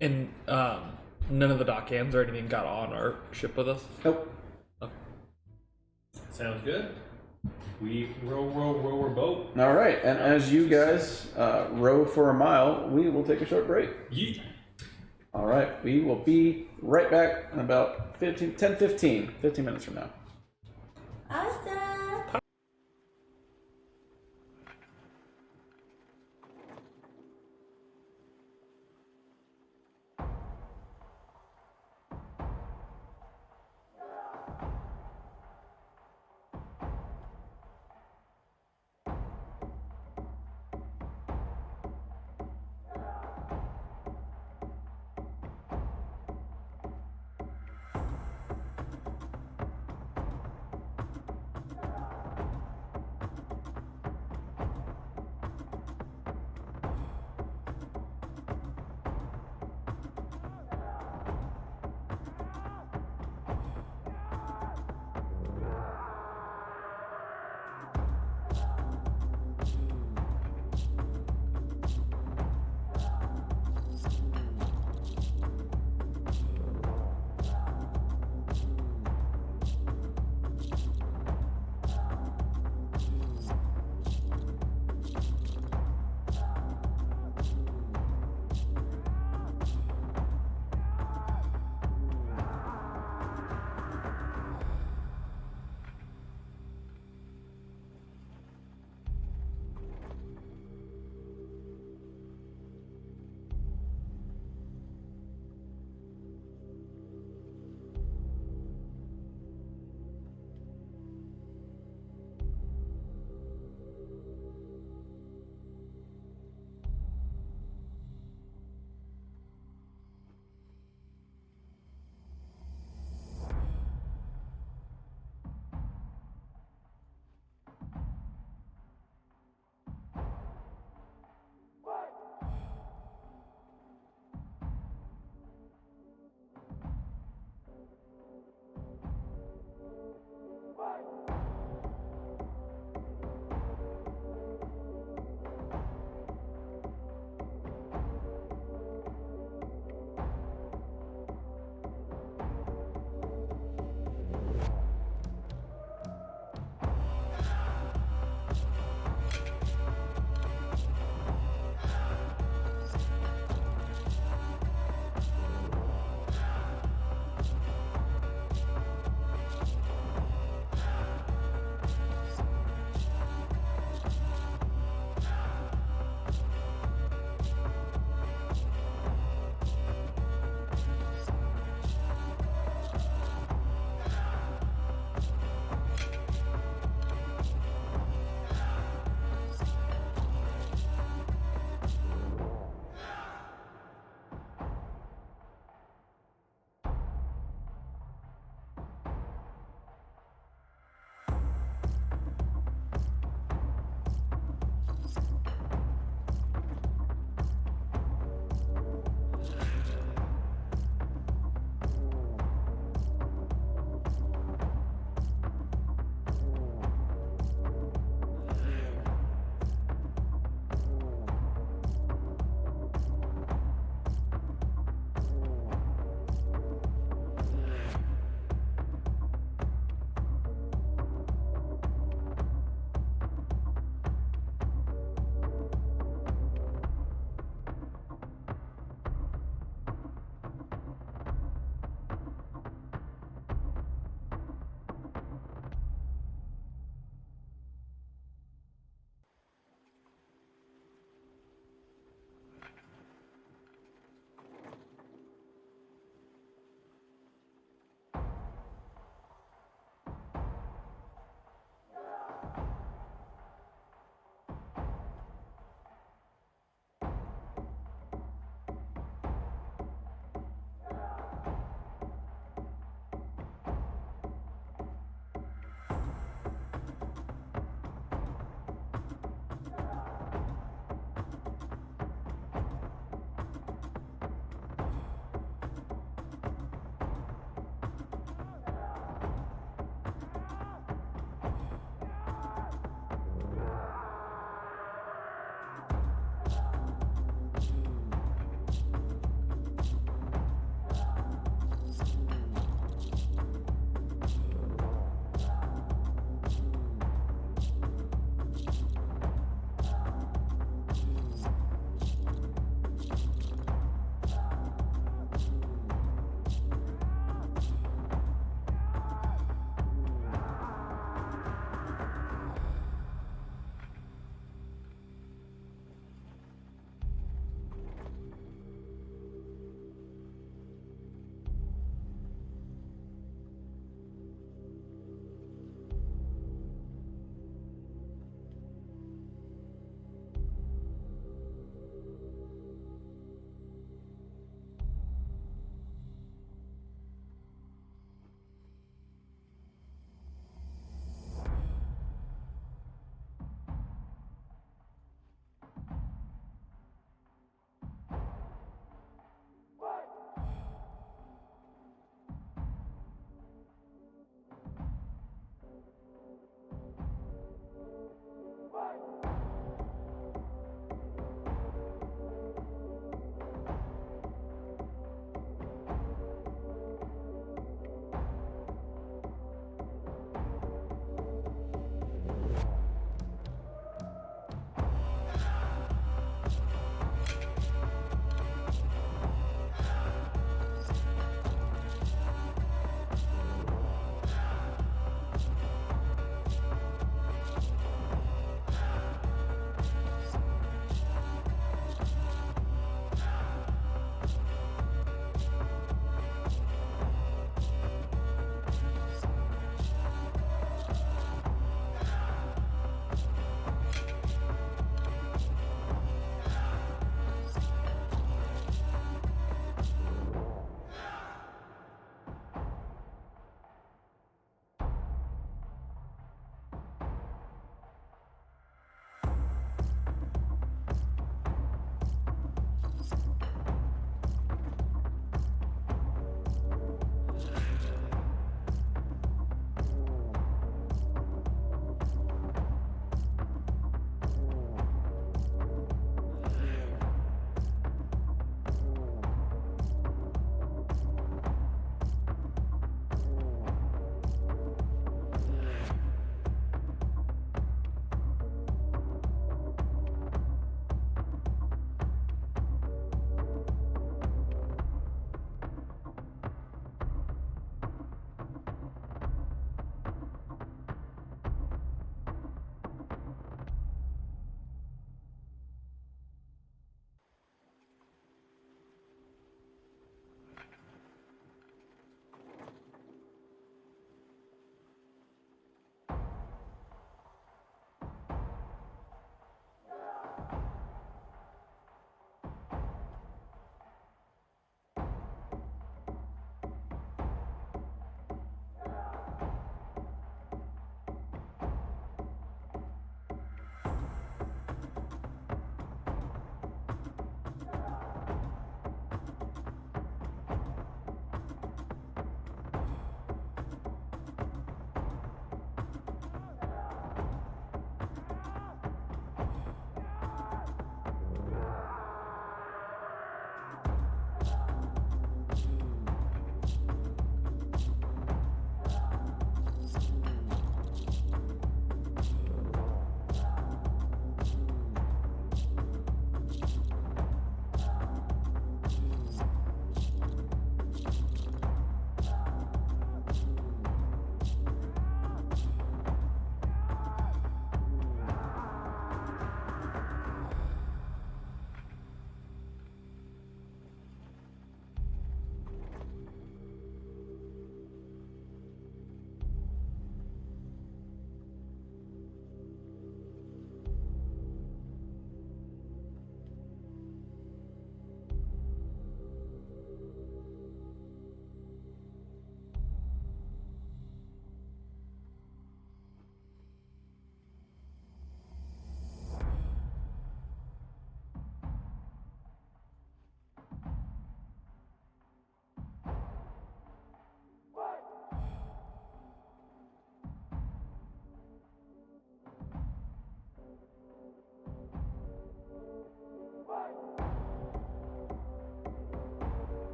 B: And none of the dock hands or anything got on our ship with us.
A: Nope.
C: Sounds good. We row our boat.
A: All right, and as you guys row for a mile, we will take a short break.
C: Yeet.
A: All right, we will be right back in about 15 minutes from now.
F: Awesome.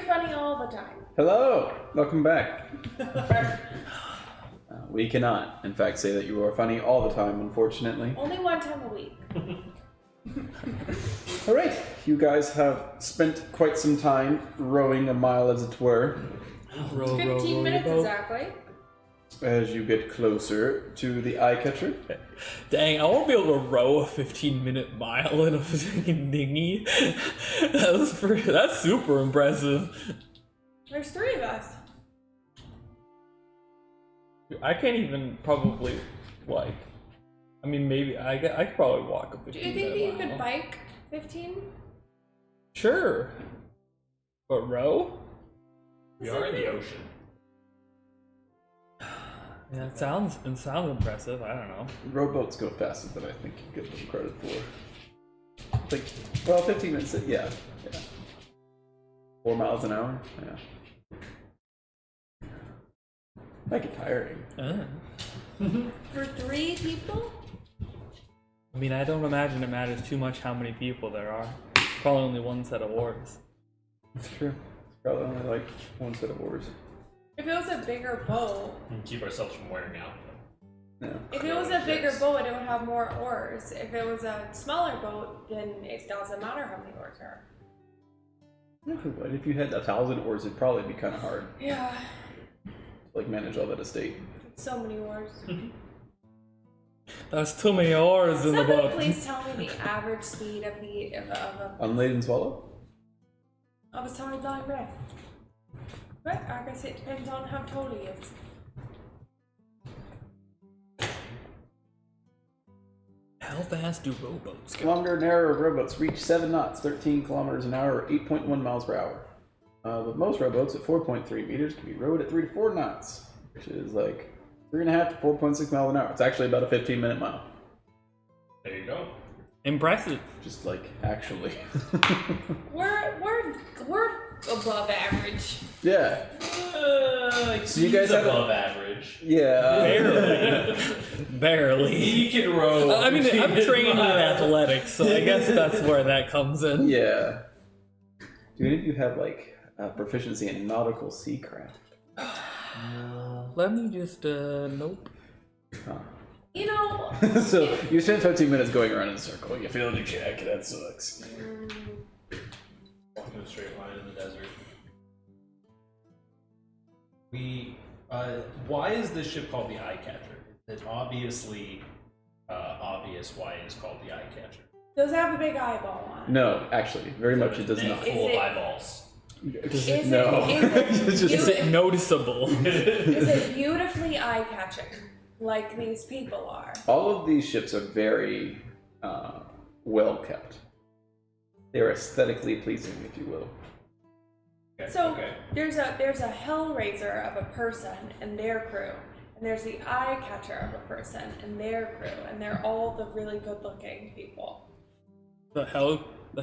D: funny all the time.
A: Hello, welcome back. We cannot, in fact, say that you are funny all the time, unfortunately.
D: Only one time a week.
A: All right, you guys have spent quite some time rowing a mile, as it were.
D: 15 minutes exactly.
A: As you get closer to the eye catcher.
B: Dang, I won't be able to row a 15-minute mile in a freaking dinghy. That's super impressive.
D: There's 3 of us.
B: I can't even probably, like, I mean, maybe I could probably walk a 15
D: Do you think that you
B: mile.
D: could bike 15?
B: Sure. But row?
C: We are in the ocean.
B: Yeah, it sounds impressive. I don't know.
A: Rowboats go faster than I think you give them credit for. Like, well, 15 minutes, yeah. 4 miles an hour, yeah. Might get tiring.
D: For 3 people?
B: I mean, I don't imagine it matters too much how many people there are. Probably only one set of oars.
A: That's true. It's probably only like one set of oars.
D: If it was a bigger boat,
C: And keep ourselves from wearing out.
A: Yeah.
D: if it was a bigger boat, it would have more oars. If it was a smaller boat, then it doesn't matter how many oars there are.
A: But if you had 1,000 oars, it'd probably be kind of hard
D: Yeah,
A: to like manage all that estate.
D: so many oars.
B: That's too many oars in the
D: Somebody
B: boat.
D: please tell me the average speed of a
A: Unladen swallow?
D: tiny blind breath. But I guess it depends on how tall he is.
B: How fast do rowboats go?
A: Longer, narrower rowboats reach 7 knots, 13 kilometers an hour, or 8.1 miles per hour. But most rowboats at 4.3 meters can be rowed at 3 to 4 knots, which is like 3.5 to 4.6 miles an hour. It's actually about a 15-minute mile.
C: There you go.
B: Impressive.
A: Just like actually.
D: We're above average.
A: Yeah.
C: So
A: you guys have
C: above average.
A: Yeah.
B: Barely.
C: He can row.
B: I mean, I'm trained in athletics, so I guess that's where that comes in.
A: Yeah. Do any of you have like proficiency in nautical seacraft?
B: Let me just, nope.
A: Huh.
D: You know,
A: So you spent 15 minutes going around in a circle. You failed your check. That sucks.
C: Walking in a straight line in the desert. Why is this ship called the Eye Catcher? It's obviously obvious why it is called the Eye Catcher.
D: does it have a big eyeball on it?
A: No, actually, very much it does
C: Neck
A: not.
C: full of
D: Is it-
C: eyeballs.
A: No.
D: Is
B: Is it noticeable?
D: it beautifully eye-catching, like these people are?
A: All of these ships are very well kept. They're aesthetically pleasing, if you will.
C: Okay,
D: So
C: okay.
D: there's a hellraiser of a person and their crew, and there's the eye catcher of a person and their crew, and they're all the really good-looking people.
B: The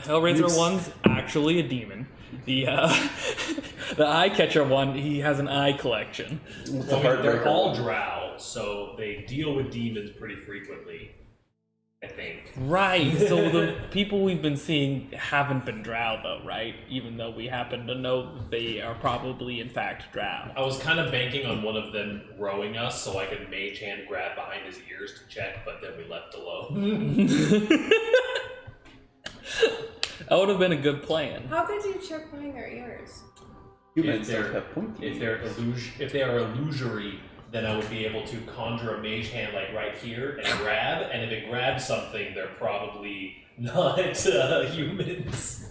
B: Hellraiser one's actually a demon. The the eye catcher one, he has an eye collection.
A: It's
C: Well,
A: a
C: I mean, they're
A: heartbreaker.
C: all drow, so they deal with demons pretty frequently, I think.
B: Right. So the people we've been seeing haven't been drow though, right? Even though we happen to know that they are probably in fact drow.
C: I was kind of banking on one of them rowing us so I could mage hand grab behind his ears to check, but then we left alone.
B: That would have been a good plan.
D: How could you check behind their ears?
A: Humans
C: If they're-
A: don't have pointy.
C: If they are illusory, then I would be able to conjure a mage hand like right here and grab, and if it grabs something, they're probably not humans.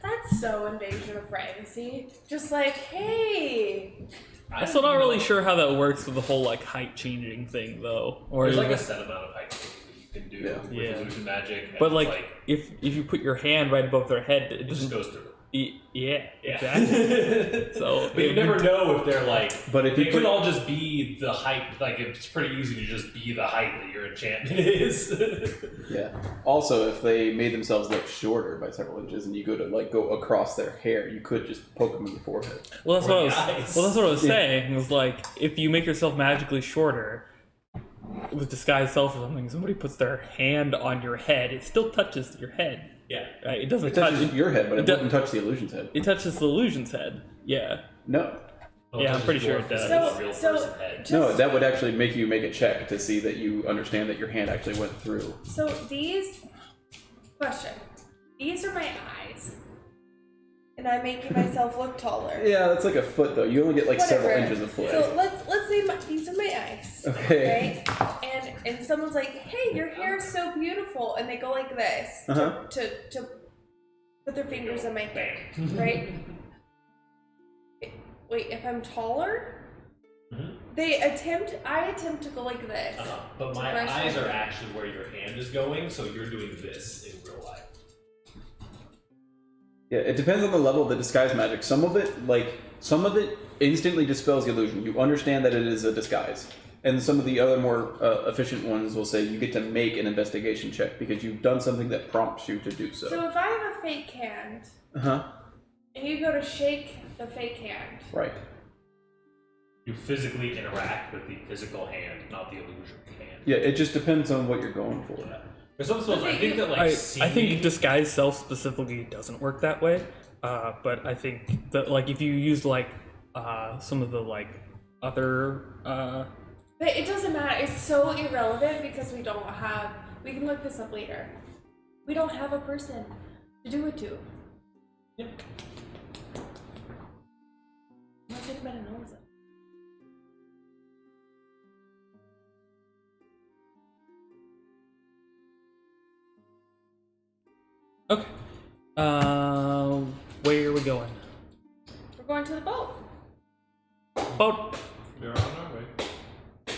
D: That's so invasion of privacy. Just like, hey,
B: I'm still not really sure how that works with the whole like height changing thing though. Or
C: There's
B: is
C: like a
B: it-
C: set amount of height that you can do
A: Yeah.
C: with
B: Yeah.
C: illusion magic. And
B: but
C: it's
B: like, if you put your hand right above their head, it
C: it just
B: doesn't.
C: goes through.
B: Yeah,
C: Yeah.
B: exactly. So
C: But you never know if they're like.
A: But if
C: they
A: you
C: could
A: put-
C: all just be the height. Like it's pretty easy to just be the height that your enchantment is.
A: Yeah. Also, if they made themselves look shorter by several inches, and you go to like go across their hair, you could just poke them in the forehead.
B: Well, that's
C: Or
B: what I
C: the
B: was.
C: eyes.
B: Well, that's what I was
A: Yeah.
B: saying. Was like if you make yourself magically shorter with disguise self or something, somebody puts their hand on your head, it still touches your head.
C: Yeah.
B: Right? It doesn't
A: It touches
B: touch.
A: your head, but it
B: do-
A: wouldn't touch the illusion's head.
B: It touches the illusion's head. Yeah.
A: No.
B: Yeah, I'm pretty sure it does.
C: A real person head.
D: Just,
A: No, that would actually make you make a check to see that you understand that your hand actually went through.
D: so these these are my eyes, and I'm making myself look taller.
A: Yeah, that's like a foot though. You only get like several
D: Whatever.
A: inches of play.
D: So let's say these are my eyes.
A: Okay.
D: Right? And someone's like, "Hey, your hair is so beautiful," and they go like this
A: Uh-huh.
D: to put their fingers in my hair, right? Wait, if I'm taller, I attempt to go like this.
C: But my eyes are actually where your hand is going, so you're doing this in real life.
A: Yeah, it depends on the level of the disguise magic. Some of it instantly dispels the illusion. You understand that it is a disguise. And some of the other more efficient ones will say you get to make an investigation check because you've done something that prompts you to do so.
D: So if I have a fake hand,
A: Uh-huh.
D: and you go to shake the fake hand,
A: Right.
C: You physically interact with the physical hand, not the illusion hand.
A: Yeah, it just depends on what you're going for.
C: Because sometimes I think that like
B: I
C: seeing...
B: think disguise self specifically doesn't work that way. But I think that like if you use like some of the like other
D: but it doesn't matter. It's so irrelevant because we can look this up later. We don't have a person to do it to.
C: Yeah.
D: Unless anybody knows it.
B: Okay. Where are we going?
D: We're going to the boat.
B: Boat.
C: We're on our way.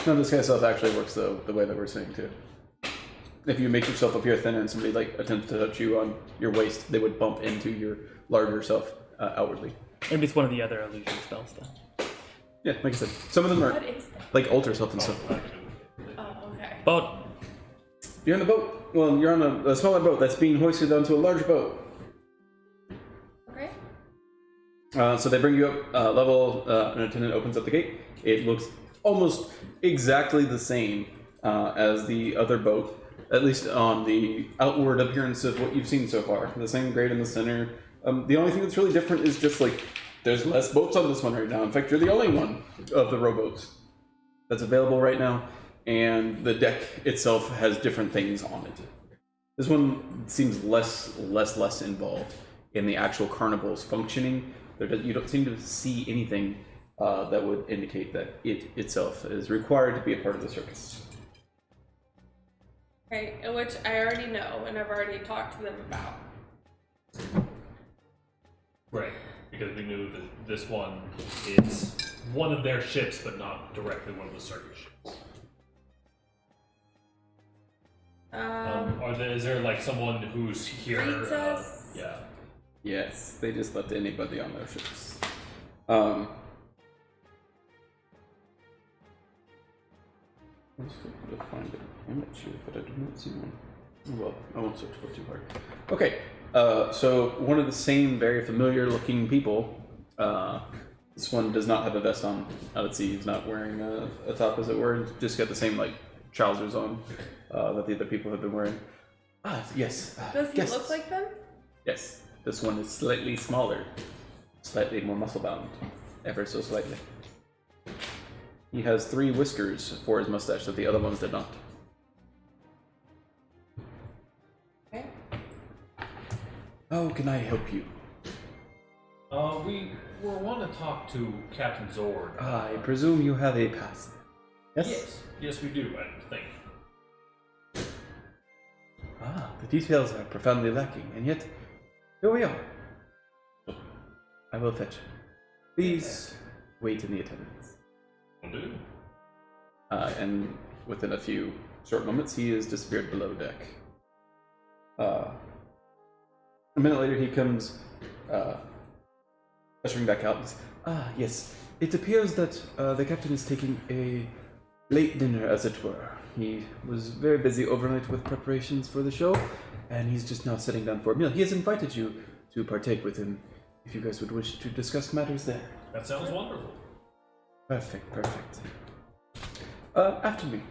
A: No, this guy self actually works the way that we're saying too. If you make yourself appear thinner and somebody like attempts to touch you on your waist, they would bump into your larger self outwardly.
B: Maybe it's one of the other illusion spells then.
A: Yeah, like I said, some of them are
D: What is that?
A: like alter self and stuff.
D: Oh, okay.
B: Boat.
A: You're on the boat. Well, you're on a smaller boat that's being hoisted onto a larger boat.
D: Okay.
A: So they bring you up level. An attendant opens up the gate. It looks almost exactly the same as the other boat, at least on the outward appearance of what you've seen so far. The same grade in the center. The only thing that's really different is just like there's less boats on this one right now. In fact, you're the only one of the rowboats that's available right now, and the deck itself has different things on it. This one seems less involved in the actual carnival's functioning. You don't seem to see anything that would indicate that it itself is required to be a part of the circus.
D: Okay, which I already know and I've already talked to them about.
C: Right. Because we knew that this one is one of their ships, but not directly one of the circus ships. Is there like someone who's here?
D: Greets us.
C: Yeah.
A: Yes, they just let anybody on their ships. I was hoping to find an image here, but I do not see one. Well, I won't search for too hard. Okay, so one of the same very familiar looking people. This one does not have a vest on. Let's see, he's not wearing a top, as it were. He's just got the same like trousers on that the other people have been wearing. Ah, yes.
D: Does he
A: yes.
D: look like them?
A: Yes. This one is slightly smaller, slightly more muscle bound, ever so slightly. He has 3 whiskers for his mustache that the other ones did not.
D: Okay.
A: How can I help you?
C: We want to talk to Captain Zord.
A: I presume you have a pass. Yes?
C: Yes, we do, I think.
A: Ah, the details are profoundly lacking, and yet, here we are. I will fetch. Please wait in the attendance.
C: Will do.
A: And within a few short moments, he is disappeared below deck. A minute later, he comes ushering back out. Ah, yes. It appears that the captain is taking a late dinner, as it were. He was very busy overnight with preparations for the show, and he's just now sitting down for a meal. He has invited you to partake with him, if you guys would wish to discuss matters there.
C: That sounds wonderful.
A: Perfect, perfect. After me.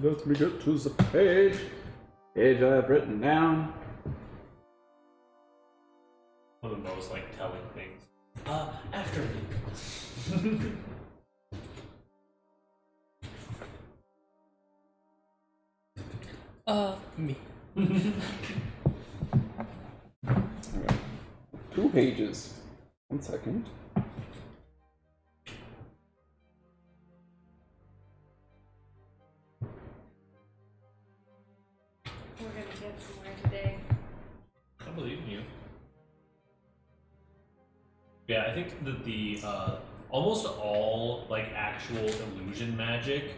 A: Let me get to the page. Page I have written down.
C: One of the most like telling things. After me.
B: Me.
A: Okay. 2 pages. 1 second.
D: We're gonna get somewhere today.
C: I believe in you. Yeah, I think that the almost all like actual illusion magic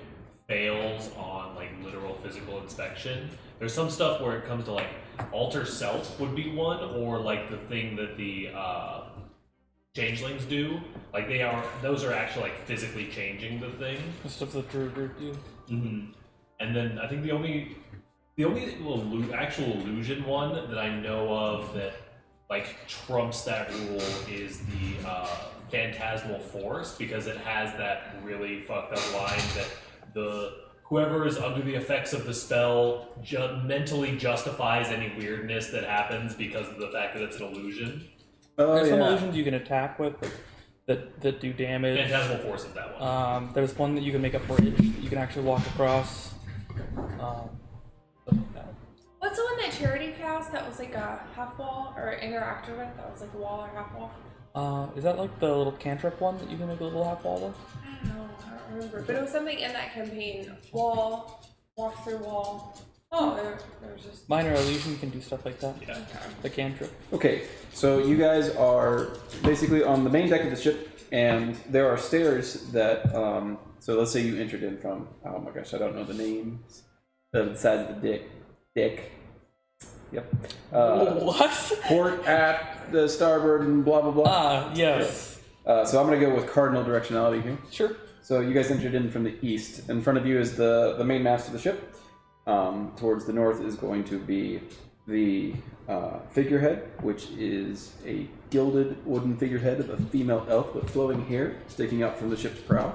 C: fails on like literal physical inspection. There's some stuff where it comes to like alter self would be one, or like the thing that the changelings do. Like those are actually like physically changing the thing.
B: The stuff that Drew group do.
C: Mm-hmm. And then I think the only actual illusion one that I know of that like trumps that rule is the phantasmal force, because it has that really fucked up line that whoever is under the effects of the spell mentally justifies any weirdness that happens because of the fact that it's an illusion.
A: Oh,
B: There's
A: yeah.
B: some illusions you can attack with that do damage.
C: Phantasmal force is that one.
B: There's one that you can make a bridge that you can actually walk across. Stuff like that.
D: What's the one that Charity cast that was like a half wall or interacted with? That was like a wall or half wall?
B: Is that like the little cantrip one that you can make a little half wall with?
D: I don't know. I don't remember. But it was something in that campaign. Wall, walk through wall. Oh, there was just.
B: Minor illusion, you can do stuff like that.
C: Yeah.
B: The cantrip.
A: Okay, so you guys are basically on the main deck of the ship, and there are stairs that, so let's say you entered in from, oh my gosh, I don't know the names, the size of the dick. Yep.
B: What?
A: Port at the starboard and blah, blah, blah.
B: Yes.
A: So I'm going to go with cardinal directionality here.
B: Sure.
A: So you guys entered in from the east. In front of you is the main mast of the ship. Towards the north is going to be the figurehead, which is a gilded wooden figurehead of a female elf with flowing hair sticking out from the ship's prow,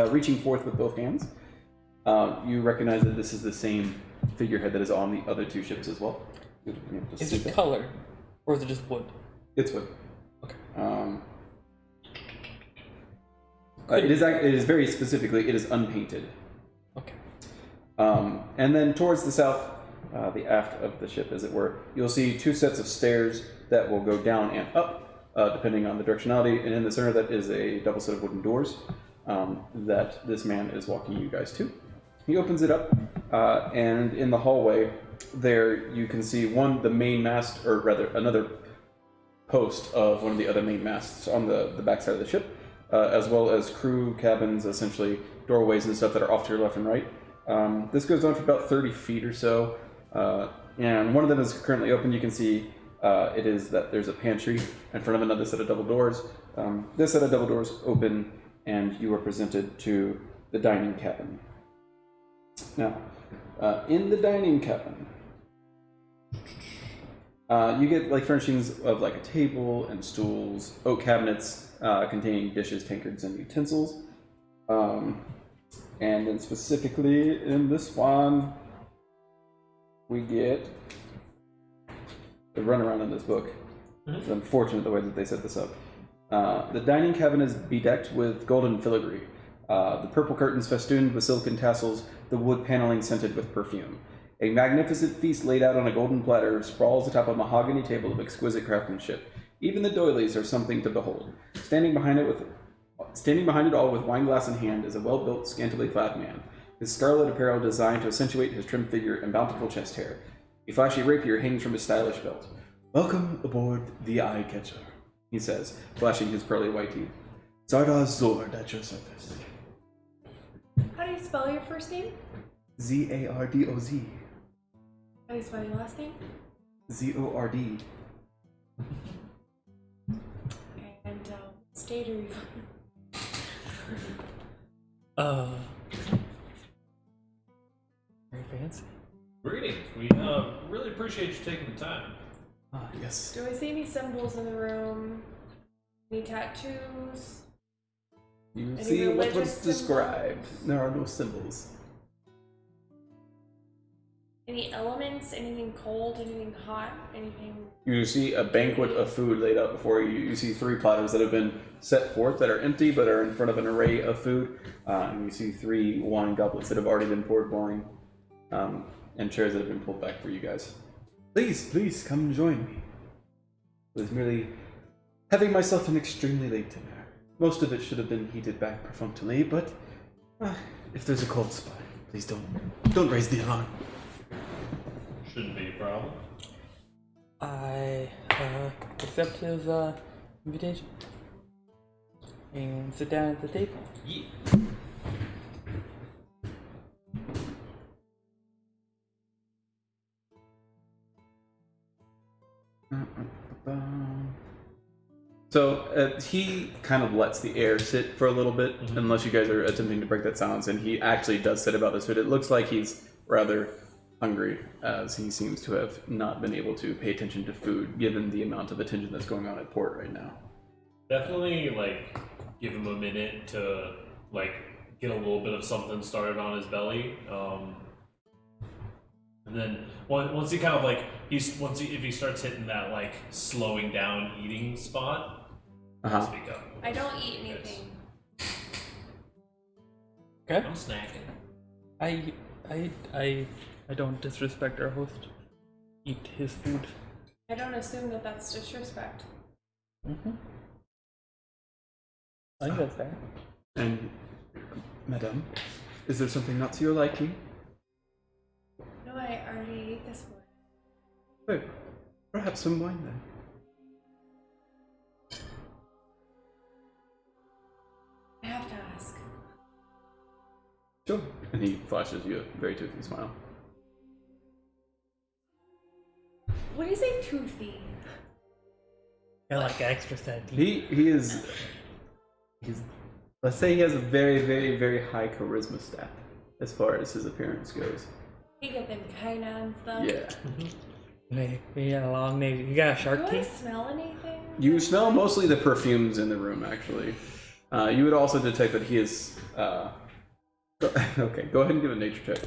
A: reaching forth with both hands. You recognize that this is the same figurehead that is on the other 2 ships as well.
B: Is it colored, or is it just wood?
A: It's wood.
B: Okay.
A: It is very specifically, it is unpainted.
B: Okay.
A: And then towards the south, the aft of the ship, as it were, you'll see 2 sets of stairs that will go down and up, depending on the directionality. And in the center, that is a double set of wooden doors that this man is walking you guys to. He opens it up, and in the hallway, there you can see the main mast, or rather another post of one of the other main masts on the backside of the ship, as well as crew cabins, essentially doorways and stuff that are off to your left and right. This goes on for about 30 feet or so, and one of them is currently open. You can see it is that there's a pantry in front of another set of double doors. This set of double doors open, and you are presented to the dining cabin. Now, in the dining cabin, you get like furnishings of like a table and stools, oak cabinets containing dishes, tankards, and utensils. And then specifically in this one, we get the runaround in this book. It's unfortunate the way that they set this up. The dining cabin is bedecked with golden filigree. The purple curtains festooned with silken tassels, the wood paneling scented with perfume. A magnificent feast laid out on a golden platter sprawls atop a mahogany table of exquisite craftsmanship. Even the doilies are something to behold. Standing behind it all with wineglass in hand is a well-built, scantily clad man, his scarlet apparel designed to accentuate his trim figure and bountiful chest hair. A flashy rapier hangs from his stylish belt. "Welcome aboard the Eye Catcher," he says, flashing his pearly white teeth. "Zardar's Zord at your service."
D: How do you spell your first name?
A: Zardoz.
D: How do you spell your last name?
A: Zord.
D: And what state are you from?
B: Very fancy.
C: Greetings. We really appreciate you taking the time.
A: Yes.
D: Do I see any symbols in the room? Any tattoos?
A: You
D: Any
A: see what was
D: religious
A: described.
D: symbols?
A: There are no symbols.
D: Any elements? Anything cold? Anything hot? Anything?
A: You see a banquet of food laid out before you. You see 3 platters that have been set forth that are empty but are in front of an array of food. And you see 3 wine goblets that have already been poured wine, and chairs that have been pulled back for you guys. Please come and join me. I was merely having myself an extremely late dinner. Most of it should have been heated back perfunctorily, but if there's a cold spot, please don't raise the alarm.
C: Shouldn't be a problem.
B: I accept his invitation and sit down at the table.
C: Yeah.
A: So he kind of lets the air sit for a little bit, unless you guys are attempting to break that silence, and he actually does sit about this food. It looks like he's rather hungry, as he seems to have not been able to pay attention to food, given the amount of attention that's going on at port right now.
C: Definitely, like, give him a minute to, like, get a little bit of something started on his belly. And then once he kind of like if he starts hitting that like slowing down eating spot, speak up.
D: I don't eat anything.
B: Okay.
C: I'm snacking.
B: I don't disrespect our host. Eat his food.
D: I don't assume that that's disrespect.
B: Mm-hmm. I think that's fair.
A: And, madame, is there something not to your liking?
D: No, I already ate this one.
A: Oh, perhaps some wine then.
D: I have to ask.
A: Sure. And he flashes you a very toothy smile.
D: What do you say, toothy?
B: I like extra sad teeth.
A: He's let's say he has a very, very, very high charisma stat as far as his appearance goes.
D: You get them kind and stuff.
A: Yeah.
B: We got a long name. You got a shark
D: Do I
B: teeth?
D: smell anything?
A: You smell mostly the perfumes in the room, actually. You would also detect that he is. Okay, go ahead and give a nature check.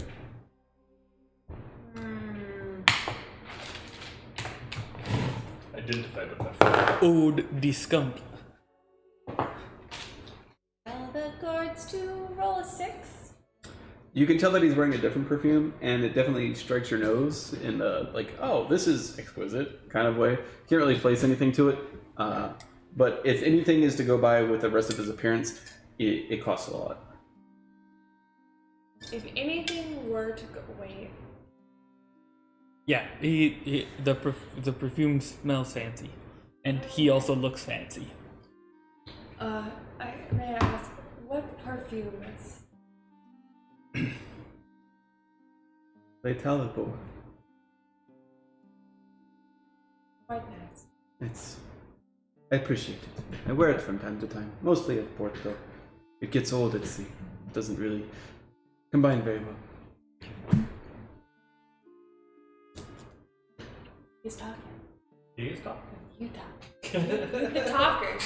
C: Identify with that.
B: Ode the skunk.
D: Tell the guards to roll a 6.
A: You can tell that he's wearing a different perfume, and it definitely strikes your nose in the, like, oh, this is exquisite kind of way. Can't really place anything to it. But if anything is to go by with the rest of his appearance, it costs a lot.
D: If anything were to go, wait.
B: Yeah, the perfume smells fancy, and he also looks fancy.
D: May I ask what perfume is?
A: They teleport.
D: Quite nice.
A: I appreciate it. I wear it from time to time, mostly at port though. It gets old at sea. It doesn't really combine very well.
D: He's talking.
C: He is talking.
D: You talk. You're the talker.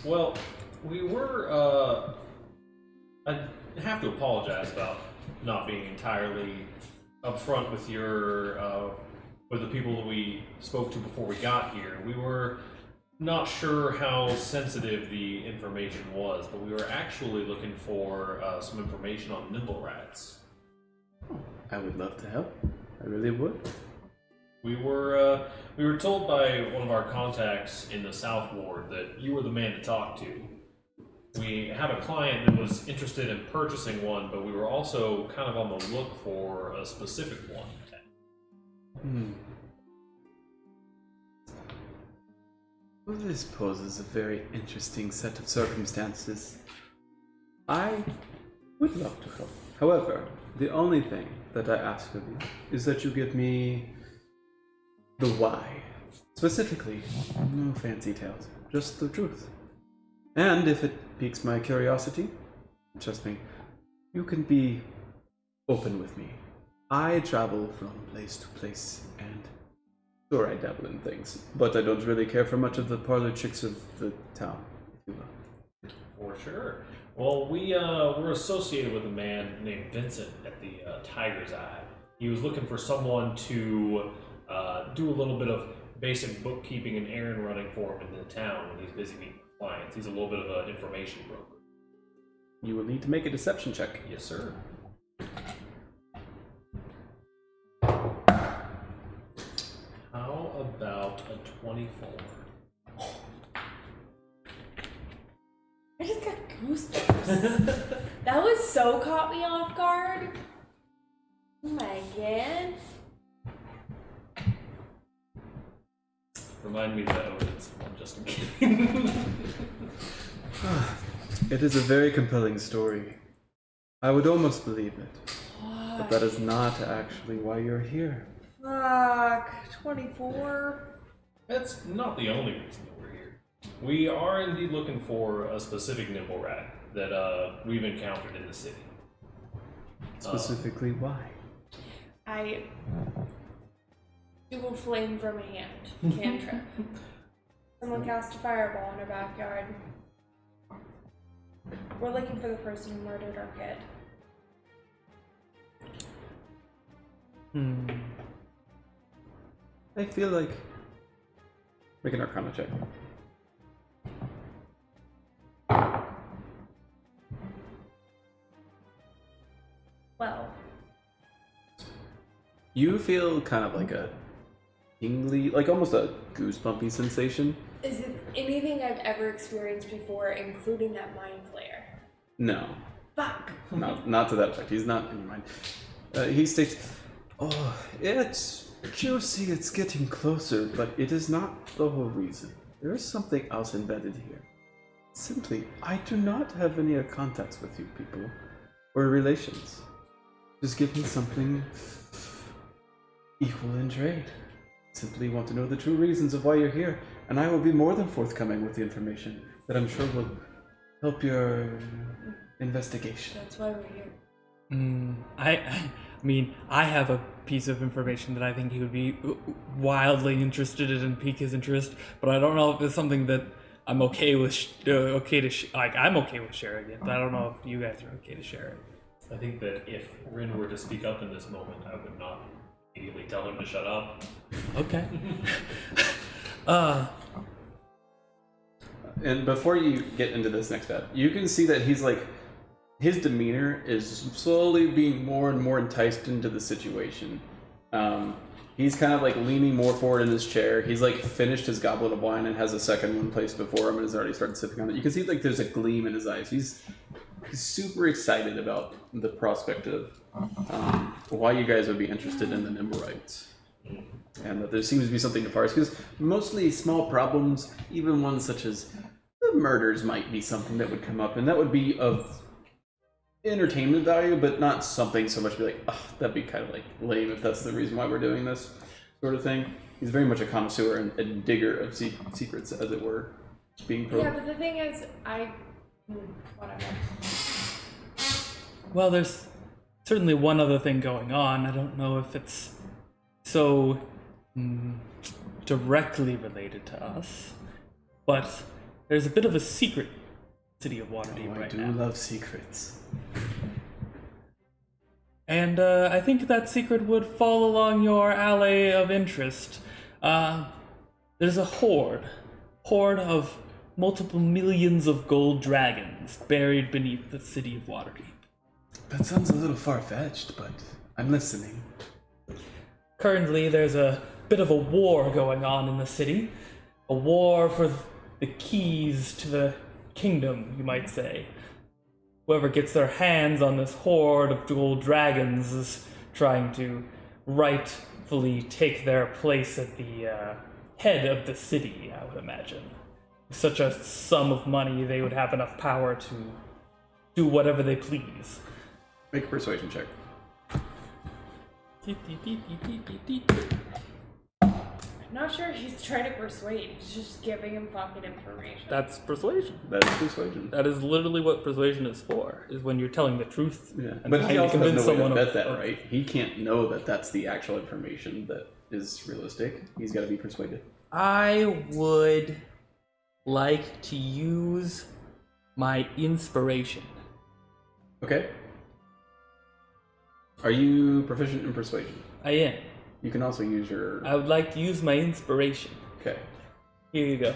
C: Well, we were, I have to apologize about not being entirely upfront with with the people that we spoke to before we got here. We were not sure how sensitive the information was, but we were actually looking for some information on nimble rats.
A: I would love to help. I really would.
C: We were told by one of our contacts in the South Ward that you were the man to talk to. We have a client that was interested in purchasing one, but we were also kind of on the look for a specific one.
A: Well, this poses a very interesting set of circumstances. I would love to help. However, the only thing that I ask of you is that you give me the why. Specifically, no fancy tales, just the truth. And if it piques my curiosity, trust me, you can be open with me. I travel from place to place, and sure, I dabble in things, but I don't really care for much of the parlor tricks of the town, if you will.
C: For sure. Well, we're associated with a man named Vincent at the Tiger's Eye. He was looking for someone to do a little bit of basic bookkeeping and errand running for him in the town when he's busy meeting clients. He's a little bit of an information broker.
A: You will need to make a deception check.
C: Yes, sir. How about a 24?
D: I just got goosebumps. That was so caught me off guard. Oh my god.
C: Remind me that Odin's one, just in case.
A: It is a very compelling story. I would almost believe it. But that is not actually why you're here.
D: Fuck. 24.
C: That's not the only reason that we're here. We are indeed looking for a specific nimble rat that we've encountered in the city.
A: Specifically, why?
D: I do a flame from a hand. Cantrip. Someone cast a fireball in our backyard. We're looking for the person who murdered our kid.
A: I feel like... Make an Arcana check.
D: Well,
A: You feel kind of like a tingly, like almost a goosebumpy sensation.
D: is it anything I've ever experienced before, including that mind flare?
A: No,
D: Fuck.
A: not to that effect. He's not in your mind. He states, "Oh, it's juicy. It's getting closer, but it is not the whole reason. There is something else embedded here. Simply, I do not have any contacts with you people or relations. Just give me something equal in trade. Simply want to know the true reasons of why you're here, and I will be more than forthcoming with the information that I'm sure will help your investigation."
D: That's why we're here.
B: I mean, I have a piece of information that I think he would be wildly interested in and pique his interest, but I don't know if it's something that I'm okay with. I'm okay with sharing it, but I don't know if you guys are okay to share it.
C: I think that if Rin were to speak up in this moment, I would not immediately tell him to shut up.
B: Okay.
A: And before you get into this next step, you can see that he's like, his demeanor is slowly being more and more enticed into the situation. He's kind of like leaning more forward in his chair. He's like finished his goblet of wine and has a second one placed before him and has already started sipping on it. You can see like there's a gleam in his eyes. He's super excited about the prospect of why you guys would be interested in the Nimbleites. And that there seems to be something nefarious, because mostly small problems, even ones such as the murders, might be something that would come up, and that would be of entertainment value, but not something so much to be like, oh, that'd be kind of like lame if that's the reason why we're doing this sort of thing. He's very much a connoisseur and a digger of secrets, as it were, being pro.
D: Yeah, but the thing is, whatever.
B: Well, there's certainly one other thing going on. I don't know if it's so directly related to us, but there's a bit of a secret city of Waterdeep right now.
A: I do love secrets.
B: And I think that secret would fall along your alley of interest. There's a horde of multiple millions of gold dragons buried beneath the city of Waterdeep.
A: That sounds a little far-fetched, but I'm listening.
B: Currently, there's a bit of a war going on in the city. A war for the keys to the kingdom, you might say. Whoever gets their hands on this horde of gold dragons is trying to rightfully take their place at the head of the city, I would imagine. With such a sum of money, they would have enough power to do whatever they please.
A: Make a persuasion check.
D: I'm not sure he's trying to persuade. He's just giving him fucking information.
B: That's persuasion.
A: That is persuasion.
B: That is literally what persuasion is for, is when you're telling the truth.
A: Yeah,
B: and
A: but he
B: trying to
A: also has
B: convince
A: no way to
B: someone
A: bet
B: of-
A: that, right? He can't know that that's the actual information that is realistic. He's got to be persuaded.
B: I would like to use My inspiration.
A: Okay. Are you proficient in persuasion?
B: I am.
A: You can also use your.
B: I would like to use my inspiration.
A: Okay.
B: Here you go.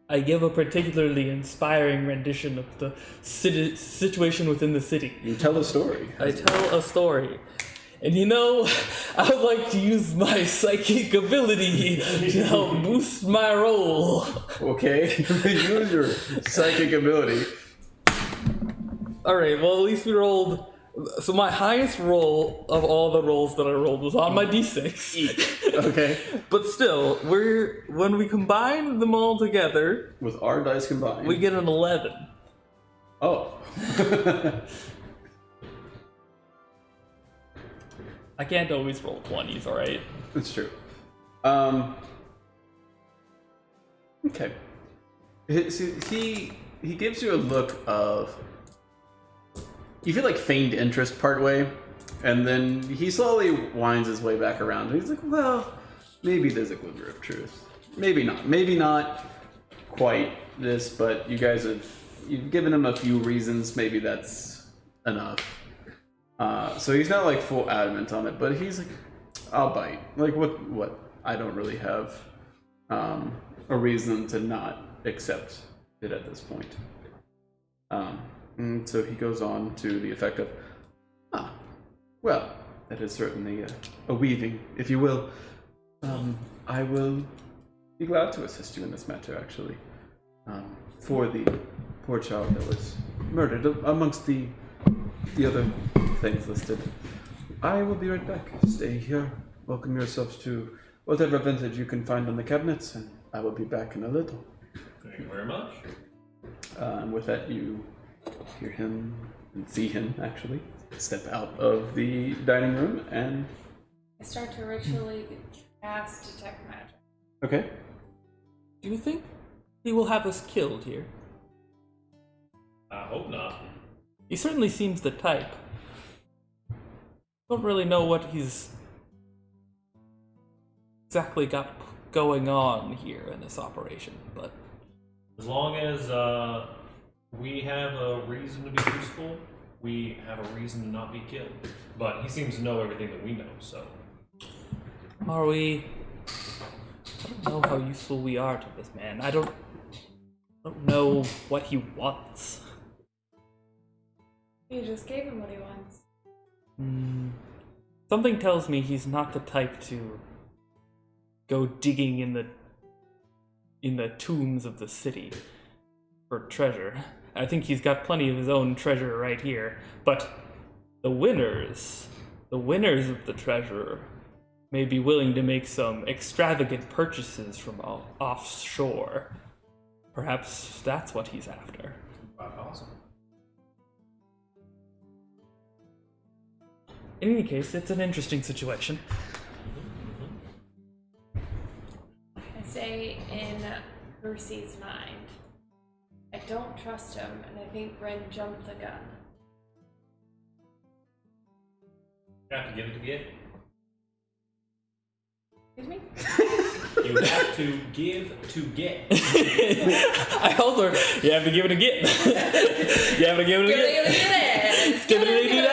B: I give a particularly inspiring rendition of the situation within the city.
A: You tell a story.
B: I tell a story. And you know, I would like to use my psychic ability to help boost my roll.
A: Okay. Use your psychic ability.
B: Alright, well, at least we rolled. So my highest roll of all the rolls that I rolled was on my d6.
A: Okay.
B: But still, when we combine them all together,
A: With our dice combined.
B: we get an 11.
A: Oh.
B: I can't always roll 20s, alright?
A: That's true. Okay. He gives you a look of. You feel like feigned interest partway, and then he slowly winds his way back around. He's like, well, maybe there's a glimmer of truth. Maybe not. Maybe not quite this, but you've given him a few reasons. Maybe that's enough. So he's not like full adamant on it, but he's like, I'll bite. Like what? I don't really have a reason to not accept it at this point. And so he goes on to the effect of, well, that is certainly a weaving, if you will. I will be glad to assist you in this matter, actually. For the poor child that was murdered, amongst the other things listed. I will be right back. Stay here. Welcome yourselves to whatever vintage you can find on the cabinets, and I will be back in a little.
C: Thank you very much.
A: And with that, you hear him and see him actually step out of the dining room and.
D: I start to ritually cast detect magic.
A: Okay.
B: Do you think he will have us killed here?
C: I hope not.
B: He certainly seems the type. Don't really know what he's exactly got going on here in this operation, but
C: As long as we have a reason to be useful, we have a reason to not be killed. But he seems to know everything that we know, so.
B: are we? I don't know how useful we are to this man. I don't know what he wants.
D: You just gave him what he wants.
B: Something tells me he's not the type to go digging in the tombs of the city for treasure. I think he's got plenty of his own treasure right here. But the winners of the treasure may be willing to make some extravagant purchases from offshore. Perhaps that's what he's after.
C: Awesome.
B: In any case, it's an interesting situation.
D: I say in Percy's mind, I don't trust him, and I think Ren jumped the gun.
C: You have to give it to get.
D: Excuse me?
C: You have to give to get.
B: I also, you have to give it a get. You have to give it a get. Give it a get.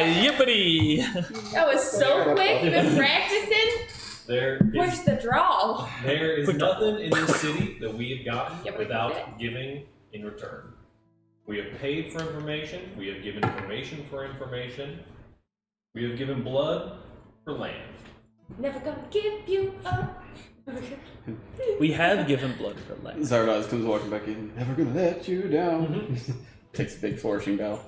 B: Yippity.
D: That was so quick. You've been practicing? Where's the draw?
C: There is nothing in this city that we have gotten
D: Yeah, but
C: without giving in return. We have paid for information. We have given information for information. We have given blood for land.
D: Never gonna give you up.
B: We have given blood for life.
A: Zardoz comes walking back in. Never gonna let you down. Takes a big flourishing bow.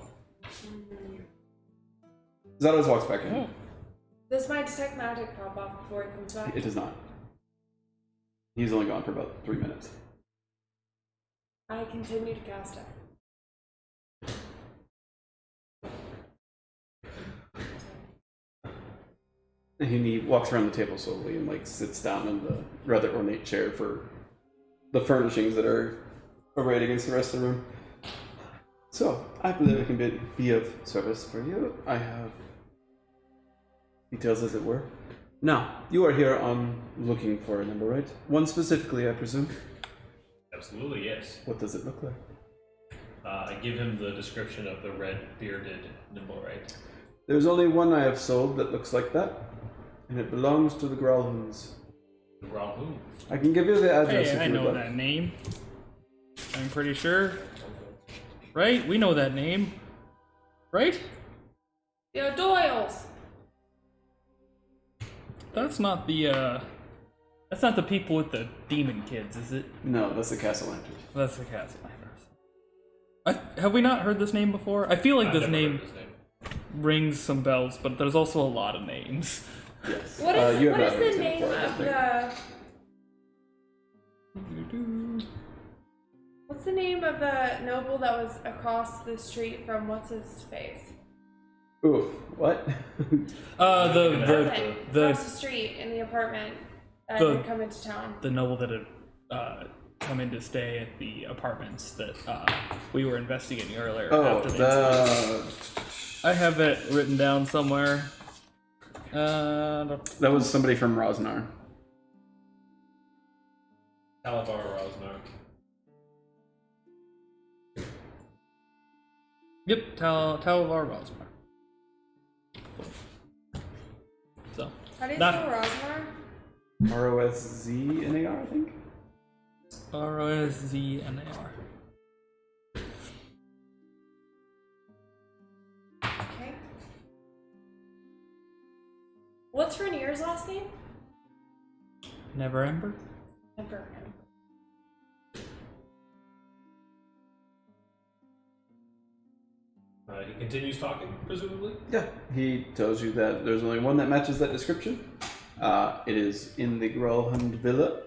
A: Zardoz walks back in.
D: Does my detect magic pop off before he comes back?
A: It does not. He's only gone for about 3 minutes.
D: I continue to cast it.
A: And he walks around the table slowly and like sits down in the rather ornate chair for the furnishings that are arrayed against the rest of the room. So, I believe I can be of service for you. I have details, as it were. Now, you are here on looking for a number, right? One specifically, I presume.
C: Absolutely, yes.
A: What does it look like?
C: I give him the description of the red bearded Nimblewright.
A: There's only one I have sold that looks like that, and it belongs to the Growlhounds.
C: The Growlhounds.
A: I can give you the address
B: Hey,
A: if
B: I
A: you would
B: know
A: like.
B: that name. I'm pretty sure. Right? We know that name. Right?
D: The O'Doyles.
B: That's not the people with the demon kids, is it?
A: No, that's the Castle Lantern.
B: That's the Castle. Have we not heard this name before? I feel like
C: I've
B: this
C: never
B: name
C: heard this name.
B: rings some bells, but there's also a lot of names.
A: Yes.
D: What is,
A: you have
D: what
A: not
D: is
A: heard
D: the
A: it
D: name
A: before, I
D: of
A: think.
D: the... What's the name of the noble that was across the street from what's-his-face?
A: Ooh, what?
D: Nothing.
B: the
D: Across the street in the apartment that
B: The-
D: had come into town.
B: the noble that had come in to stay at the apartments that we were investigating earlier.
A: Oh,
B: after the incident. I have it written down somewhere.
A: that was somebody from Rosnar.
C: Alavar Rosnar.
B: Yep, Talavar Rosmar. So,
D: How do you
B: Not-
D: spell Rosnar?
A: Rosznar, I think?
B: Rosznar.
D: Okay. What's Rainier's last name?
B: Never Ember?
D: Never him.
C: He continues talking, presumably.
A: Yeah. He tells you that there's only one that matches that description. It is in the Growlhund Villa.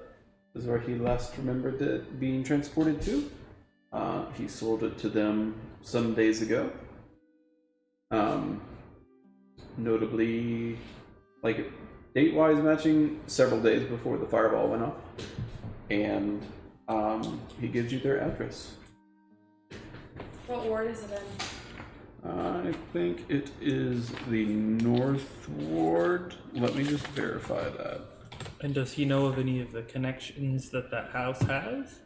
A: This is where he last remembered it being transported to. He sold it to them some days ago. Notably, like date-wise matching several days before the fireball went off. And he gives you their address.
D: What ward is it in?
A: I think it is the North Ward. Let me just verify that.
B: And does he know of any of the connections that house has?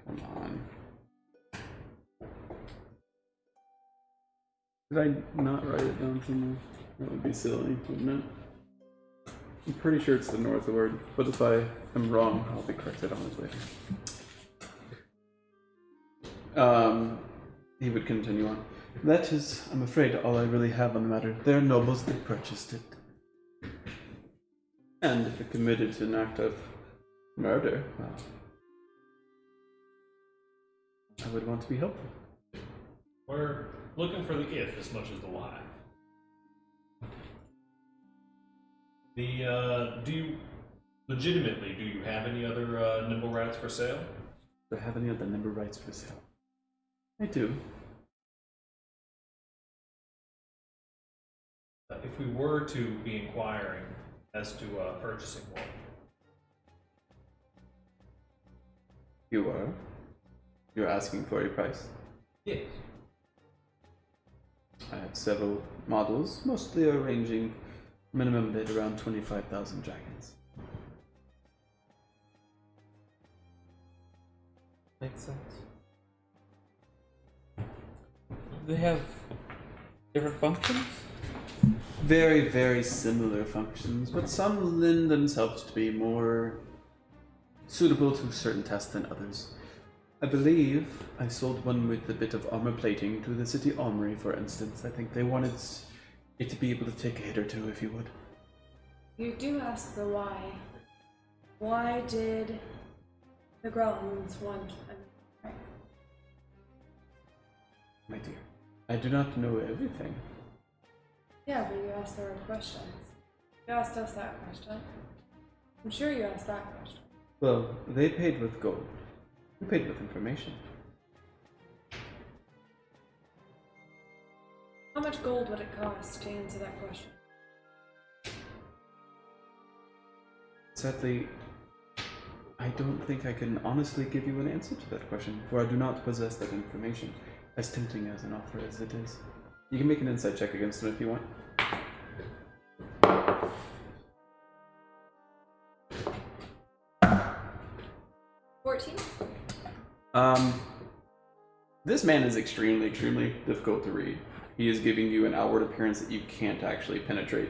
A: Come on. Did I not write it down somewhere? That would be silly, wouldn't it? I'm pretty sure it's the North Ward, but if I am wrong, I'll be corrected on his way. He would continue on. That is, I'm afraid, all I really have on the matter. They are nobles that purchased it. And if it committed to an act of murder, well, I would want to be helpful.
C: We're looking for the if as much as the why. Do you have any other nimble rats for sale?
A: Do I have any other number rights for sale? I do.
C: If we were to be inquiring as to purchasing one,
A: You are? You're asking for a price?
C: yes.
A: I have several models, mostly are ranging minimum bid around 25,000 dragons.
B: Makes sense. They have different functions?
A: Very, very similar functions, but some lend themselves to be more suitable to certain tasks than others. I believe I sold one with a bit of armor plating to the city armory, for instance. I think they wanted it to be able to take a hit or two, if you would.
D: You do ask the why. Why did the Growlhounds want a right?
A: My dear, I do not know everything.
D: Yeah, but you asked the right questions. You asked us that question. I'm sure you asked that question.
A: Well, they paid with gold. We paid with information.
D: How much gold would it cost to answer that question?
A: Sadly, I don't think I can honestly give you an answer to that question, for I do not possess that information, as tempting as an offer as it is. You can make an insight check against him if you want.
D: 14?
A: This man is extremely, extremely difficult to read. He is giving you an outward appearance that you can't actually penetrate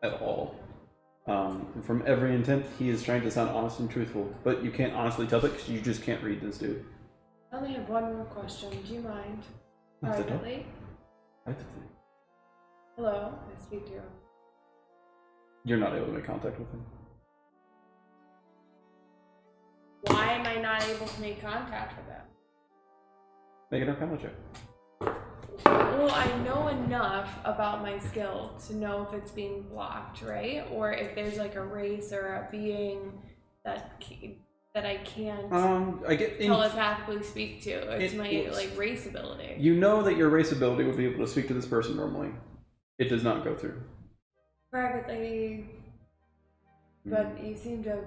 A: at all. From every intent, he is trying to sound honest and truthful, but you can't honestly tell it because you just can't read this dude.
D: I only have one more question. Do you mind?
A: Not at all.
D: Privately?
A: Privately.
D: Hello, I speak to you.
A: You're not able to make contact with him.
D: Why am I not able to make contact with him?
A: Make an Arcana check.
D: Well, I know enough about my skill to know if it's being blocked, right? Or if there's like a race or a being that I can't
A: I get
D: telepathically speak to. It's my like race ability.
A: You know that your race ability would be able to speak to this person normally. It does not go through.
D: Privately, but you seem to.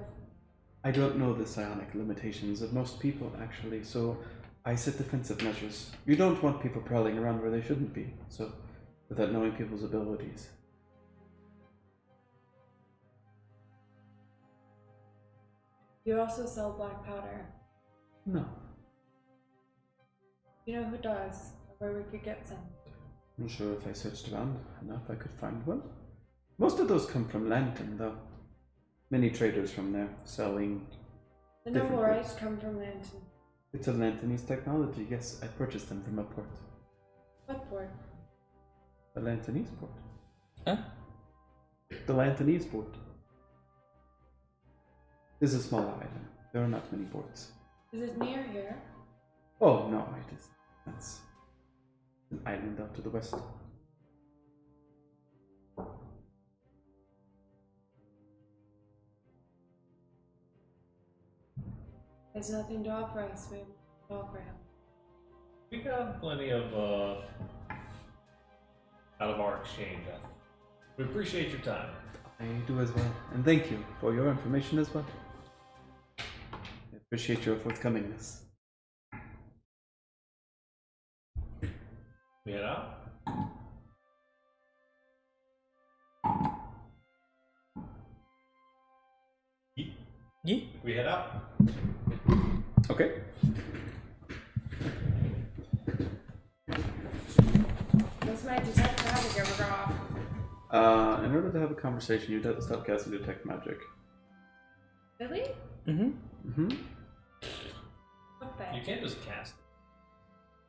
A: I don't know the psionic limitations of most people, actually, so I set defensive measures. You don't want people prowling around where they shouldn't be, so without knowing people's abilities.
D: You also sell black powder.
A: No.
D: You know who does? Or where we could get some.
A: I'm sure if I searched around enough, I could find one. Most of those come from Lantern, though. Many traders from there selling.
D: The
A: different
D: noble rights
A: goods.
D: come from Lantern.
A: It's a Lanternese technology, yes. I purchased them from a port.
D: What port?
A: The Lanternese port.
B: Huh?
A: The Lanternese port. This is a small island. There are not many ports.
D: Is it near here?
A: Oh, no, it is. That's an island out to the west.
D: There's nothing to offer us. We to offer him.
C: We got plenty of out of our exchange. We appreciate your time.
A: I do as well. And thank you for your information as well. I appreciate your forthcomingness.
C: We head out.
B: Yeah.
C: We head out.
A: Okay.
D: What's my detect magic ever go off?
A: In order to have a conversation, you have to stop casting detect magic.
D: Really?
B: Mm-hmm.
A: Mm-hmm.
D: What the?
C: You can't just cast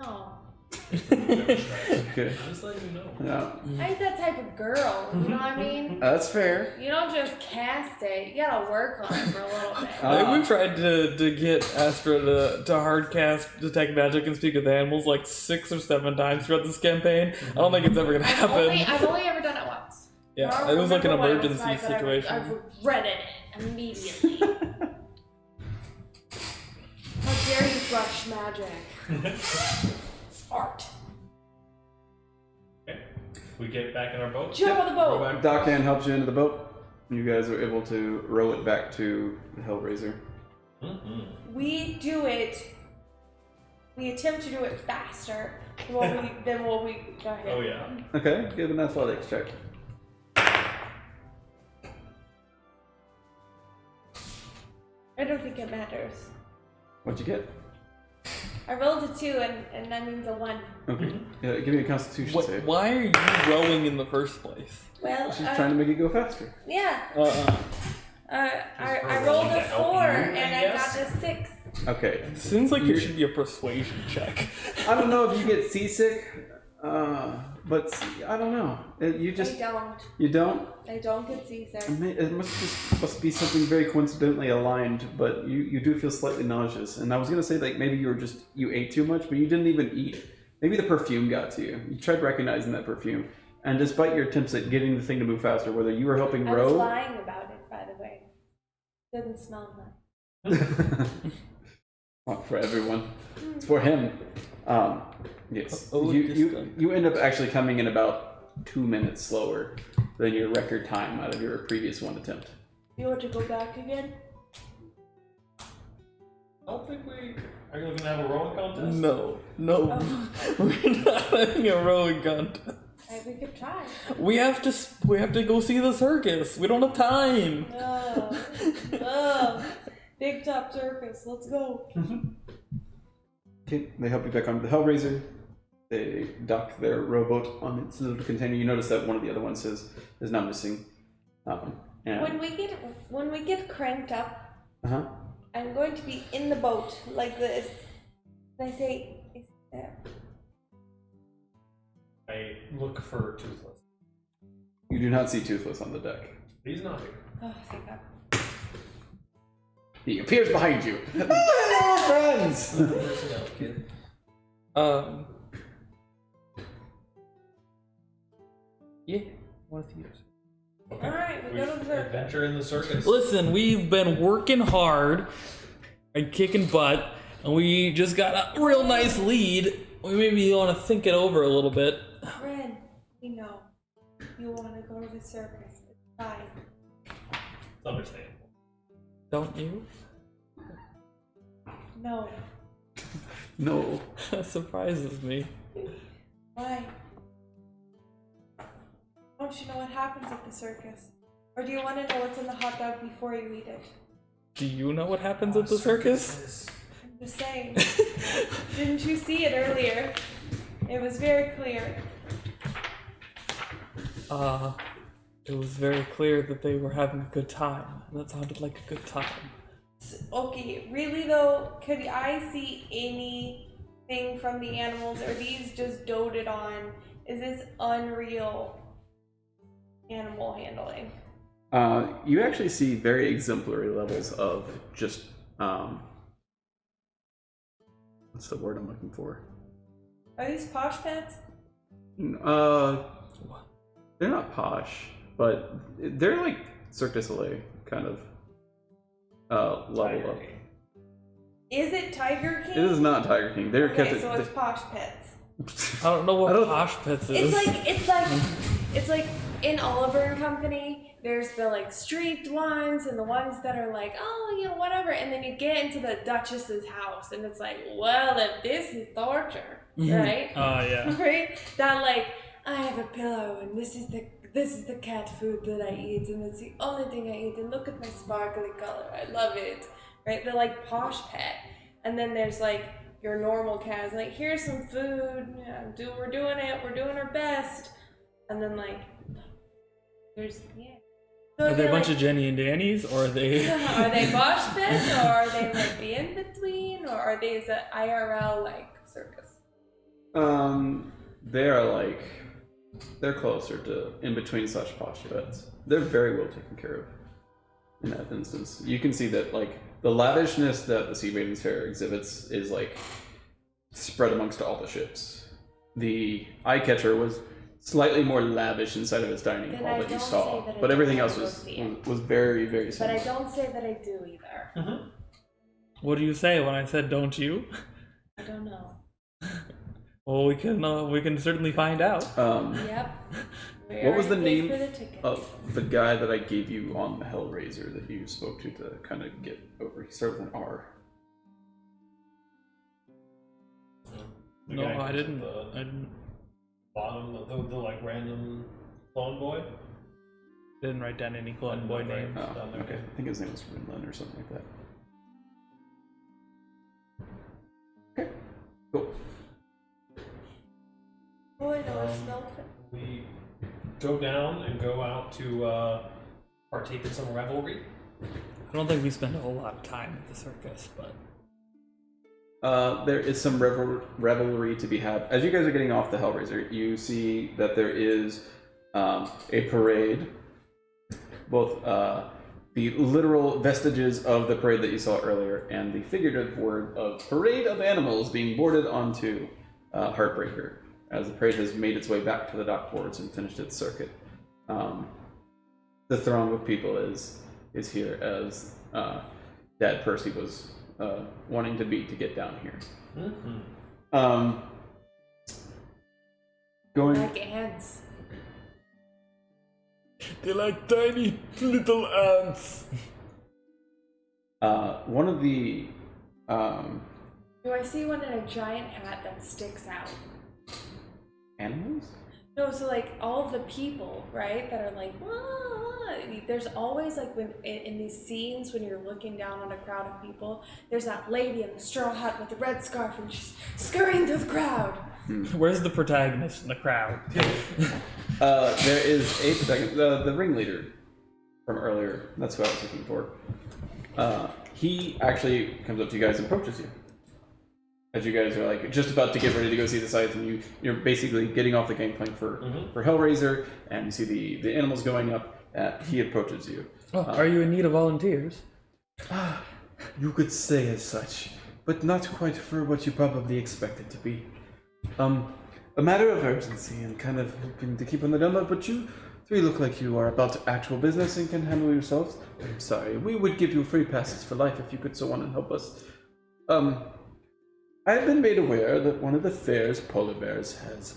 D: Oh.
C: it.
A: Okay.
C: I'm just letting you know.
A: Yeah.
D: I ain't that type of girl, you know what I mean?
A: That's fair.
D: You don't just cast it, you gotta work on it for a little bit.
B: We tried to get Astra to hard cast detect magic and speak with animals like 6 or 7 times throughout this campaign. I don't think it's ever gonna happen.
D: I've only ever done it once. I
B: Yeah,
D: don't
B: it was like an
D: remember what it was
B: emergency
D: like, but
B: situation.
D: I've regretted it immediately. How dare you brush magic? It's art.
C: Okay. We get back in our boat.
D: Jump on the boat!
C: Row back.
A: Dockhand helps you into the boat. You guys are able to row it back to the Hellraiser.
C: Mm-hmm.
D: We do it. We attempt to do it faster than what we got here.
C: Oh yeah.
A: Okay, give an athletics check.
D: I don't think it matters.
A: What'd you get?
D: I rolled a 2 and that means a 1.
A: Okay. Yeah, give me a Constitution save.
B: Why are you rowing in the first place?
D: Well,
A: She's trying to make it go faster.
D: yeah. I
C: her
D: rolled
C: rolling
D: a
C: to help
D: 4
C: you,
D: and
C: I
D: I got
C: guess?
D: a 6.
A: Okay.
B: It seems like there should be a persuasion check.
A: I don't know if you get seasick, but I don't know. You just you don't.
D: I don't get seasick.
A: It must be something very coincidentally aligned, but you do feel slightly nauseous. And I was gonna say like maybe you ate too much, but you didn't even eat. Maybe the perfume got to you. You tried recognizing that perfume, and despite your attempts at getting the thing to move faster, whether you were helping
D: I was
A: row.
D: lying about it, by the way. Didn't smell nice.
A: Not for everyone. It's for him. Yes.
B: Oh,
A: You end up actually coming in about 2 minutes slower than your record time out of your previous one attempt.
F: You want to go back again?
C: I don't think we. Are you looking to have a rowing contest?
B: No.
F: Oh.
B: We're not having a rowing contest.
F: We could try.
B: We have to go see the circus. We don't have time.
F: Big top circus. Let's go.
A: Okay, they help you back onto the Hellraiser. They dock their rowboat on its little container. You notice that one of the other ones is now missing. And
D: When we get cranked up,
A: uh-huh.
D: I'm going to be in the boat like this. And I say, "Is there?"
C: I look for Toothless.
A: You do not see Toothless on the deck.
C: He's not here.
D: Oh, thank God.
A: He appears behind you. Hello, friends!
E: Personnel, kid.
B: Yeah. What if you?
C: Okay.
D: Alright, we go to the circus.
C: Adventure in the circus.
B: Listen, we've been working hard and kicking butt, and we just got a real nice lead. We maybe want to think it over a little bit.
D: Ren, we know. You want to go to the circus. It's fine.
C: It's understandable.
B: Don't you?
D: No.
A: No.
B: That surprises me.
D: Why? Don't you know what happens at the circus? Or do you want to know what's in the hot dog before you eat it?
B: Do you know what happens at the circus?
D: I'm just saying. Didn't you see it earlier? It was very clear.
B: It was very clear that they were having a good time. That sounded like a good time.
D: Okay, really though, could I see anything from the animals? Or these just doted on? Is this unreal animal handling?
A: You actually see very exemplary levels of just, what's the word I'm looking for?
D: Are these posh pets?
A: They're not posh, but they're like Cirque du Soleil kind of level up.
D: Is it Tiger King?
A: It is not Tiger King. They're
D: Okay,
A: kept.
D: so it's posh pets.
B: I don't know what
A: I don't-
B: Posh Pits is.
D: It's like in Oliver and Company, there's the like street ones and the ones that are like, oh, you know, whatever. And then you get into the Duchess's house and it's like, well, if this is torture, right?
B: Oh, yeah.
D: Right? That like, I have a pillow and this is the cat food that I eat and it's the only thing I eat and look at my sparkly color. I love it. Right? They're like posh pet. And then there's like your normal cats, like here's some food, we're doing it, we're doing our best. And then like there's So
B: Are they a bunch
D: like,
B: of Jenny and Dannies, or are they?
D: Are they posh pets, or are they like the in between, or are they is it IRL like circus?
A: They're closer to in between such posh pets. They're very well taken care of in that instance. You can see that like the lavishness that the Sea Maiden's Fair exhibits is like spread amongst all the ships. The eye catcher was slightly more lavish inside of its dining
D: Then
A: hall
D: I
A: that you
D: don't
A: saw,
D: say that I
A: but
D: don't
A: everything
D: wanna
A: else
D: go
A: was
D: see it.
A: was very, very
D: But
A: similar.
D: I don't say that I do either.
B: What do you say when I said don't you?
D: I don't know.
B: Well, we can certainly find out.
D: Yep. We
A: What was the
D: already paid
A: name
D: for the tickets.
A: of the guy that I gave you on the Hellraiser that you spoke to kind of get over? He started with an R.
C: The
B: No,
C: guy
B: I
C: who's
B: didn't.
C: at the
B: I didn't.
C: Bottom, the like random clone boy.
B: Didn't write down any clone boy name.
A: Oh,
C: Down there.
A: okay. I think his name was Rinlin or something like that. Okay, cool.
D: Oh, I know, I smelled it.
C: We go down and go out to partake in some revelry.
B: I don't think we spend a whole lot of time at the circus, but
A: There is some revelry to be had. As you guys are getting off the Hellraiser, you see that there is a parade. Both the literal vestiges of the parade that you saw earlier and the figurative word of parade of animals being boarded onto Heartbreaker as the parade has made its way back to the dock boards and finished its circuit. The throng of people is here as Dad Percy was wanting to get down here.
C: Mm-hmm.
A: Going.
D: Like ants.
B: They're like tiny little ants.
A: One of the
D: Do I see one in a giant hat that sticks out?
A: animals?
D: No, so like all of the people, right, that are like, wah, there's always like when in these scenes when you're looking down on a crowd of people, there's that lady in the straw hat with the red scarf and she's scurrying through the crowd.
B: Where's the protagonist in the crowd?
A: There is a protagonist, the ringleader from earlier. That's who I was looking for. He actually comes up to you guys and approaches you. As you guys are like just about to get ready to go see the sights, and you're basically getting off the gangplank for Hellraiser, and you see the animals going up. He approaches you.
B: Oh, are you in need of volunteers?
A: You could say as such, but not quite for what you probably expected to be. A matter of urgency and kind of hoping to keep on the down low, but you three look like you are about actual business and can handle yourselves. I'm sorry, we would give you free passes for life if you could so on and help us. I have been made aware that one of the fair's polar bears has,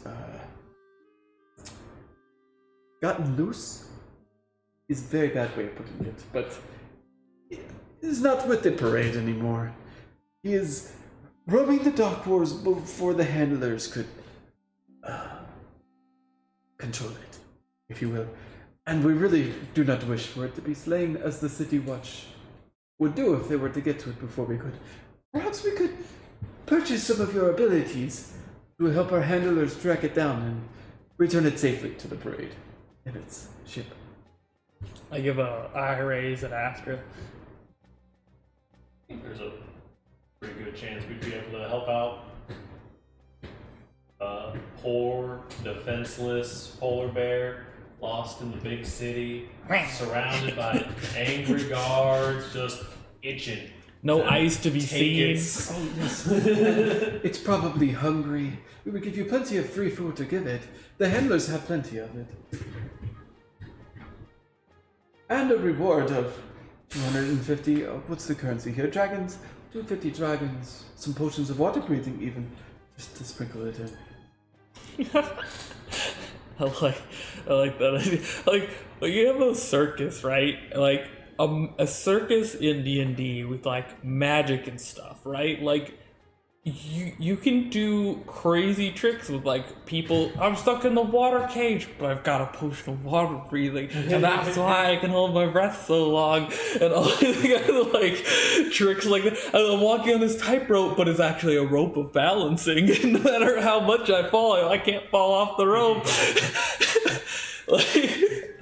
A: gotten loose. Is a very bad way of putting it, but he is not with the parade anymore. He is roaming the dock wars before the handlers could control it, if you will. And we really do not wish for it to be slain as the City Watch would do if they were to get to it before we could. Perhaps we could purchase some of your abilities to help our handlers track it down and return it safely to the parade in its ship.
B: I give a eye raise at Astra.
C: I think there's a pretty good chance we'd be able to help out poor, defenseless polar bear lost in the big city, surrounded by angry guards, just itching.
B: No ice to be seen.
A: Oh, yes. It's probably hungry. We would give you plenty of free food to give it. The handlers have plenty of it. And a reward of 250, what's the currency here? Dragons? 250 dragons. Some potions of water breathing even. Just to sprinkle it in.
B: I like that idea. Like you have a circus, right? Like a circus in D&D with like magic and stuff, right? Like you can do crazy tricks with like people. I'm stuck in the water cage, but I've got a potion of water breathing, and that's why I can hold my breath so long. And all these kind of like tricks like that. And I'm walking on this tightrope, but it's actually a rope of balancing. And no matter how much I fall, I can't fall off the rope.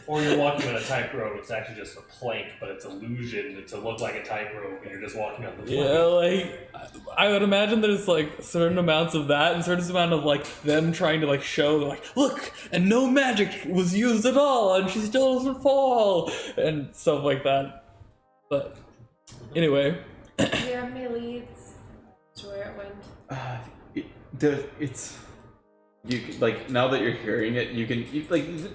C: Or you're walking on a tightrope, it's actually just a plank, but it's illusion to look like a tightrope, and you're just walking on the plank.
B: Yeah, like I would imagine there's like certain amounts of that and certain amount of like them trying to like show like, look, and no magic was used at all, and she still doesn't fall, and stuff like that. But anyway,
D: Do you have any leads to where it went?
A: It's you like now that you're hearing it,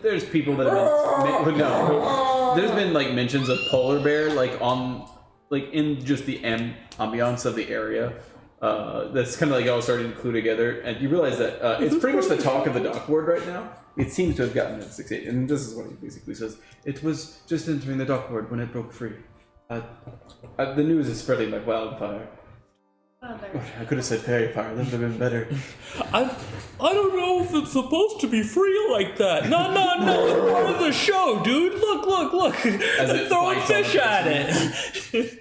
A: there's people that have been there's been like mentions of polar bear like on like in just the ambiance of the area. That's kind of like all starting to clue together, and you realize that it's pretty much the talk of the dock ward right now. It seems to have gotten at 6-8, and this is what he basically says. It was just entering the dock ward when it broke free. The news is spreading like wildfire.
D: Oh, there.
A: I could have said fairy fire. That would have been better.
B: I don't know if it's supposed to be free like that. No, it's part of the show, dude. Look. I'm throwing fish at it.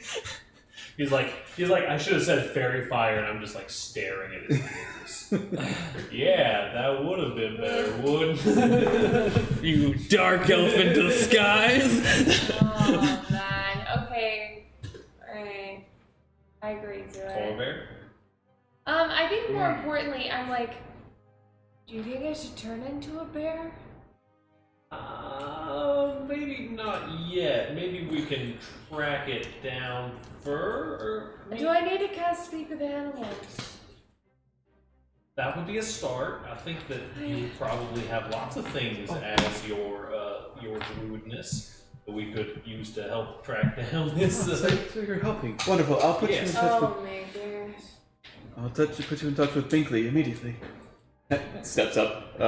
C: He's like, I should have said fairy fire, and I'm just like staring at his ears. Yeah, that would have been better, wouldn't it?
B: You dark elf in disguise.
D: Oh man. Okay. Alright. I agree to
C: Polar
D: it.
C: bear?
D: I think more importantly, I'm like, do you think I should turn into a bear?
C: Maybe not yet. Maybe we can track it down
D: Do I need to cast Speak with Animals?
C: That would be a start. I think that you probably have lots of things as your druidness that we could use to help track down this.
A: So you're helping. Wonderful. I'll put you in touch with.
D: Oh my gosh.
A: Put you in touch with Binkley immediately. steps up,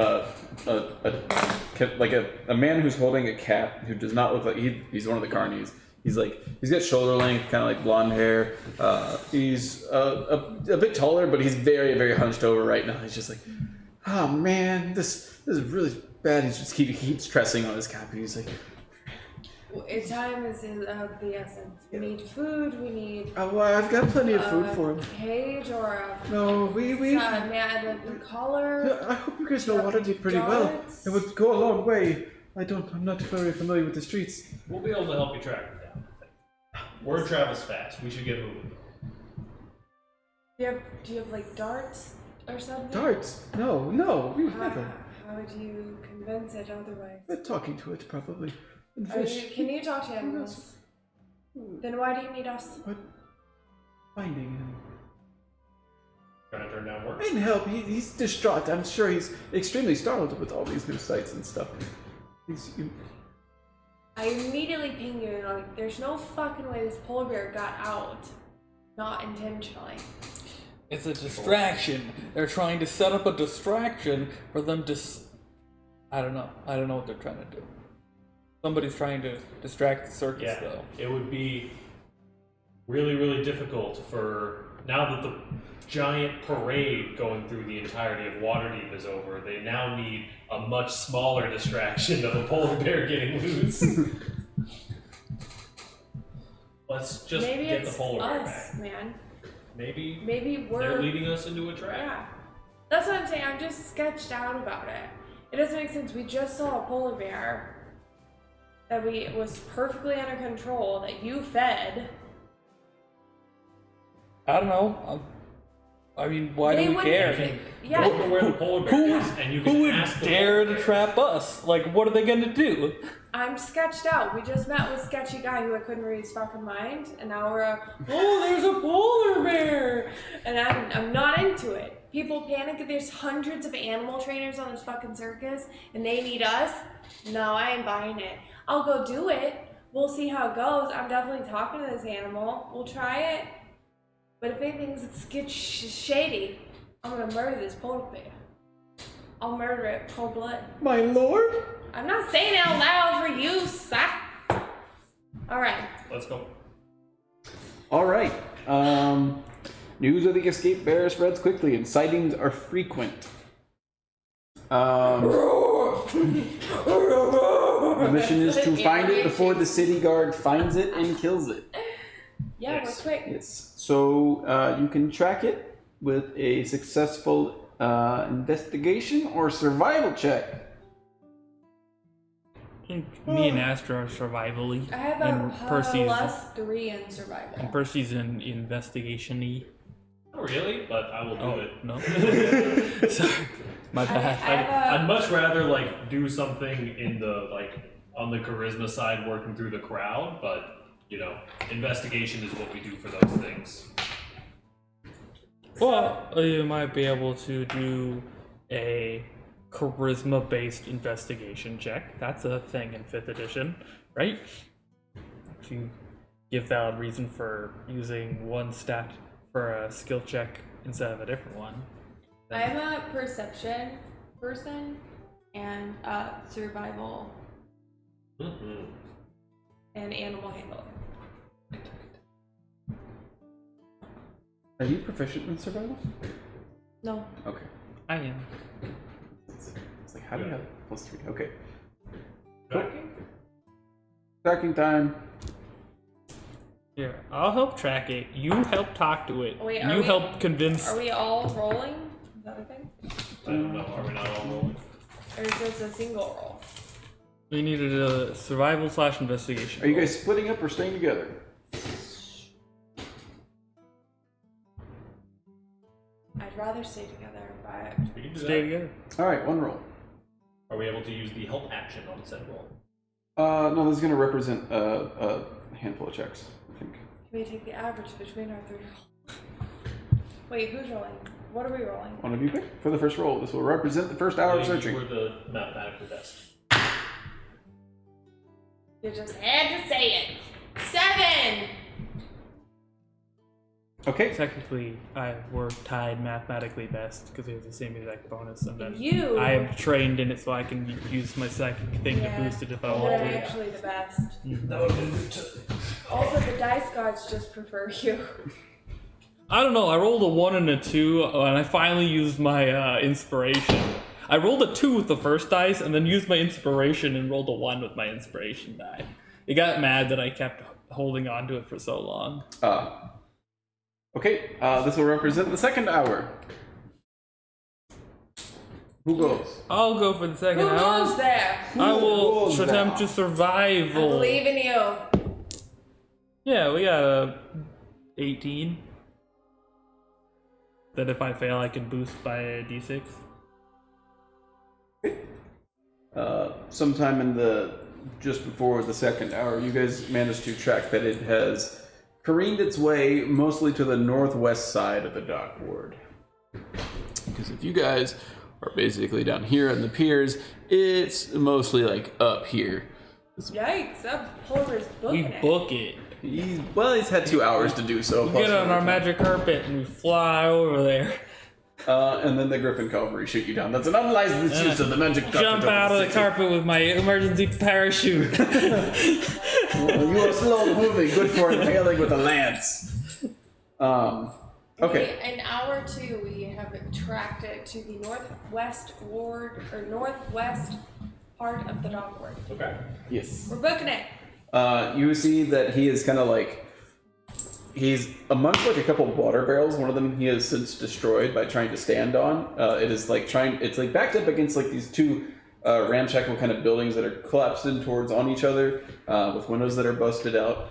A: like a man who's holding a cat who does not look like he's one of the carnies. He's got shoulder length, kind of like blonde hair. He's a bit taller, but he's very, very hunched over right now. He's just like, oh man, this is really bad. He keeps pressing on his cap, and he's like,
D: Time is of the essence. We need food. We need.
A: oh, well, I've got plenty of food for him.
D: Cage or a.
A: No, we.
D: Man, the collar.
A: I hope you guys know Waterdeep pretty well. It would go a long way. I'm not very familiar with the streets.
C: We'll be able to help you track it down. Word travels fast. We should get moving.
D: Do you have like darts or something?
A: Darts? No, we would never.
D: How would you convince it otherwise?
A: But talking to it, probably. And fish.
D: Can you talk to animals? Then why do you need us?
A: What? Finding him.
C: Trying to turn down work?
A: I didn't help. He's distraught. I'm sure he's extremely startled with all these new sights and stuff.
D: I immediately ping you and I'm like, there's no fucking way this polar bear got out. Not intentionally.
B: It's a distraction. They're trying to set up a distraction for them to. I don't know what they're trying to do. Somebody's trying to distract the circus, though.
C: It would be really, really difficult for now that the giant parade going through the entirety of Waterdeep is over. They now need a much smaller distraction of a polar bear getting loose. Let's just
D: Maybe
C: get
D: it's
C: the polar bear
D: us,
C: back.
D: man.
C: Maybe
D: we're
C: they're leading us into a trap.
D: Yeah. That's what I'm saying. I'm just sketched out about it. It doesn't make sense. We just saw a polar bear that was perfectly under control, that you fed.
B: I don't know. I mean, why do we care?
C: You know where the polar bear is, and you can
B: Who would
C: ask the
B: dare
C: polar
B: to
C: bear.
B: trap us? Like, what are they gonna do?
D: I'm sketched out. We just met with sketchy guy who I couldn't read his fucking mind, and now we're there's a polar bear, and I'm not into it. People panic. There's hundreds of animal trainers on this fucking circus, and they need us. No, I ain't buying it. I'll go do it. We'll see how it goes. I'm definitely talking to this animal. We'll try it. But if anything gets shady, I'm gonna murder this polar bear. I'll murder it cold blood.
A: My lord?
D: I'm not saying it out loud for you, Sack. Alright.
C: Let's go.
A: All right. News of the escaped bear spreads quickly, and sightings are frequent. The mission is to find it before the city guard finds it and kills it.
D: Yeah,
C: Yes.
D: we're quick.
A: Yes. So you can track it with a successful investigation or survival check.
B: Me and Astra are survival-y.
D: I have
B: and
D: a
B: Percy's
D: +3 in survival.
B: and Percy's in investigation-y.
C: Not really, but I will do
B: Oh,
C: it.
B: no. Sorry. My bad.
C: I'd much rather do something in the on the charisma side, working through the crowd. But investigation is what we do for those things.
B: Well, you might be able to do a charisma-based investigation check. That's a thing in 5th edition, right? If you give valid reason for using one stat for a skill check instead of a different one.
D: I'm a perception person and survival
C: Mm-hmm.
D: and animal handler.
A: Are you proficient in survival?
D: No.
A: Okay.
B: I am.
A: It's like, how do you have +3? Okay.
C: Tracking?
A: Tracking time.
B: Here, I'll help track it. You help talk to it.
D: Wait,
B: you help convince.
D: Are we all rolling? Is that a thing?
C: I don't know. Are we not all rolling?
D: Or is this a single roll?
B: We needed a survival/investigation.
A: Are you guys splitting up or staying together?
D: I'd rather stay together, but
C: We can do
B: Stay
C: that.
B: together.
A: All right, one roll.
C: Are we able to use the help action on said roll?
A: No, this is going to represent a handful of checks, I think.
D: can we take the average between our 3 rolls? Wait, who's rolling? What are we rolling?
A: One of you pick for the first roll. This will represent the first hour of
C: You
A: searching.
C: were the mathematically best.
D: You just had to say it. 7!
A: Okay.
B: Technically, we're tied mathematically best because we have the same exact bonus, and then
D: You.
B: I am trained in it, so I can use my psychic thing
D: Yeah,
B: to boost it if I
D: You're
B: want to.
D: actually the best.
C: That would have been good too.
D: Also, the dice gods just prefer you.
B: I don't know. I rolled a 1 and a 2, and I finally used my inspiration. I rolled a 2 with the first dice, and then used my inspiration and rolled a 1 with my inspiration die. It got mad that I kept holding on to it for so long.
A: Okay, this will represent the second hour. Who goes?
B: I'll go for the second
D: Who
B: hour.
D: goes there?
B: I will
A: goes
B: attempt
A: now?
B: to survive.
D: I believe in you.
B: Yeah, we got a 18. That if I fail, I can boost by a d6.
A: Sometime in just before the second hour, you guys managed to track that it has careened its way mostly to the northwest side of the dock ward. Because if you guys are basically down here on the piers, it's mostly like up here.
D: Yikes, that polar's
B: We
D: booking it.
B: book it.
A: He's had 2 hours to do so.
B: We
A: plus
B: get on our
A: overtime.
B: magic carpet and we fly over there.
A: And then the Griffin Cavalry shoot you down. That's an unlicensed use of the magic carpet.
B: Jump out of the carpet with my emergency parachute.
A: You are slow moving, good for impaling with a lance. Okay.
D: In hour 2, we have tracked it to the northwest ward, or northwest part of the dock ward.
C: Okay.
A: Yes.
D: We're booking it.
A: You see that he is kind of like, he's amongst like a couple of water barrels. One of them he has since destroyed by trying to stand on. It's like backed up against like these two ramshackle kind of buildings that are collapsed in towards on each other with windows that are busted out.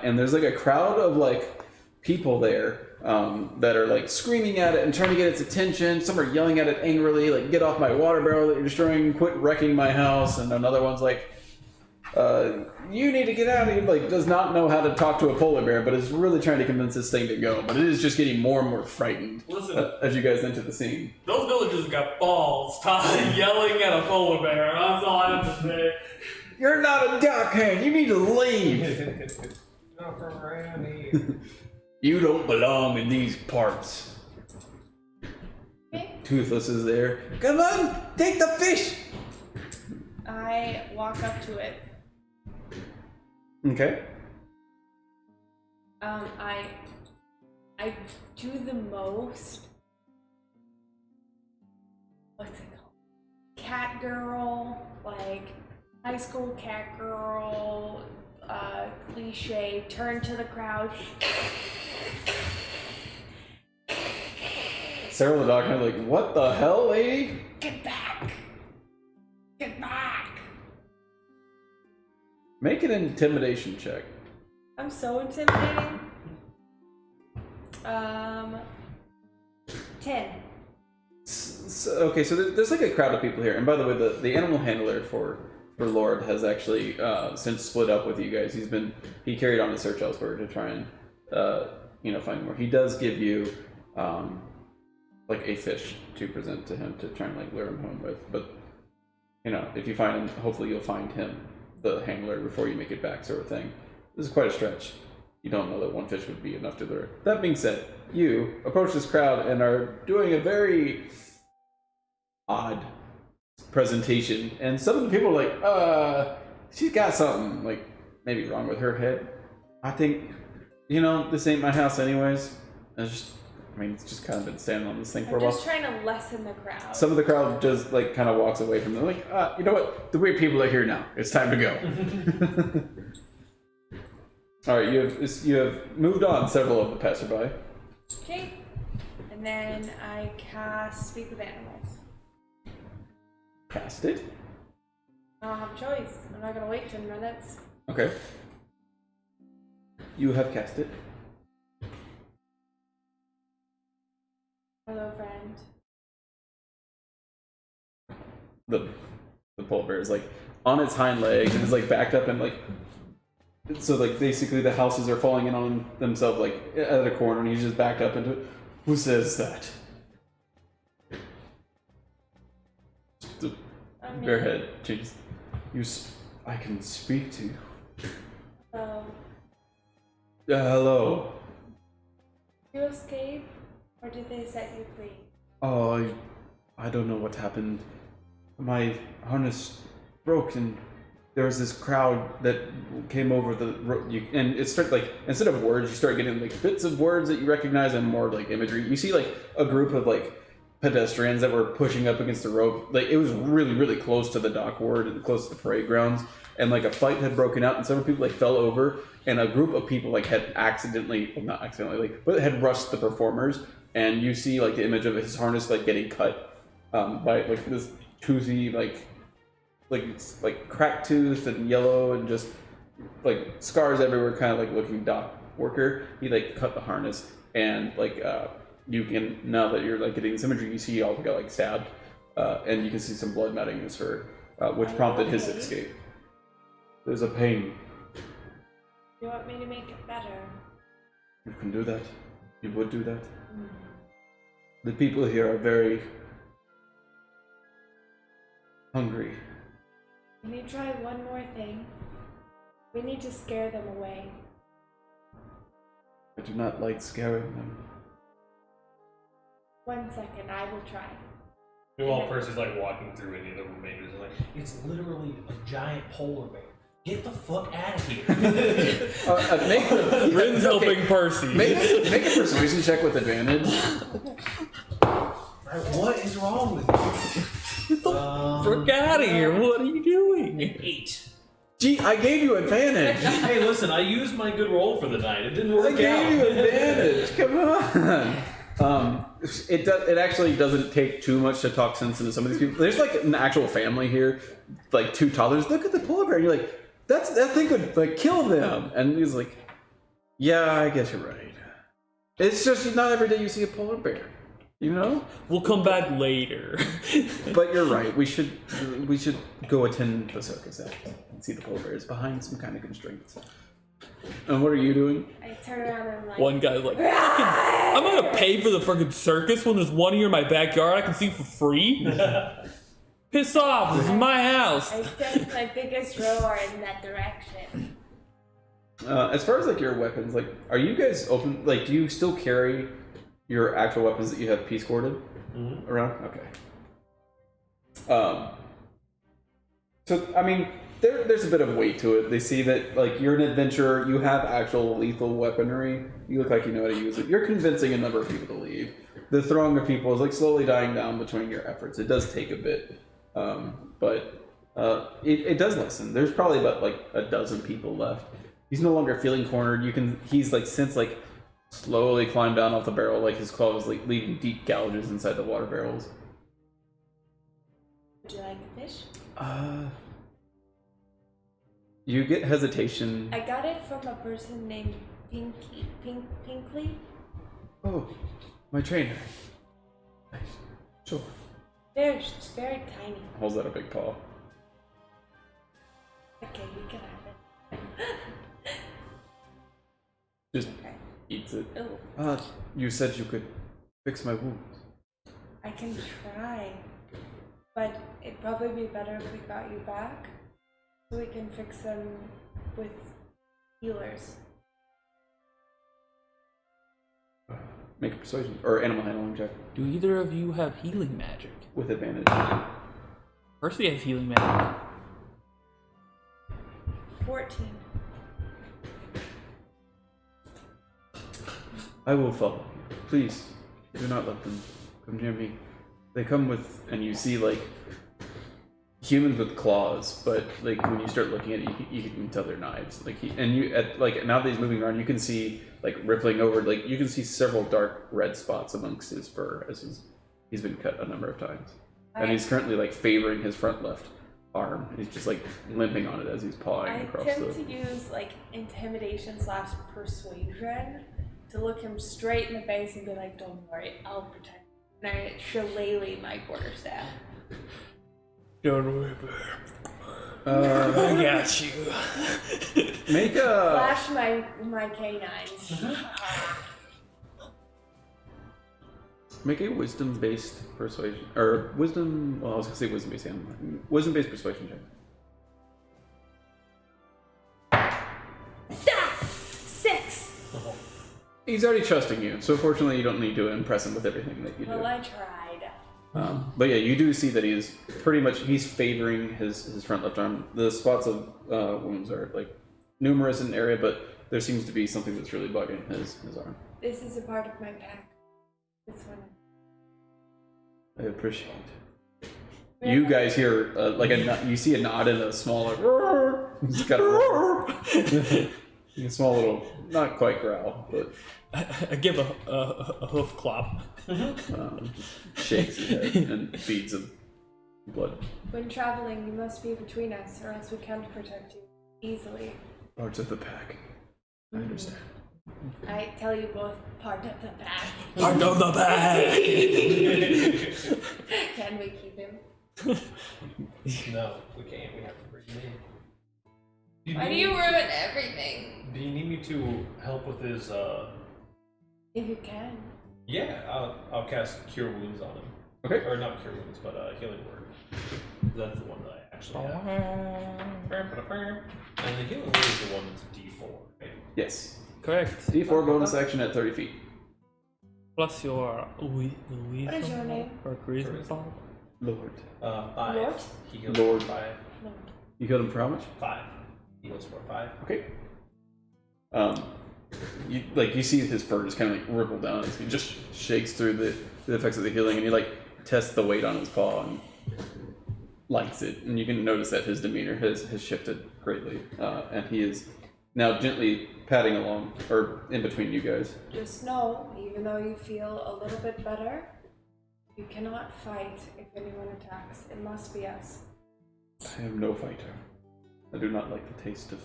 A: And there's like a crowd of like people there that are like screaming at it and trying to get its attention. Some are yelling at it angrily, like, get off my water barrel that you're destroying, quit wrecking my house. And another one's like, you need to get out of here. Like, does not know how to talk to a polar bear, but is really trying to convince this thing to go. But it is just getting more and more frightened as you guys enter the scene.
B: Those villagers got balls tied yelling at a polar bear. That's all I have to say.
A: You're not a dockhand. You need to leave.
C: Not from around here.
A: You don't belong in these parts.
D: Okay.
A: Toothless is there. Come on, take the fish.
D: I walk up to it.
A: Okay.
D: I do the most. What's it called? Cat girl, like high school cat girl, cliche. Turn to the crowd.
A: Sarah the doctor, like, what the hell, lady?
D: Get back! Get back!
A: Make an intimidation check.
D: I'm so intimidating. 10.
A: Okay, so there's like a crowd of people here, and by the way, the animal handler for Lord has actually since split up with you guys. He carried on a search elsewhere to try and find more. He does give you like a fish to present to him to try and like lure him home with, but if you find him, hopefully you'll find him, the handler, before you make it back, sort of thing. This is quite a stretch. You don't know that one fish would be enough to lure. That being said, you approach this crowd and are doing a very odd presentation, and some of the people are like, she's got something like maybe wrong with her head. I think, this ain't my house anyways. It's just kind of been standing on this thing for
D: I'm
A: a while.
D: just trying to lessen the crowd.
A: Some of the crowd just like kind of walks away from them, like, you know what? The weird people are here now. It's time to go. All right, you have moved on several of the passerby.
D: Okay. And then I cast Speak with Animals.
A: Cast it.
D: I don't have a choice. I'm not gonna wait 10 minutes.
A: Okay. You have cast it.
D: Hello, friend.
A: The polar bear is like on its hind legs and is like backed up and like, so like basically the houses are falling in on themselves like at a corner, and he's just backed up into it. Who says that? The bear head changes. I can speak to you.
D: So,
A: Hello.
D: You escape, or did they set you free?
A: Oh, I don't know what happened. My harness broke, and there was this crowd that came over and it started like, instead of words, you start getting like bits of words that you recognize and more like imagery. You see like a group of like pedestrians that were pushing up against the rope. Like it was really, really close to the dock ward and close to the parade grounds. And like a fight had broken out, and several people like fell over, and a group of people like had not accidentally, like, but had rushed the performers. And you see like the image of his harness like getting cut by like this toothy like cracked tooth and yellow and just like scars everywhere, kind of like looking dock worker. He like cut the harness, and like you can, now that you're like getting this imagery, you see all got like stabbed, and you can see some blood matting his fur, which prompted his escape. There's a pain.
D: You want me to make it better?
A: You can do that. You would do that. The people here are very hungry.
D: Can you try one more thing? We need to scare them away.
A: I do not like scaring them.
D: 1 second, I will try.
C: Meanwhile, Percy's like walking through any of the remainders and like, it's literally a giant polar bear. Get the fuck out of here.
B: Rin's helping Percy.
A: Make a persuasion check with advantage.
C: What is wrong with you?
B: Get the frick out of here. What are you doing?
C: 8.
A: Gee, I gave you advantage.
C: Hey, listen, I used my good roll for the night. It didn't work
A: I
C: out.
A: gave you advantage. Come on. It actually doesn't take too much to talk sense into some of these people. There's like an actual family here, like 2 toddlers. Look at the polar bear. And you're like, that thing could like kill them. And he's like, yeah, I guess you're right. It's just not every day you see a polar bear, you know?
B: We'll come back later.
A: But you're right. We should go attend the circus act and see the polar bears behind some kind of constraints. And what are you doing?
D: I turn around and I'm like,
B: One guy's like, I'm gonna pay for the fucking circus when there's one here in my backyard I can see for free? Piss off, this is my house.
D: I send my biggest roar in that direction.
A: As far as like your weapons, like, are you guys open? Like, do you still carry your actual weapons that you have peace corded around? Okay. So I mean, there's a bit of weight to it. They see that like you're an adventurer, you have actual lethal weaponry. You look like you know how to use it. You're convincing a number of people to leave. The throng of people is like slowly dying down between your efforts. It does take a bit, but it does lessen. There's probably about like a dozen people left. He's no longer feeling cornered. He's like since like slowly climbed down off the barrel, like his claws like leaving deep gouges inside the water barrels.
D: Would you like a fish?
A: You get hesitation.
D: I got it from a person named Pinkley.
A: Oh, my trainer. Nice. Sure.
D: Very tiny.
A: Holds out a big paw.
D: Okay, you can have it.
A: Just
D: Okay.
A: eats it.
D: Oh,
A: You said you could fix my wounds.
D: I can try, but it'd probably be better if we got you back, so we can fix them with healers.
A: Make a persuasion or animal handling check
B: Do either of you have healing magic?
A: with advantage.
B: Percy has healing magic.
D: 14.
A: I will follow you. Please, do not let them come near me. They come with, and you see like humans with claws, but like when you start looking at it, you can tell they're knives. Like now that he's moving around, you can see like rippling over. Like you can see several dark red spots amongst his fur as he's been cut a number of times, and he's currently like favoring his front left arm. He's just like limping on it as he's pawing
D: I
A: across
D: attempt to use like intimidation/persuasion to look him straight in the face and be like, "Don't worry, I'll protect you." And I shillelagh my quarterstaff.
B: Don't worry about it. I got you.
A: Make a
D: Flash my canines.
A: Make a wisdom-based persuasion, or wisdom. Well, I was gonna say wisdom-based. Wisdom-based persuasion check.
D: 6.
A: He's already trusting you, so fortunately you don't need to impress him with everything that you do.
D: Well, I tried.
A: But yeah, you do see that he's pretty much favoring his front left arm. The spots of wounds are like numerous in the area, but there seems to be something that's really bugging his arm.
D: This is a part of my pack. This one.
A: I appreciate it. You guys hear like you see a nod and a small like he's got a small little, not quite growl, but
B: I give a hoof clop.
A: shakes his head and beads of blood.
D: When traveling, you must be between us, or else we can't protect you easily.
A: Parts of the pack. I understand.
D: I tell you both, part of the pack.
B: Part of the bag!
D: Can we keep him?
C: No, we can't. We have to bring him in.
D: Why do you ruin everything?
C: Do you need me to help with his?
D: If you can.
C: Yeah, I'll cast Cure Wounds on him.
A: Okay.
C: Or not Cure Wounds, but Healing Word. That's the one that I actually have. And the Healing Word is the one that's D4, right?
A: Yes.
B: Correct.
A: D4 bonus action at 30 feet.
B: Plus your
D: What is your name?
B: or charisma.
A: Lord.
C: 5.
D: Lord?
C: He heals
A: Lord.
C: for 5.
D: No.
A: You killed him for how much?
C: 5. He heals for 5.
A: Okay. You see his fur just kind of like ripple down as he just shakes through the effects of the healing, and he like tests the weight on his paw and likes it, and you can notice that his demeanor has shifted greatly, and he is now gently padding along or in between you guys.
D: Just know, even though you feel a little bit better, you cannot fight if anyone attacks. It must be us.
A: I am no fighter. I do not like the taste of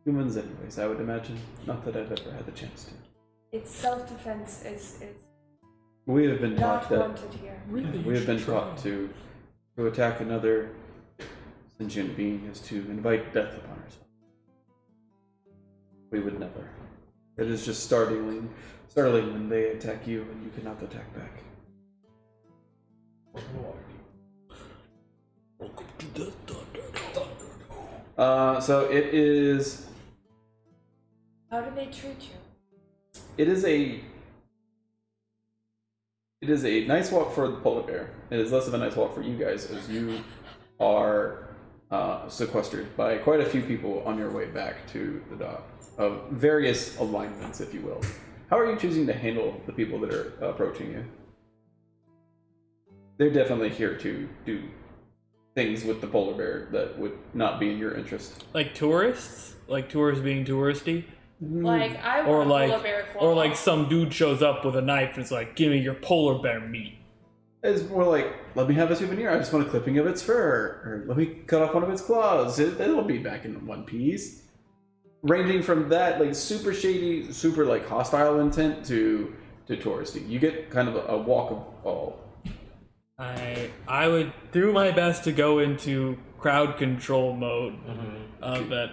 A: humans anyways, I would imagine. Not that I've ever had the chance to.
D: It's self-defense is
A: We have been
D: not
A: taught that
D: wanted here.
A: we have been taught to attack another sentient being is to invite death upon ourselves. We would never. It is just startling when they attack you and you cannot attack back. So it is.
D: How do they treat you?
A: It is a nice walk for the polar bear. It is less of a nice walk for you guys, as you are sequestered by quite a few people on your way back to the dock of various alignments, if you will. How are you choosing to handle the people that are approaching you? They're definitely here to do things with the polar bear that would not be in your interest.
B: Like tourists? Like tourists being touristy?
D: Like I
B: Or
D: want
B: like,
D: polar bear claw.
B: or like some dude shows up with a knife and is like, give me your polar bear meat.
A: It's more like, let me have a souvenir. I just want a clipping of its fur. Or let me cut off one of its claws. It'll be back in one piece. Ranging from that, like, super shady, super, like, hostile intent to touristy. You get kind of a walk of all.
B: I would do my best to go into crowd control mode that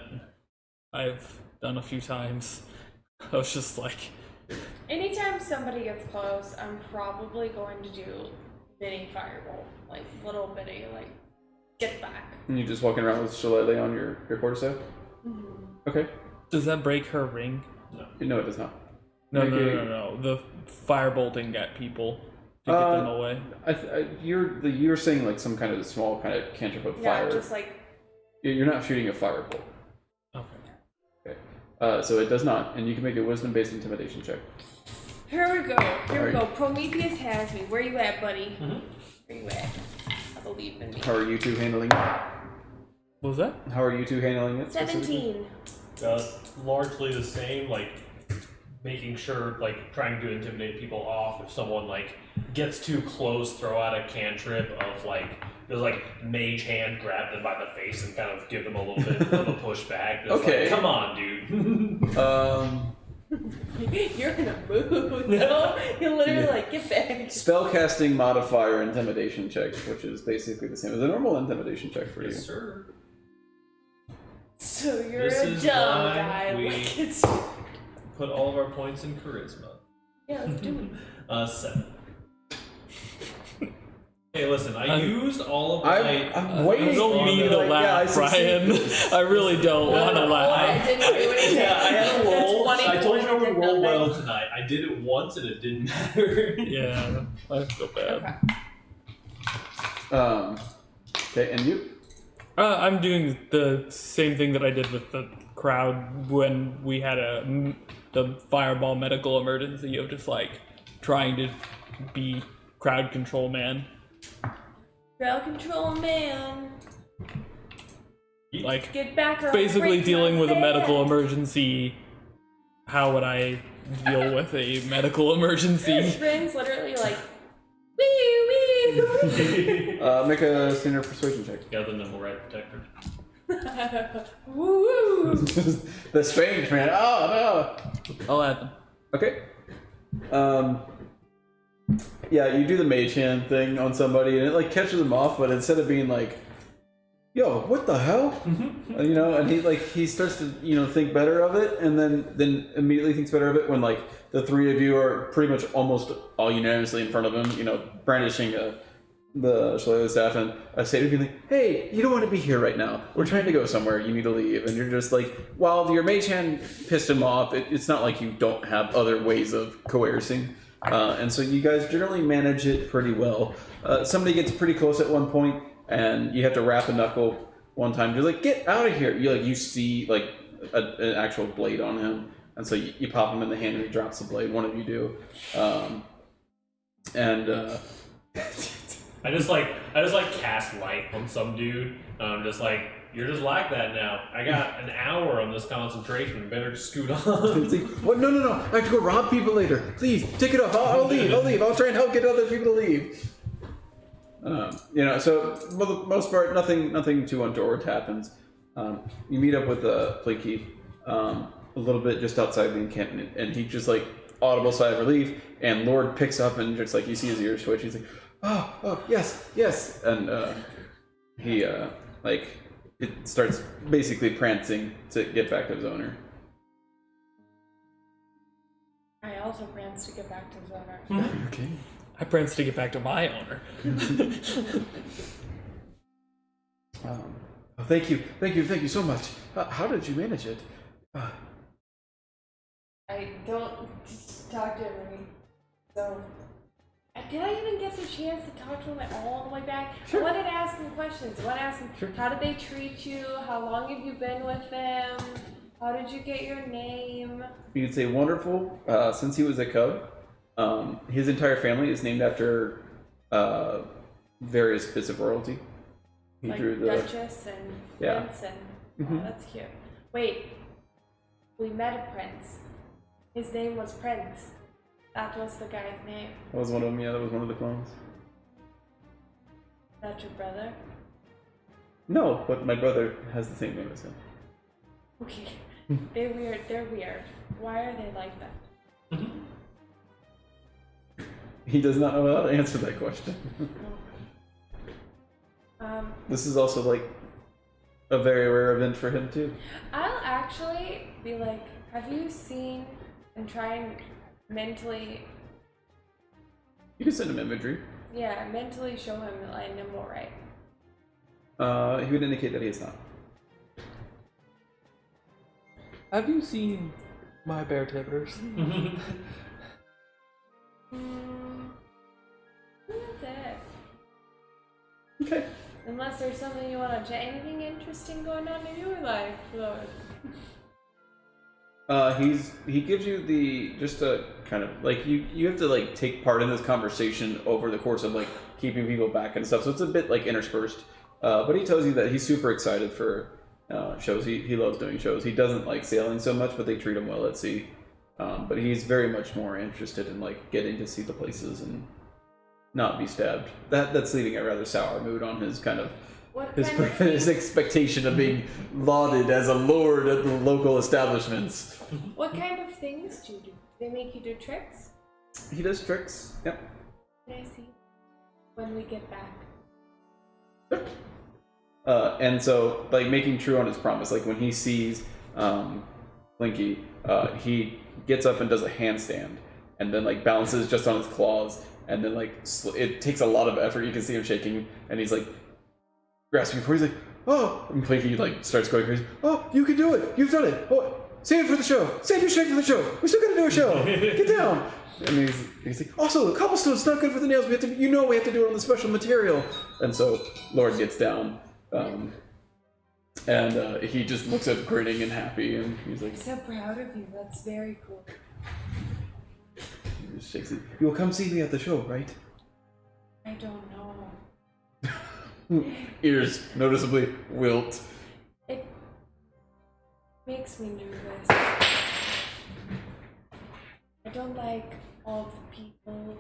B: I've done a few times. I was just like...
D: Anytime somebody gets close, I'm probably going to do mini firebolt. Like, little bitty, like, get back.
A: And you just walking around with Shillelagh on your quarterstaff?
D: Mm-hmm.
A: Okay.
B: Does that break her ring?
A: No, it does not.
B: No. The firebolting at people to get them away.
A: You're saying like some kind of small kind of cantrip of fire.
D: Yeah, just like...
A: You're not shooting a firebolt. Okay. So it does not, and you can make a wisdom-based intimidation check.
D: Here we go. Prometheus has me. Where you at, buddy? Where you at? I believe in me.
A: How are you two handling it?
B: What was that?
A: How are you two handling it? specifically?
D: 17.
C: Largely the same, like making sure, like trying to intimidate people off. If someone like gets too close, throw out a cantrip of like, there's like mage hand, grab them by the face and kind of give them a little bit of a pushback.
A: Okay.
C: Like, come on, dude.
D: You're in a mood, though. You're literally like, get back.
A: Spellcasting modifier intimidation check, which is basically the same as a normal intimidation check for you.
C: Yes, sir.
D: So you're
C: This
D: a
C: is
D: dumb
C: why
D: guy.
C: we-
D: Like it's...
C: Put all of our points in charisma.
D: Yeah, let's do it.
C: 7. Hey, listen, I used all of my...
A: I'm waiting.
B: You don't mean to
A: Like,
B: laugh,
A: yeah, I
B: Brian. I really don't want to
D: I
B: laugh.
D: didn't do anything.
C: Yeah, I had a roll.
D: That's
C: I told you I really
F: did
C: roll well
F: nothing.
C: tonight. I did it once and it didn't matter.
B: Yeah, I feel bad.
D: Okay.
A: Okay, and you?
B: I'm doing the same thing that I did with the crowd when we had the fireball medical emergency of just like trying to be crowd control man.
D: Crowd control man.
B: Like
D: Get back or I'll
B: basically
D: break
B: dealing
D: my
B: with a medical
D: bed.
B: emergency. How would I deal with a medical emergency?
D: Rin's literally like, wee wee.
A: Make a standard persuasion check.
C: Yeah, the nimble right protector.
D: Woo.
A: The strange man. Oh
B: I'll add them.
A: no. Okay. Yeah, you do the mage hand thing on somebody, and it like catches them off. But instead of being like, "Yo, what the hell," and he starts to think better of it, and then immediately thinks better of it when like the three of you are pretty much almost all unanimously in front of him, brandishing the shillelagh staff, and I say to him, like, "Hey, you don't want to be here right now. We're trying to go somewhere. You need to leave." And you're just like, while your mage hand pissed him off, it's not like you don't have other ways of coercing. And so you guys generally manage it pretty well. Somebody gets pretty close at one point, and you have to wrap a knuckle one time. You're like, "Get out of here!" You see like an actual blade on him, and so you pop him in the hand, and he drops the blade. One of you do,
C: I just cast light on some dude. I'm just like, you're just like that now. I got an hour on this concentration. You better just scoot on.
A: It's like, what? No! I have to go rob people later. Please take it off. I'll leave. I'll try and help get other people to leave. So for the most part, nothing too untoward happens. You meet up with Plinky a little bit just outside the encampment, and he just like audible sigh of relief. And Lord picks up and just like you see his ears twitch. He's like, oh yes, and he it starts basically prancing to get back to his owner.
D: I also plans to get back to his owner.
A: Okay.
B: I prance to get back to my owner.
A: Thank you so much. How did you manage it?
D: I don't talk to him. So, did I even get the chance to talk to him all the way back?
A: Sure.
D: I wanted to ask him questions. I wanted to ask him,
A: Sure.
D: How did they treat you? How long have you been with them? How did you get your name?
A: You could say wonderful. Since he was a cub, his entire family is named after various bits of royalty. He
D: Like
A: drew the
D: Duchess and
A: Yeah.
D: Prince and
A: Mhm.
D: oh, that's cute. Wait, we met a prince. His name was Prince. That was the guy's name.
A: That was one of them. Yeah, that was one of the clones.
D: That's your brother?
A: No, but my brother has the same name as him.
D: Okay. They're weird. Why are they like that?
A: He does not know how to answer that question. This is also like a very rare event for him too.
D: I'll actually be like, have you seen and try and mentally,
A: You can send him imagery.
D: mentally show him that I nimble right.
A: He would indicate that he is not.
B: Have you seen my bear tippers?
D: That's it.
A: Okay.
D: Unless there's something you want to change. Anything interesting going on in your life, Lord?
A: He gives you just a kind of like you have to like take part in this conversation over the course of like keeping people back and stuff. So it's a bit like interspersed. But he tells you that he's super excited for shows. He loves doing shows. He doesn't like sailing so much, but they treat him well at sea. But he's very much more interested in like getting to see the places and not be stabbed. That's leaving a rather sour mood on his kind of his expectation of being lauded as a lord at the local establishments.
D: What kind of things do you do? Do they make you do tricks?
A: He does tricks. Yep.
D: Can I see when we get back?
A: And so, like, making true on his promise, like when he sees Blinky, he gets up and does a handstand, and then like balances just on his claws, and then like it takes a lot of effort. You can see him shaking, and he's like grasping before he's like, "Oh!" And Blinky like starts going crazy. "Oh, you can do it! You've done it! Oh, save it for the show. Save your strength for the show. We still gotta do a show. Get down. And he's like, also, the cobblestone's not good for the nails. We have to, we have to do it on the special material. And so Lord gets down, and he just looks up, grinning and happy, and he's like,
D: I'm so proud of you. That's very cool.
A: he just shakes it. You will come see me at the show, right?
D: I don't know.
A: Ears noticeably wilt.
D: It makes me nervous. I don't like all the people.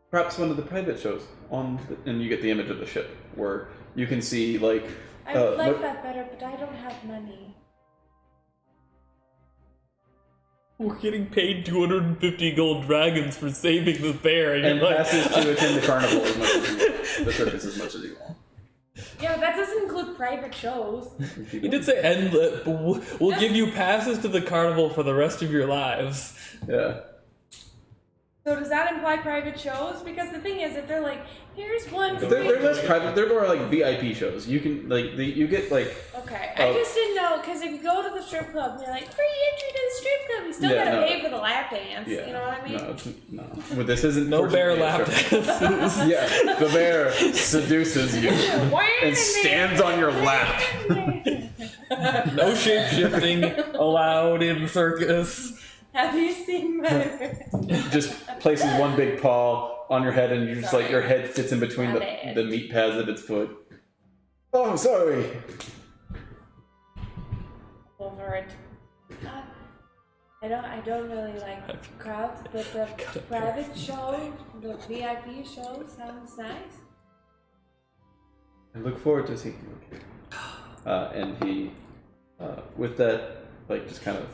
A: Perhaps one of the private shows and you get the image of the ship where you can see like.
D: I would like that better, but I don't have money.
B: We're getting paid 250 gold dragons for saving the bear,
A: And
B: you're like,
A: passes to attend the carnival as much as you want. The circus as much as you want.
D: Yeah, but that doesn't include private shows.
B: He did say endless. We'll give you passes to the carnival for the rest of your lives.
A: Yeah.
D: So does that imply private shows? Because the thing is, if they're like, here's one free...
A: They're less private. They're more like VIP shows. You can you get like.
D: Okay, I just didn't know, because if you go to the strip club and you're like, free entry to the strip club, you still gotta pay for the lap dance.
A: Yeah.
D: You know what I mean?
A: No. But this isn't
B: No bear lap
A: fortunately a strip club.
B: dances.
A: Yeah, the bear seduces you and stands on your lap.
B: No shape shifting allowed in the circus.
D: Have you seen my...
A: Just places one big paw on your head, and you're just like your head fits in between the meat pads of its foot. Oh, I'm sorry.
D: Over it. I don't really like crowds, but the private show, the VIP show sounds nice.
A: I look forward to seeing you again. And he, with that, like just kind of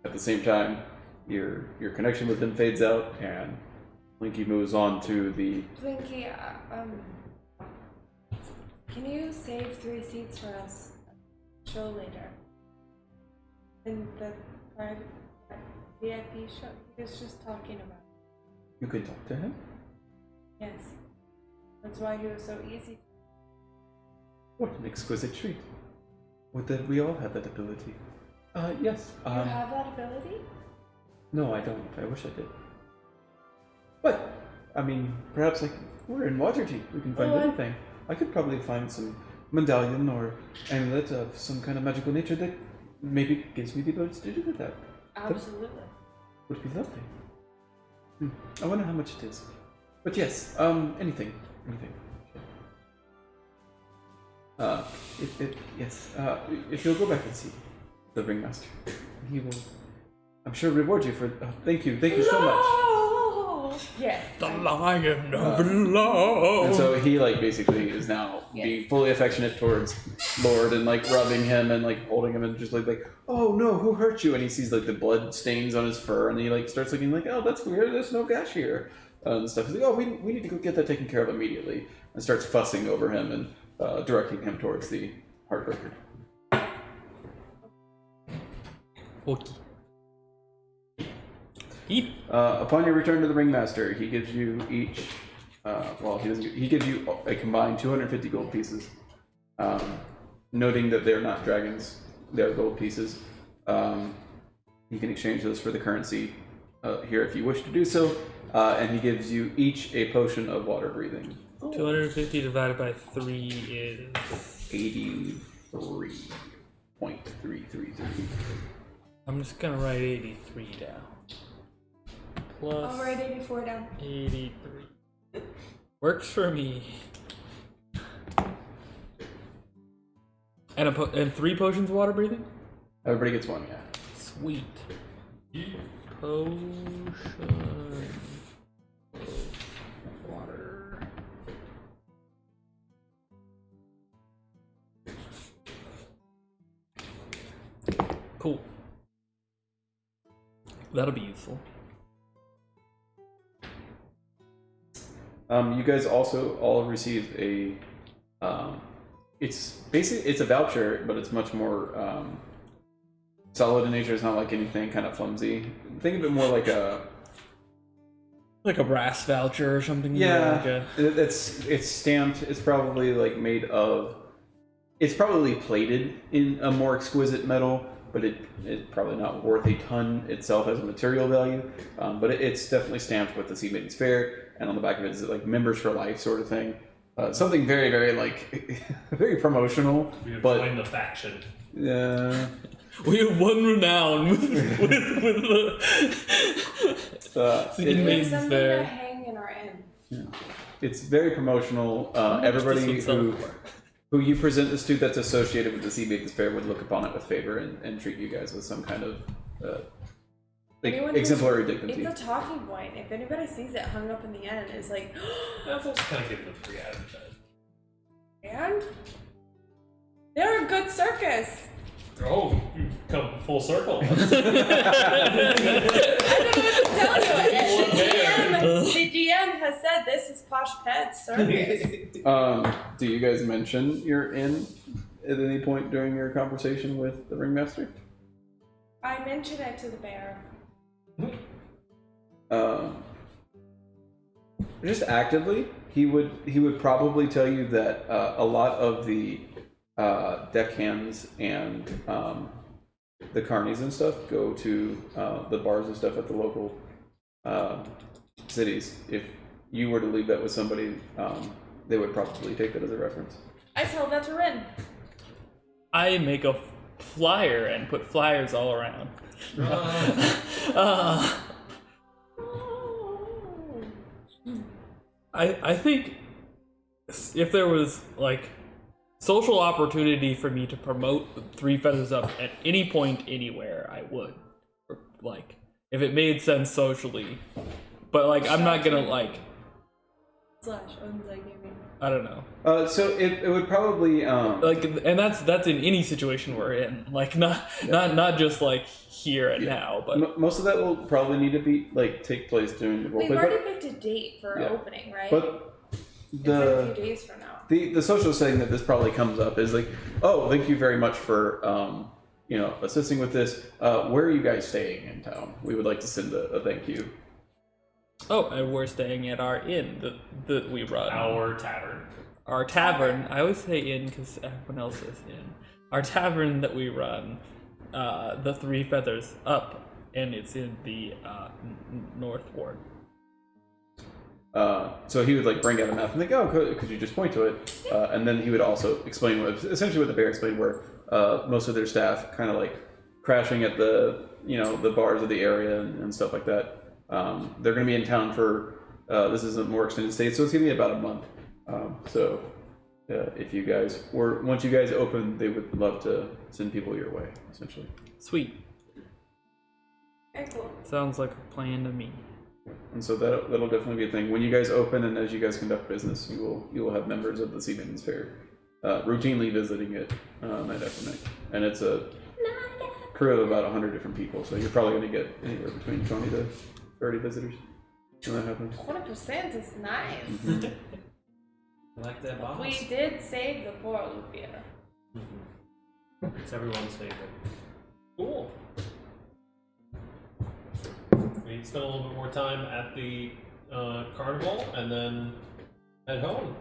A: at the same time, your connection with him fades out, and Blinky moves on to the.
D: Blinky, can you save 3 seats for us? Show later. In the private VIP show, he was just talking about.
A: You could talk to him.
D: Yes, that's why he was so easy.
A: What an exquisite treat. Would that we all have that ability? Yes.
D: You have that ability?
A: No, I don't. I wish I did. But, I mean, perhaps like we're in Waterdeep. We can find anything. I could probably find some medallion or amulet of some kind of magical nature that maybe gives me the ability to do that.
D: Absolutely.
A: Would be lovely. I wonder how much it is. But yes, anything. If you'll go back and see the ringmaster, he will, I'm sure, reward you for. Thank you so much.
D: Yes.
B: The lion of love.
A: And so he like basically is now being fully affectionate towards Lord and like rubbing him and like holding him and just like oh no, who hurt you? And he sees like the blood stains on his fur and he like starts looking like, oh, that's weird, there's no gash here and stuff. He's like, oh, we need to go get that taken care of immediately, and starts fussing over him and directing him towards the hard record.
B: Okay.
A: Upon your return to the ringmaster, he gives you each. He gives you a combined 250 gold pieces. Noting that they're not dragons, they're gold pieces. You can exchange those for the currency here if you wish to do so. And he gives you each a potion of water breathing.
B: 250 divided by 3 is
A: 83.333.
B: I'm just gonna write 83 down. Plus
D: I'll write 84 down.
B: 83. Works for me. And 3 potions of water breathing?
A: Everybody gets one, yeah.
B: Sweet. Potion of water. Cool. That'll be useful.
A: You guys also all received a. It's a voucher, but it's much more solid in nature. It's not like anything kind of flimsy. Think of it more like a.
B: Like a brass voucher or something.
A: Yeah, it's stamped. It's probably like made of it's probably plated in a more exquisite metal, but it's probably not worth a ton itself as a material value. But it's definitely stamped with the Sea Maiden's Fair, and on the back of it is like members for life sort of thing. Something very, very like very promotional.
C: We have
A: but
C: joined the faction.
A: yeah.
B: We have one renown with the Sea
A: it-
D: We have
B: Maiden's
D: something
B: Fair.
D: to hang in our inn.
A: It's very promotional.
B: much
A: Everybody
B: this would sell
A: who you present this to that's associated with the Sea Maiden's Fair would look upon it with favor and treat you guys with some kind of
D: Anyone
A: exemplary
D: who's-
A: dignity.
D: It's a talking point. If anybody sees it hung up in the inn, is like,
C: That's also kind of giving them free advertising.
D: and they're a good circus.
C: Oh, you've come full circle.
D: I don't know what to tell you. The GM has said this is Posh Pet's circus.
A: Do you guys mention you're in at any point during your conversation with the ringmaster?
D: I mentioned it to the bear.
A: Just actively, he would probably tell you that a lot of the deckhands and the carnies and stuff go to the bars and stuff at the local cities. If you were to leave that with somebody, they would probably take that as a reference.
D: I tell that to Rin.
B: I make a flyer and put flyers all around. I think if there was like social opportunity for me to promote Three Feathers Up at any point anywhere, I would. Like if it made sense socially, but like I'm not gonna like.
F: / gaming.
B: I don't know.
A: So it would probably
B: Like, and that's in any situation we're in. Like, not just like here and now, but
A: most of that will probably need to be like take place during the roleplay.
D: We've already picked a date for
A: Yeah.
D: opening, right?
A: But
D: it's like a
A: the
D: few days from now.
A: the social setting that this probably comes up is like, oh, thank you very much for assisting with this. Where are you guys staying in town? We would like to send a thank you.
B: oh, and we're staying at our inn that we run.
C: Our tavern.
B: Our tavern. I always say inn because everyone else says inn. Our tavern that we run, the Three Feathers Up, and it's in the North Ward.
A: So he would like bring out a map and think, oh, could you just point to it? And then he would also explain essentially what the bear explained, where most of their staff kind of like crashing at the the bars of the area and stuff like that. They're going to be in town for this is a more extended stay, so it's going to be about a month. So if you guys once you guys open, they would love to send people your way, essentially.
B: Sweet.
D: Very cool.
B: Sounds like a plan to me.
A: And so that'll definitely be a thing. When you guys open and as you guys conduct business, you will have members of the Sea Maiden's Fair routinely visiting it night after night. And it's a crew of about 100 different people, so you're probably going to get anywhere between 20 to 30 visitors when that happens.
D: 20% is nice.
A: Mhm.
E: I like that boss.
D: We did save the poor Olivia.
C: It's everyone's favorite. Cool. We spend a little bit more time at the carnival and then head home.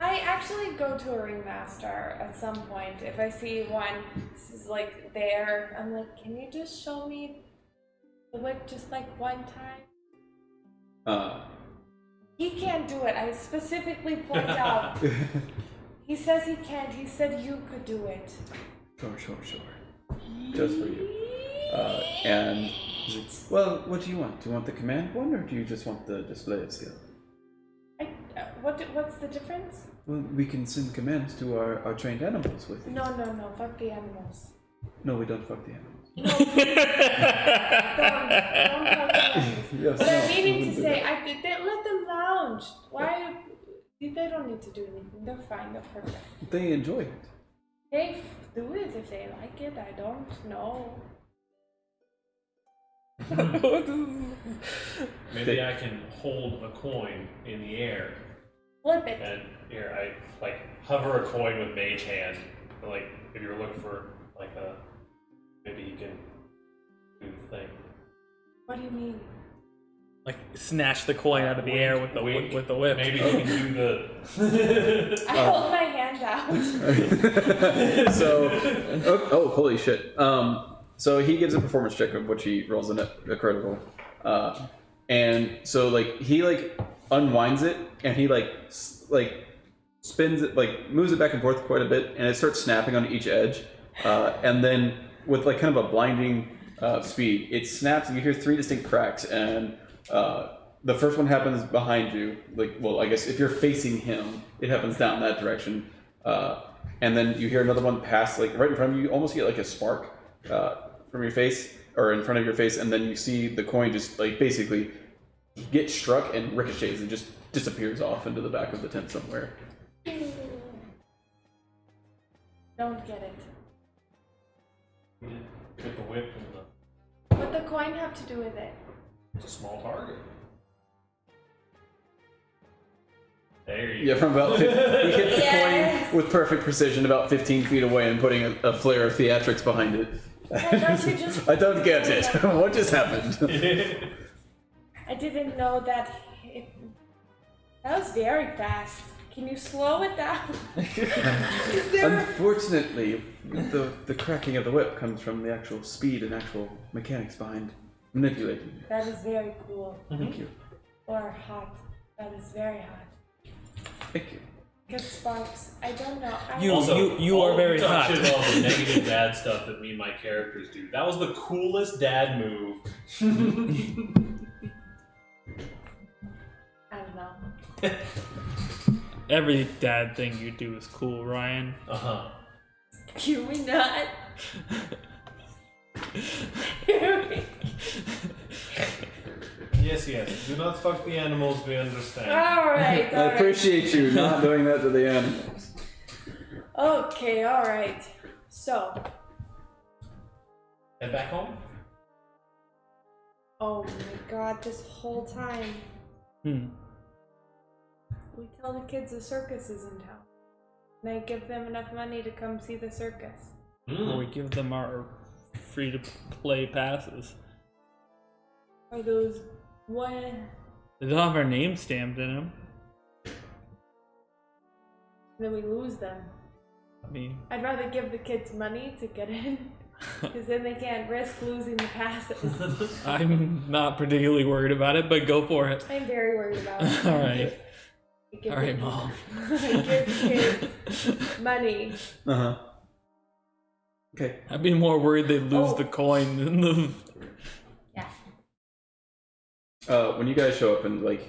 D: I actually go to a ringmaster at some point. If I see one this is like there, I'm like, can you just show me the whip just like one time? He can't do it. I specifically point out. He says he can't. He said you could do it.
A: Sure. Just for you. And he's like, well, what do you want? Do you want the command one, or do you just want the display of skill?
D: What's the difference?
A: Well, we can send commands to our trained animals with it.
D: No. Fuck the animals.
A: No, we don't fuck the animals.
D: No. Don't fuck the animals.
A: Yes,
D: But
A: no,
D: I'm meaning
A: we
D: to
A: wouldn't do
D: say,
A: that.
D: they let them lounge. Why? They don't need to do anything. They're fine. They're perfect.
A: They enjoy it.
D: They do it if they like it. I don't know.
C: Maybe I can hold a coin in the air.
D: Flip it.
C: And here, I like hover a coin with mage hand. And, like, if you're looking for like maybe you can do the thing.
D: What do you mean?
B: Like snatch the coin out of the air with the
C: Wink.
B: with the whip.
C: Maybe you can do the.
D: I hold my hand hand out.
A: So, oh, holy shit. So he gives a performance check of which he rolls a critical. And so like he like unwinds it and he like spins it, like moves it back and forth quite a bit, and it starts snapping on each edge. And then with like kind of a blinding speed, it snaps and you hear 3 distinct cracks, and the first one happens behind you. Like, well, I guess if you're facing him, it happens down that direction. And then you hear another one pass like right in front of you. You almost get like a spark from your face or in front of your face, and then you see the coin just like basically get struck and ricochets and just disappears off into the back of the tent somewhere.
D: Don't get it.
C: Took the whip and
D: What the coin have to do with it?
C: it's a small target. There you
A: Yeah,
C: go.
A: from about 50, he hits the
D: Yes.
A: coin with perfect precision about 15 feet away and putting a flare of theatrics behind it.
D: Why don't you just-
A: I don't get it. What just happened?
D: I didn't know that. That was very fast. Can you slow it down? Is there?
A: Unfortunately, the cracking of the whip comes from the actual speed and actual mechanics behind manipulating it.
D: That is very cool.
A: Thank you.
D: Or hot. That is very hot.
A: Thank you.
D: Because sparks. I don't know.
B: You are very hot.
C: Touches all the negative dad stuff that me and my characters do. That was the coolest dad move.
D: I don't know.
B: Every dad thing you do is cool, Ryan.
C: Uh-huh.
D: Can we not?
C: Yes. Do not fuck the animals, we understand.
D: Alright,
A: I appreciate you not doing that to the animals.
D: Okay, alright. So,
C: Head back home?
D: oh my god, this whole time we tell the kids the circus is in town. And I give them enough money to come see the circus.
B: Or we give them our free to play passes.
D: Are those what?
B: They don't have our name stamped in them.
D: Then we lose them.
B: I mean,
D: I'd rather give the kids money to get in, because then they can't risk losing the passes.
B: I'm not particularly worried about it, but go for it.
D: I'm very worried about it.
B: All right.
D: Give
B: All right,
D: the-
B: Mom.
D: give kids money.
A: Uh-huh. Okay.
B: I'd be more worried they'd lose
D: Oh.
B: the coin than the.
D: Yeah.
A: When you guys show up and like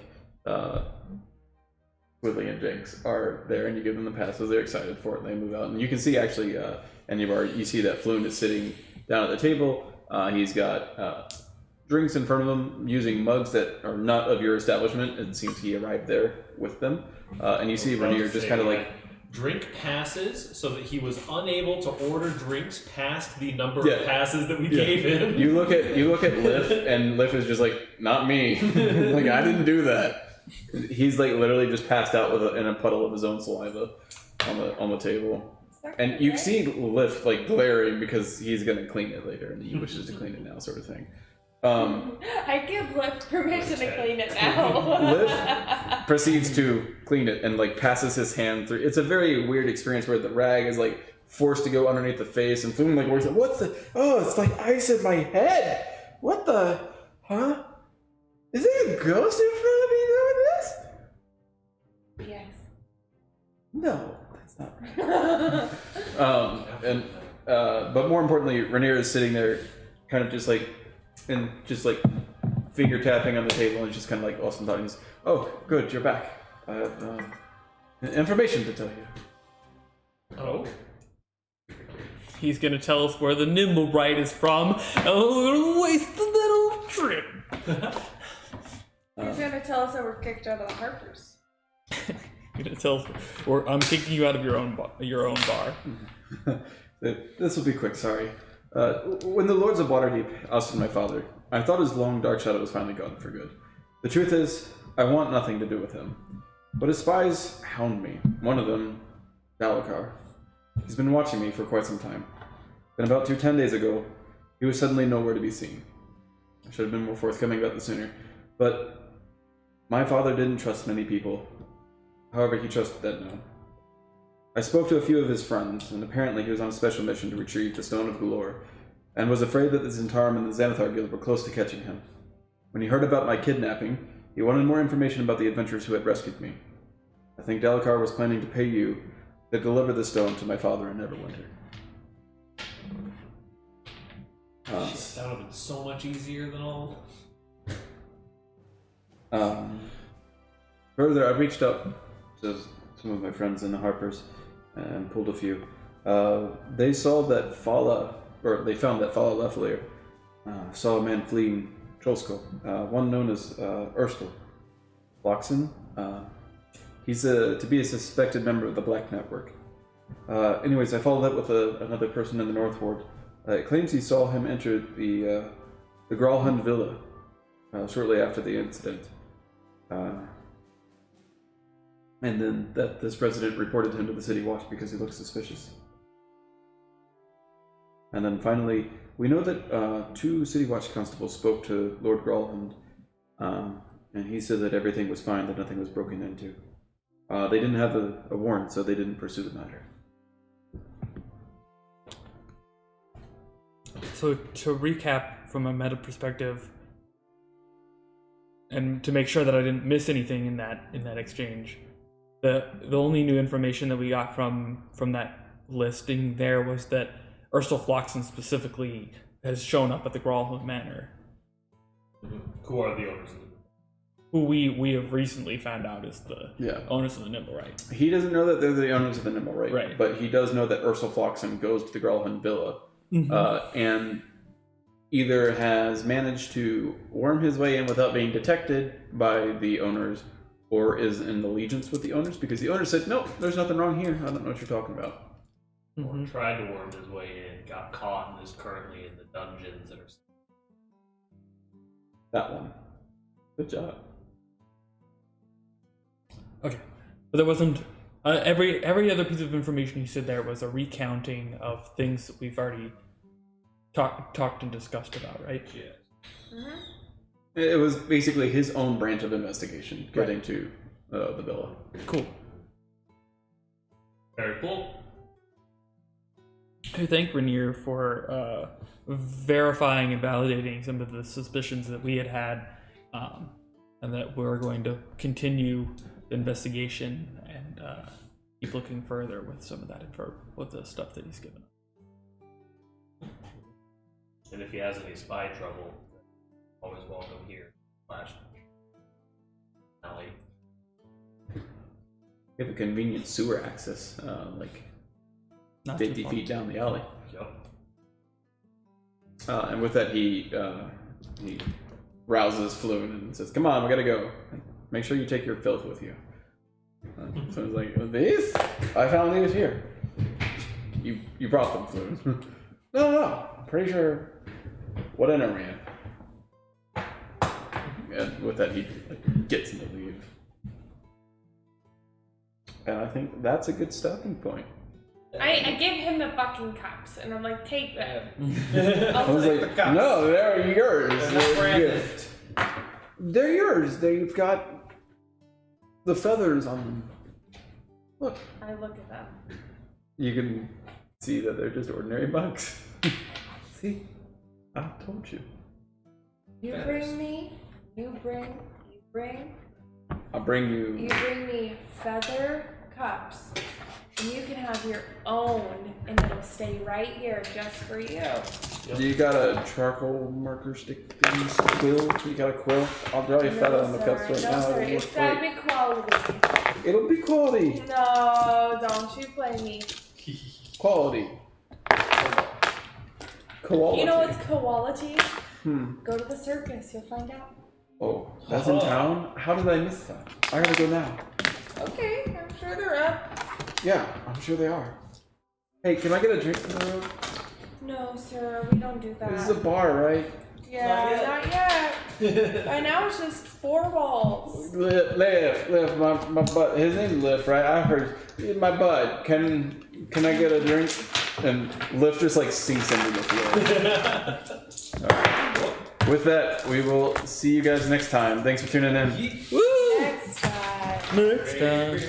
A: Woodley and Jinx are there and you give them the passes, they're excited for it and they move out. And you can see actually you see that Floon is sitting down at the table. He's got drinks in front of him using mugs that are not of your establishment. It seems he arrived there with them. And you see Rainier just kind of like
C: drink passes so that he was unable to order drinks past the number
A: Yeah.
C: of passes that we
A: Yeah.
C: gave him.
A: You look at Liff, and Liff is just like, not me. Like, I didn't do that. He's like literally just passed out in a puddle of his own saliva on the table. And you see Liff like glaring because he's gonna clean it later, and he wishes to clean it now, sort of thing.
D: I give Lift permission to clean it now.
A: Liff proceeds to clean it and like passes his hand through. It's a very weird experience where the rag is like forced to go underneath the face, and Floon like works like, what's the? Oh, it's like ice in my head. What the? Huh? Is there a ghost in front of me doing this?
D: Yes.
A: No, that's not right. But more importantly, Rainier is sitting there, kind of just like finger tapping on the table, and just kind of like awesome thought. He's, oh, good, you're back. I have information to tell you.
C: Oh.
B: He's gonna tell us where the nimble right is from, and we're gonna waste a little trip.
D: He's gonna tell us that we're kicked out of the Harpers.
B: Gonna tell us, or I'm kicking you out of your own bar.
A: This will be quick, sorry. When the Lords of Waterdeep ousted my father, I thought his long dark shadow was finally gone for good. The truth is, I want nothing to do with him. But his spies hound me. One of them, Balakar. He's been watching me for quite some time. Then about 10 days ago, he was suddenly nowhere to be seen. I should have been more forthcoming about this sooner. But my father didn't trust many people. However, he trusted that now. I spoke to a few of his friends, and apparently he was on a special mission to retrieve the Stone of Galore, and was afraid that the Zentarum and the Xanathar Guild were close to catching him. When he heard about my kidnapping, he wanted more information about the adventurers who had rescued me. I think Dalekar was planning to pay you to deliver the stone to my father in Neverwinter.
C: That would have been so much easier than all.
A: Further, I reached out to some of my friends in the Harpers and pulled a few. They saw that they found that Fala Lefelier saw a man fleeing Trollskull, one known as Urstel Floxen. He's to be a suspected member of the Black Network. Anyways, I followed up with another person in the North Ward. It claims he saw him enter the Gralhund Villa shortly after the incident. And then that this resident reported him to the City Watch because he looked suspicious. And then finally, we know that 2 City Watch constables spoke to Lord Gralhund, and he said that everything was fine, that nothing was broken into. They didn't have a warrant, so they didn't pursue the matter.
B: So to recap from a meta perspective, and to make sure that I didn't miss anything in that exchange, the only new information that we got from that listing there was that Urstel Floxen specifically has shown up at the Gralhund Manor.
C: Who are the owners of the
B: Who we have recently found out is the owners of the Nimblewright.
A: He doesn't know that they're the owners of the Nimblewright,
B: right?
A: But he does know that Ursel Floxen goes to the Gralhund Villa, and either has managed to worm his way in without being detected by the owners, or is in allegiance with the owners, because the owners said, no, there's nothing wrong here. I don't know what you're talking about.
C: Or tried to worm his way in, got caught, and is currently in the dungeons that are...
A: That one. Good job.
B: Okay, but there wasn't every other piece of information you said there was a recounting of things that we've already talked and discussed about, right?
C: Yeah.
D: Mm-hmm.
A: It was basically his own branch of investigation getting to the villa.
B: Cool.
C: Very cool.
B: I thank Rainier for verifying and validating some of the suspicions that we had, and that we're going to continue the investigation and keep looking further with some of that info, with the stuff that he's given us.
C: And if he has any spy trouble, always welcome here. Alley.
A: You have a convenient sewer access, like
B: Not
A: 50
B: too far.
A: feet down the alley.
C: Yep.
A: And with that, he rouses Floon and says, "Come on, we gotta go. Make sure you take your filth with you." So he's like, "These? I found these here. You brought them, Floon." No. Pretty sure. What in a ran? And with that, he gets him to leave. And I think that's a good stopping point.
D: I give him the fucking cups, and I'm like, take them.
A: I was like, no, they're yours. They're yours. They've got the feathers on them. Look.
D: I look at them.
A: You can see that they're just ordinary bugs. See? I told you.
D: You bring me.
A: I'll bring
D: You
A: you.
D: bring me feather cups, and you can have your own, and it'll stay right here just for you.
C: Yep.
A: You got a charcoal marker stick thing? Quill? You got a quill? I'll draw you feather on the cups right
D: no,
A: now.
D: sir,
A: It'll
D: it's
A: look
D: gotta
A: great.
D: be quality.
A: It'll be quality.
D: No, don't you play me.
A: Quality. Quality.
D: You know what's quality?
A: Hmm.
D: Go to the circus, you'll find out.
A: Oh, that's in town? How did I miss that? I gotta go now.
D: Okay, I'm sure they're up.
A: Yeah, I'm sure they are. Hey, can I get a drink from the road?
D: No, sir, we don't do that.
A: This is a bar, right?
D: Yeah, not yet. By now it's just 4 balls.
A: Lift, my butt. His name's Lift, right? I heard my butt. Can I get a drink? And Lift just like sinks into the floor. Alright. With that, we will see you guys next time. Thanks for tuning in.
D: Next time.
B: Next time.